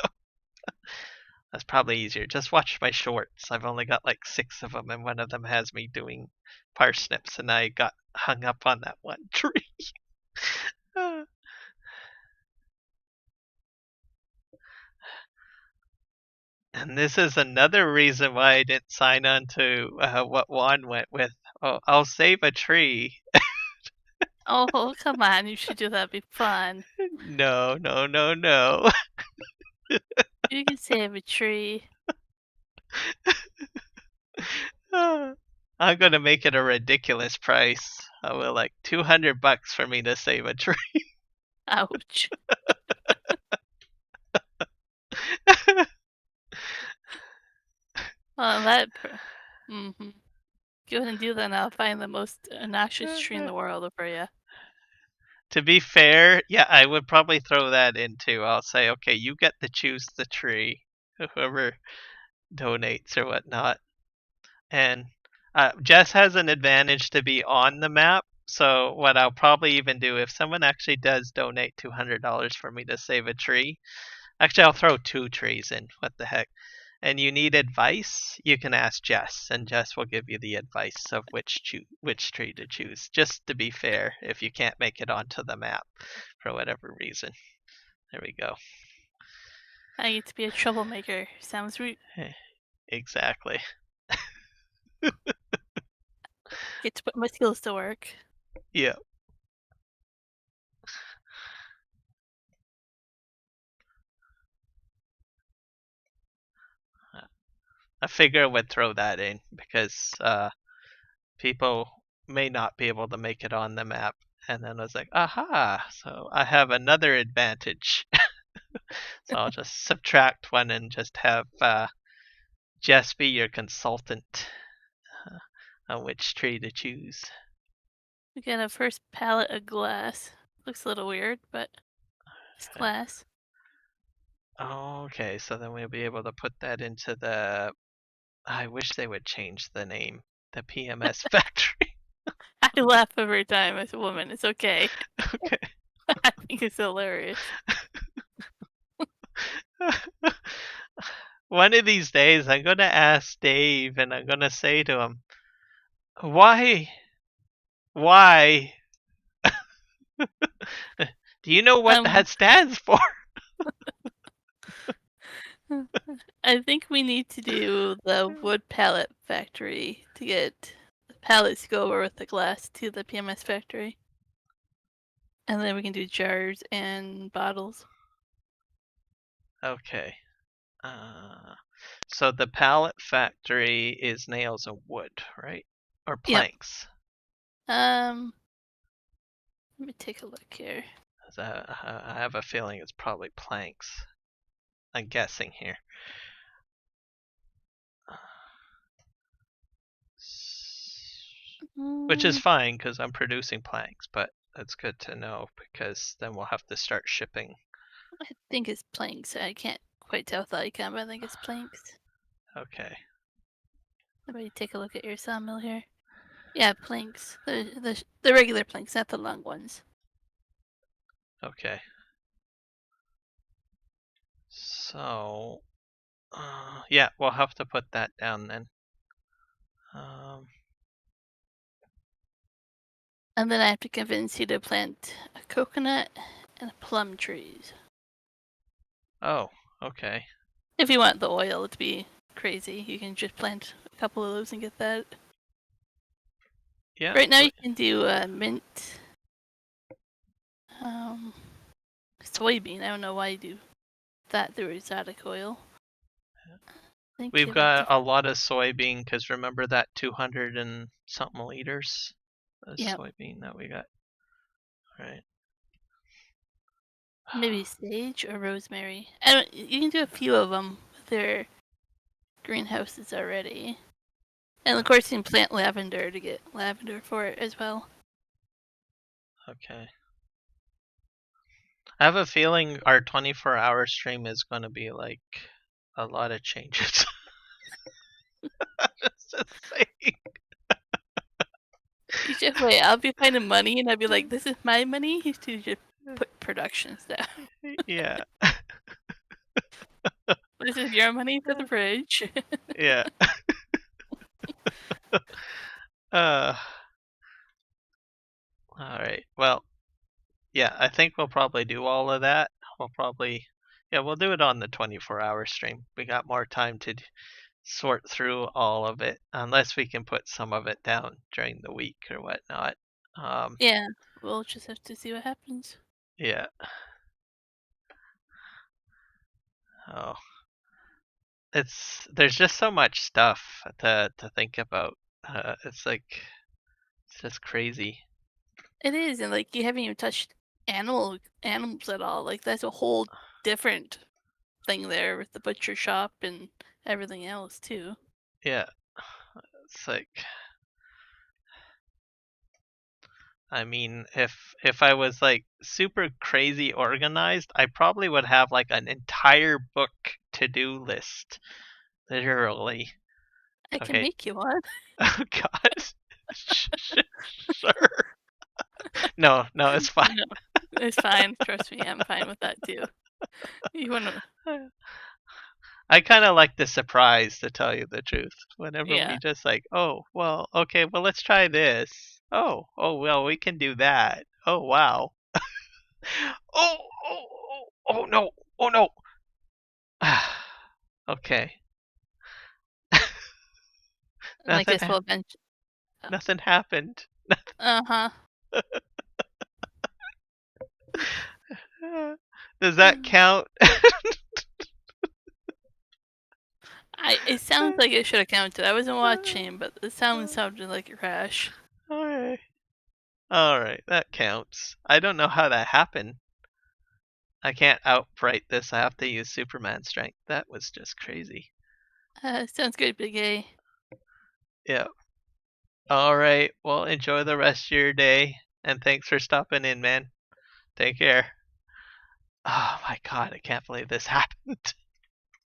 that's probably easier. Just watch my shorts. I've only got like 6 of them, and one of them has me doing parsnips, and I got hung up on that one tree. And this is another reason why I didn't sign on to what Juan went with. Oh, I'll save a tree. Oh, come on. You should do that. It'd be fun. No, no, no, no. You can save a tree. I'm gonna make it a ridiculous price. I will like $200 for me to save a tree. Ouch. Well, that. Mm-hmm. Go ahead and do that, and I'll find the most obnoxious tree in the world for you. To be fair, yeah, I would probably throw that in too. I'll say, okay, you get to choose the tree, whoever donates or whatnot. And Jess has an advantage to be on the map. So what I'll probably even do if someone actually does donate $200 for me to save a tree, actually I'll throw 2 trees in. What the heck? And you need advice, you can ask Jess, and Jess will give you the advice of which tree to choose. Just to be fair, if you can't make it onto the map for whatever reason. There we go. I get to be a troublemaker. Sounds rude. Exactly. Get to put my skills to work. Yeah. I figure I would throw that in because people may not be able to make it on the map. And then I was like, aha, so I have another advantage. So I'll just subtract one and just have Jess be your consultant on which tree to choose. We got a first pallet of glass. Looks a little weird, but it's glass. Okay, so then we'll be able to put that into the. I wish they would change the name. The PMS factory. I laugh every time as a woman. It's okay. Okay. I think it's hilarious. One of these days, I'm going to ask Dave and I'm going to say to him, why? Do you know what that stands for? I think we need to do the wood pallet factory to get the pallets to go over with the glass to the PMS factory. And then we can do jars and bottles. Okay. So the pallet factory is nails and wood, right? Or planks? Let me take a look here. I have a feeling it's probably planks. I'm guessing here. which is fine because I'm producing planks, but it's good to know because then we'll have to start shipping. I think it's planks. I can't quite tell with the icon, but I think it's planks. Okay. Let me take a look at your sawmill here. Yeah, planks. The regular planks, not the long ones. Okay. So, yeah, we'll have to put that down then. And then I have to convince you to plant a coconut and plum trees. Oh, okay. If you want the oil to be crazy, you can just plant a couple of those and get that. Yeah. Right now you can do mint, soybean. I don't know why you do that through exotic oil. We've got a lot of soybean because remember that 200 and something liters of soybean that we got. All right. Maybe sage or rosemary. I don't. You can do a few of them with their greenhouses already, and of course you can plant lavender to get lavender for it as well. Okay. I have a feeling our 24-hour stream is going to be like a lot of changes. Just saying. You should wait. I'll be finding money, and I'll be like, "This is my money." You should just put productions down. Yeah. This is your money for the fridge. Yeah. All right. Well, yeah, I think we'll probably do all of that. We'll do it on the 24-hour stream. We got more time to sort through all of it, unless we can put some of it down during the week or whatnot. Yeah, we'll just have to see what happens. Yeah. Oh. There's just so much stuff to think about. It's just crazy. It is, and like you haven't even touched animals at all. Like that's a whole different thing there with the butcher shop and everything else too. Yeah. It's like, I mean, if I was like super crazy organized, I probably would have like an entire book to-do list. Literally. I can make you one. Oh God. Sure. No, it's fine. No, it's fine. Trust me, I'm fine with that too. You wanna? I kind of like the surprise, to tell you the truth. Whenever Yeah. we just like, oh, well, okay, well, let's try this. Oh, well, we can do that. Oh, wow. Oh, no. Oh, no. Okay. I guess we'll eventually. Nothing happened. Uh-huh. Does that count? It sounds like it should have counted. I wasn't watching, but the sound sounded like a crash. Alright, that counts. I don't know how that happened. I can't outright this. I have to use Superman strength. That was just crazy. Sounds good, Big A. Yeah. Alright, well, enjoy the rest of your day. And thanks for stopping in, man. Take care. Oh my God, I can't believe this happened.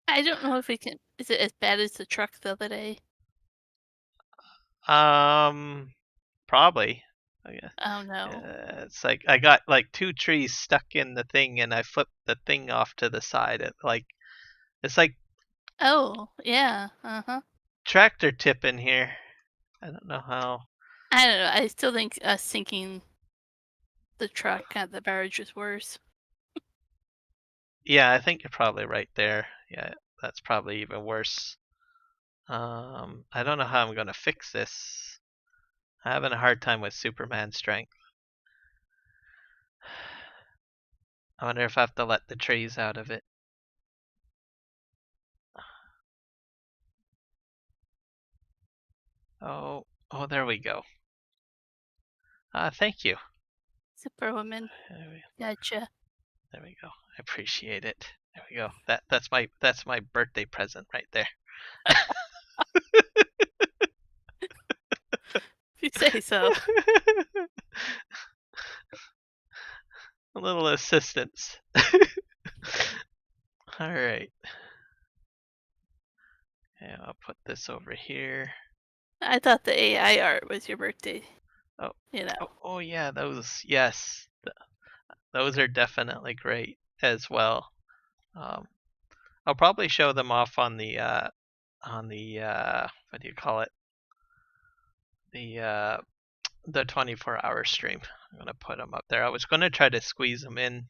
I don't know if we can. Is it as bad as the truck the other day? Probably. I guess. Oh no. It's like I got like 2 trees stuck in the thing, and I flipped the thing off to the side. It's like. Oh yeah. Tractor tip in here. I don't know how. I don't know. I still think sinking the truck at the barrage is worse. Yeah, I think you're probably right there. Yeah, that's probably even worse. I don't know how I'm gonna fix this. I'm having a hard time with Superman strength. I wonder if I have to let the trees out of it. Oh, there we go. Thank you. Superwoman. Gotcha. There we go. I appreciate it. There we go. That's my birthday present right there. You say so. A little assistance. All right. Yeah, I'll put this over here. I thought the AI art was your birthday. Oh, You know. oh yeah, those. Yes, those are definitely great as well. Um, I'll probably show them off on the what do you call it? The 24-hour stream. I'm gonna put them up there. I was gonna try to squeeze them in,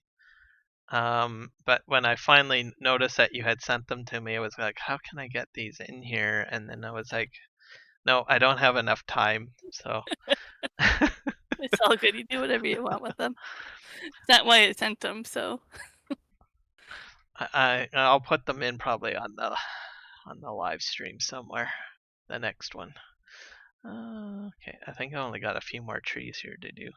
but when I finally noticed that you had sent them to me, I was like, how can I get these in here? And then I was like, no, I don't have enough time. So It's all good. You do whatever you want with them. It's not why I sent them, so. I'll put them in probably on the live stream somewhere. The next one. Okay, I think I only got a few more trees here to do.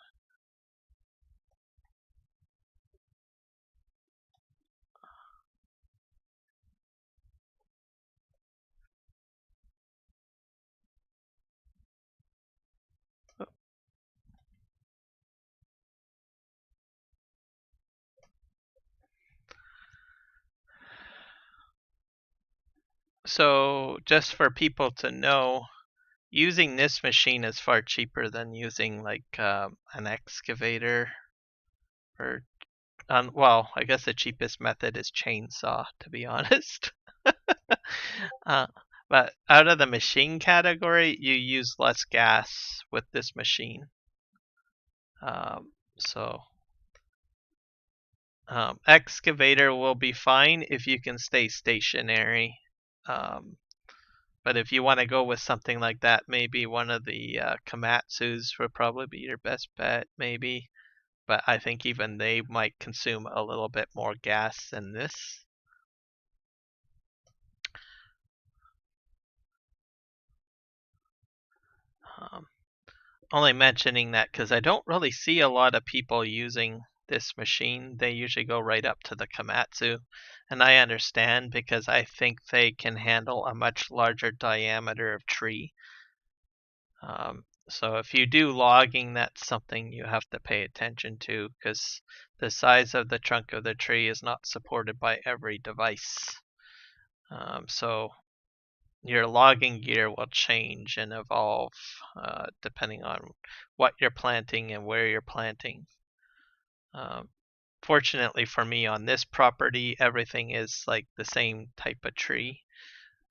So just for people to know, using this machine is far cheaper than using like an excavator or well, I guess the cheapest method is chainsaw, to be honest. uh, but out of the machine category, you use less gas with this machine. So excavator will be fine if you can stay stationary. But if you want to go with something like that, maybe one of the Komatsus would probably be your best bet, maybe. But I think even they might consume a little bit more gas than this. Only mentioning that because I don't really see a lot of people using this machine. They usually go right up to the Komatsu. And I understand because I think they can handle a much larger diameter of tree. So if you do logging, that's something you have to pay attention to because the size of the trunk of the tree is not supported by every device. So your logging gear will change and evolve depending on what you're planting and where you're planting. Fortunately for me, on this property, everything is like the same type of tree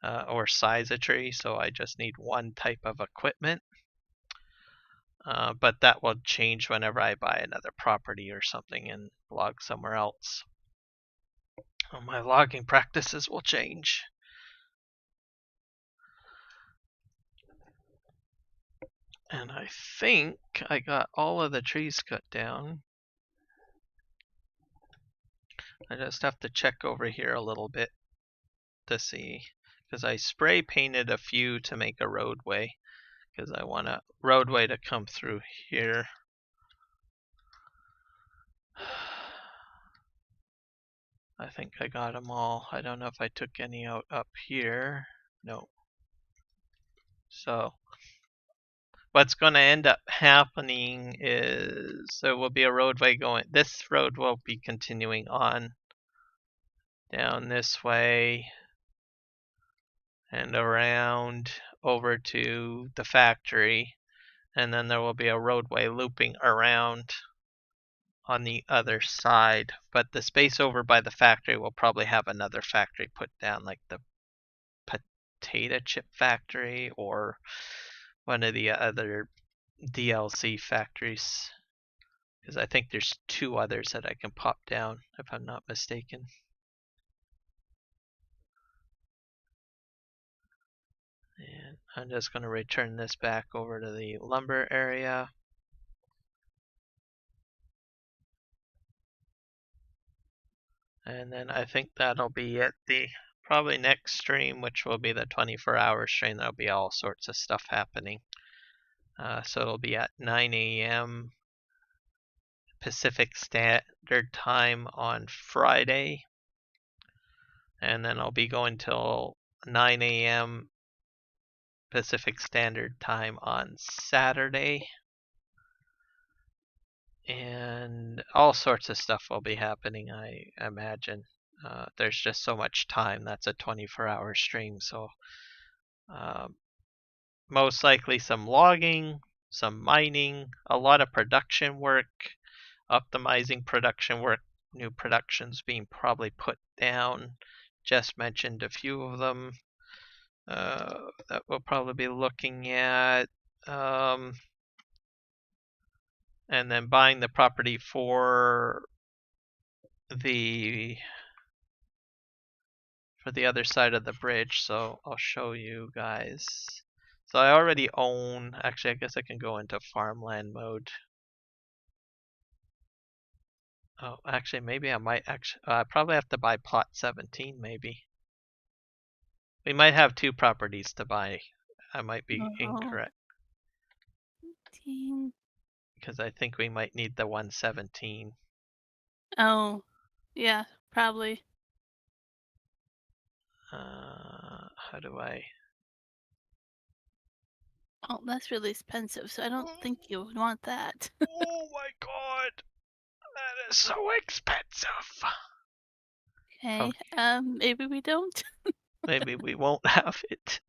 or size of tree, so I just need one type of equipment. But that will change whenever I buy another property or something and log somewhere else. My logging practices will change. And I think I got all of the trees cut down. I just have to check over here a little bit to see, because I spray painted a few to make a roadway, because I want a roadway to come through here. I think I got them all. I don't know if I took any out up here. No. So what's going to end up happening is there will be a roadway going. This road will be continuing on down this way and around over to the factory, and then there will be a roadway looping around on the other side. But the space over by the factory will probably have another factory put down, like the potato chip factory or one of the other DLC factories, because I think there's two others that I can pop down if I'm not mistaken. And I'm just going to return this back over to the lumber area. And then I think that'll be it. The probably next stream, which will be the 24-hour stream, there'll be all sorts of stuff happening. So it'll be at 9 a.m. Pacific Standard Time on Friday. And then I'll be going till 9 a.m. Pacific Standard Time on Saturday. And all sorts of stuff will be happening, I imagine. There's just so much time. That's a 24-hour stream, so most likely some logging, some mining, a lot of production work, optimizing production work, new productions being probably put down. Just mentioned a few of them that we'll probably be looking at. And then buying the property for the other side of the bridge, so I'll show you guys. So I already own, actually I guess I can go into farmland mode. Oh, actually maybe I might I probably have to buy plot 17 maybe. We might have 2 properties to buy. I might be incorrect. 18. Because I think we might need the 117. Oh, yeah, probably. How do I? Oh, that's really expensive, so I don't think you would want that. Oh my god! That is so expensive! Okay, maybe we don't. Maybe we won't have it.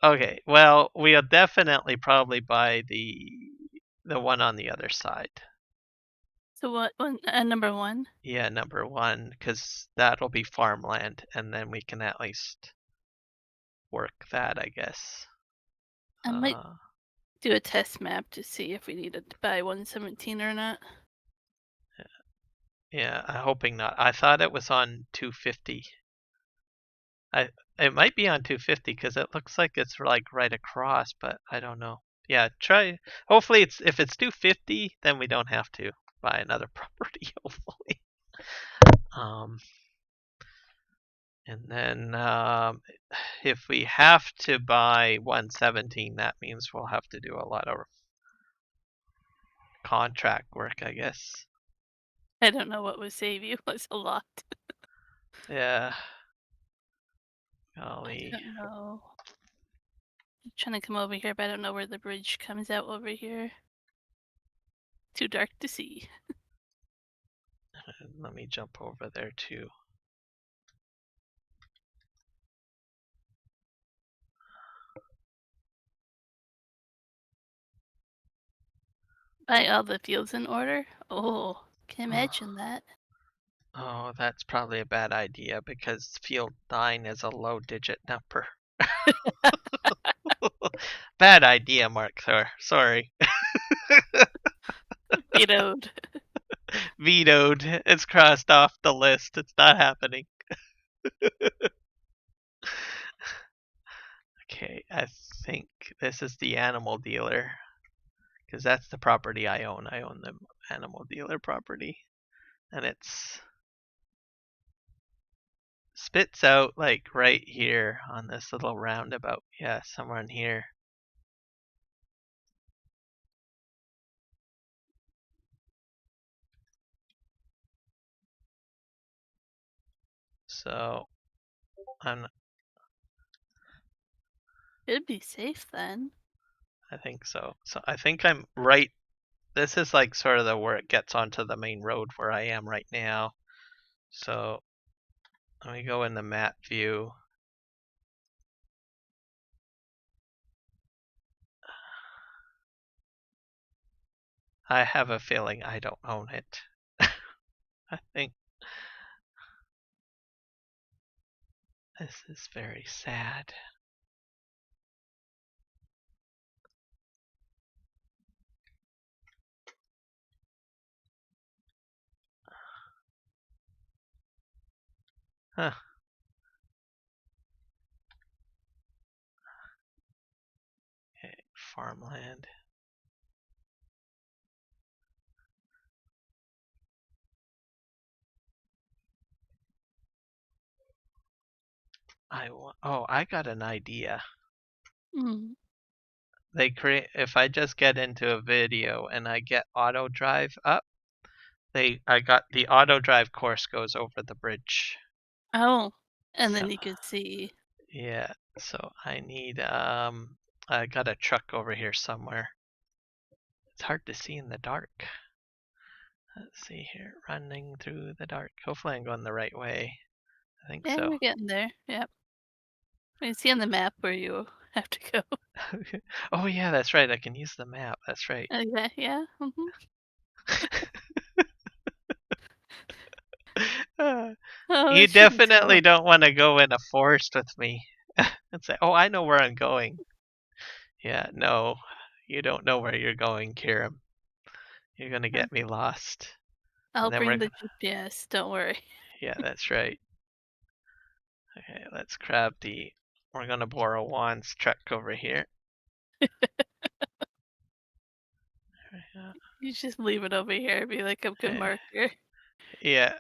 Okay, well, we'll definitely probably buy the one on the other side. So what? Number 1? Yeah, number 1, because that'll be farmland, and then we can at least work that, I guess. I might do a test map to see if we need to buy 117 or not. Yeah, I'm hoping not. I thought it was on 250. It might be on 250 because it looks like it's like right across, but I don't know. Yeah, try. Hopefully, if it's 250, then we don't have to buy another property. Hopefully. And then if we have to buy 117, that means we'll have to do a lot of contract work, I guess. I don't know what would save you. It's a lot. Yeah. Golly. I don't know. I'm trying to come over here, but I don't know where the bridge comes out over here. Too dark to see. Let me jump over there too. Buy all the fields in order? Oh, can imagine that. Oh, that's probably a bad idea because field 9 is a low digit number. Bad idea, Mark Thor. Sorry. Vetoed. Vetoed. It's crossed off the list. It's not happening. Okay, I think this is the animal dealer. Because that's the property I own. I own the animal dealer property. And it's spits out like right here on this little roundabout. Yeah, somewhere in here. So It'd be safe then. I think so. So I think I'm right. This is like sort of where it gets onto the main road where I am right now. So let me go in the map view. I have a feeling I don't own it. I think this is very sad. Huh. Okay, farmland. I got an idea. Mm. They create if I just get into a video and I get auto drive up, I got the auto drive course goes over the bridge. Oh, and then So, you could see. yeah, So I need I got a truck over here somewhere. It's hard to see in the dark. Let's see here. Running through the dark. Hopefully I'm going the right way. I think Yeah, so. we're getting there. Yep. I can see on the map where you have to go. Oh yeah, that's right. I can use the map. That's right. Okay, yeah. Uh, Oh, you it shouldn't be too definitely hard. don't want to go in a forest with me and say, "Oh, I know where I'm going." Yeah, no, you don't know where you're going, Kiram. You're gonna get me lost. I'll And then bring the GPS, don't worry. yeah, that's right. Okay, let's grab the. We're gonna borrow Juan's truck over here. You just leave it over here, be like a good marker. Yeah.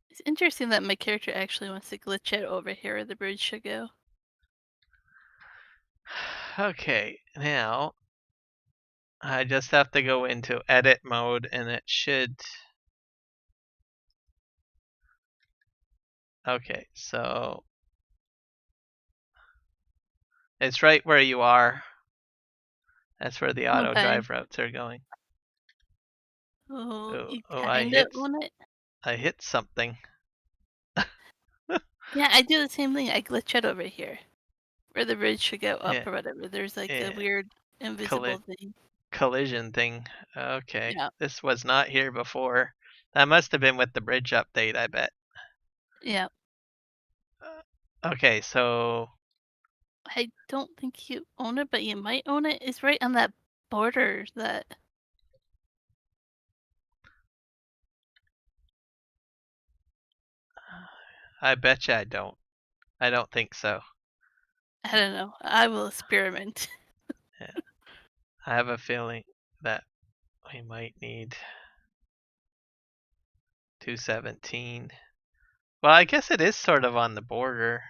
It's interesting that my character actually wants to glitch it over here where the bridge should go. Okay, now I just have to go into edit mode and it should. Okay, so it's right where you are. That's where the auto Okay. drive routes are going. Oh, Oh, you oh, kinda own it? I hit something. Yeah, I do the same thing. I glitch it over here. Where the bridge should go up Yeah, or whatever. There's like a yeah. weird invisible thing. Collision thing. Okay, Yeah. this was not here before. That must have been with the bridge update, I bet. Yeah. Okay, so I don't think you own it, but you might own it. It's right on that border that I bet you I don't. I don't think so. I don't know. I will experiment. Yeah. I have a feeling that we might need 217. Well, I guess it is sort of on the border.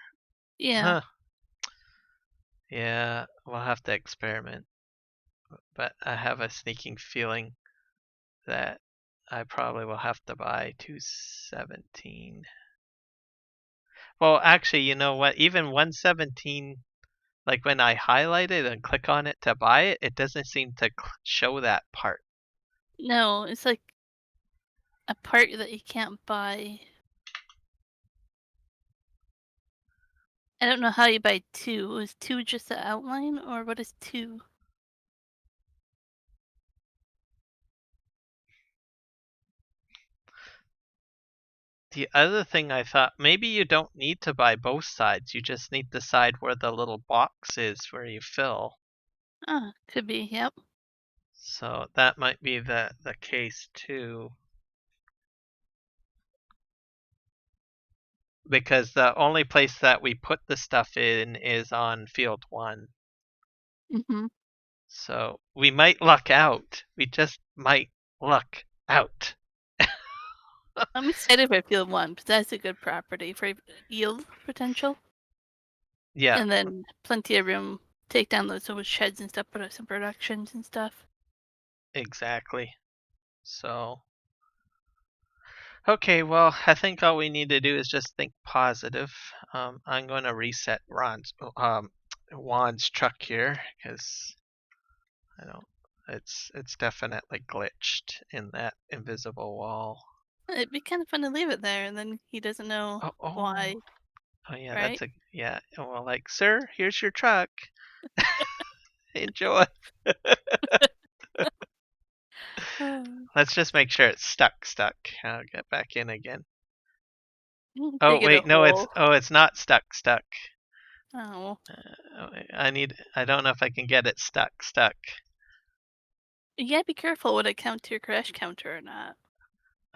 Yeah. Huh. Yeah, we'll have to experiment. But I have a sneaking feeling that I probably will have to buy 217. Well, actually, you know what? Even 117, like when I highlight it and click on it to buy it, it doesn't seem to show that part. No, it's like a part that you can't buy. I don't know how you buy 2. Is 2 just the outline, or what is 2? The other thing I thought, maybe you don't need to buy both sides. You just need the side where the little box is where you fill. Ah, could be, yep. So that might be the case too. Because the only place that we put the stuff in is on field 1. Mhm. So we might luck out. We just might luck out. I'm excited for field 1 because that's a good property for yield potential. Yeah, And then plenty of room, take down those old sheds and stuff, put up some productions and stuff. exactly. So, okay, well, I think all we need to do is just think positive. I'm going to reset Juan's truck here because I don't. It's definitely glitched in that invisible wall. It'd be kind of fun to leave it there, and then he doesn't know why, Oh yeah, right? yeah. Well, like, sir, here's your truck. Enjoy. Let's just make sure it's stuck. I'll get back in again. Oh Dig it a wait, no, hole. it's not stuck. Oh. I don't know if I can get it stuck. You gotta be careful. Would it count to your crash counter or not?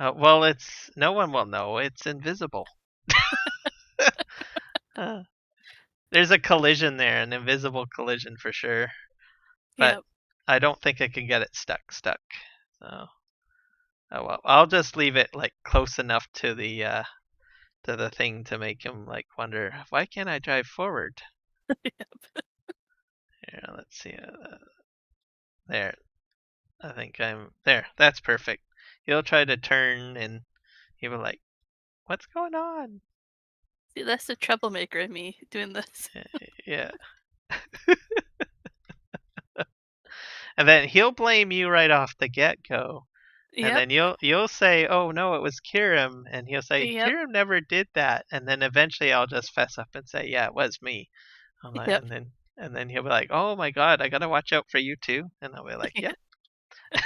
Well, it's no one will know. It's invisible. There's a collision there, an invisible collision for sure. But Yep. I don't think I can get it stuck. So, oh well, I'll just leave it like close enough to the thing to make him like wonder why can't I drive forward. Here, let's see. There, I think I'm there. That's perfect. He'll try to turn and he will like, what's going on? See, that's the troublemaker in me doing this. Yeah. And then he'll blame you right off the get-go. And Yep. then you'll say, "Oh no, it was Kiram," and he'll say, Yep. "Kiram never did that." And then eventually I'll just fess up and say, "Yeah, it was me." I'm like, Yep. and then he'll be like, "Oh my God, I gotta watch out for you too." And I'll be like, Yeah. "Yep."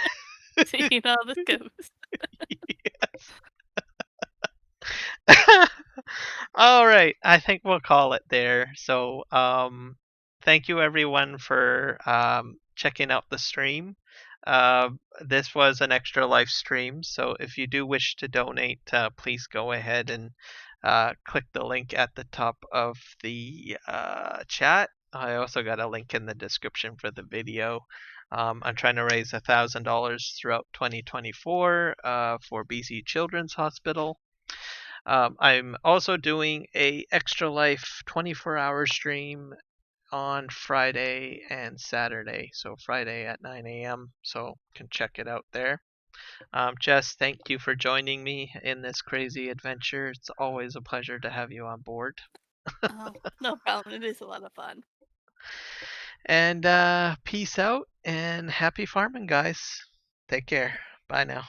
So you know how this goes. Yes. All right, I think we'll call it there. So, thank you everyone for checking out the stream. Uh, this was an extra live stream, so if you do wish to donate, please go ahead and click the link at the top of the chat. I also got a link in the description for the video. I'm trying to raise $1,000 throughout 2024 for BC Children's Hospital. I'm also doing a Extra Life 24-hour stream on Friday and Saturday. So Friday at 9 a.m. So you can check it out there. Jess, thank you for joining me in this crazy adventure. It's always a pleasure to have you on board. Oh, no problem. It is a lot of fun. And peace out and happy farming, guys. Take care. Bye now.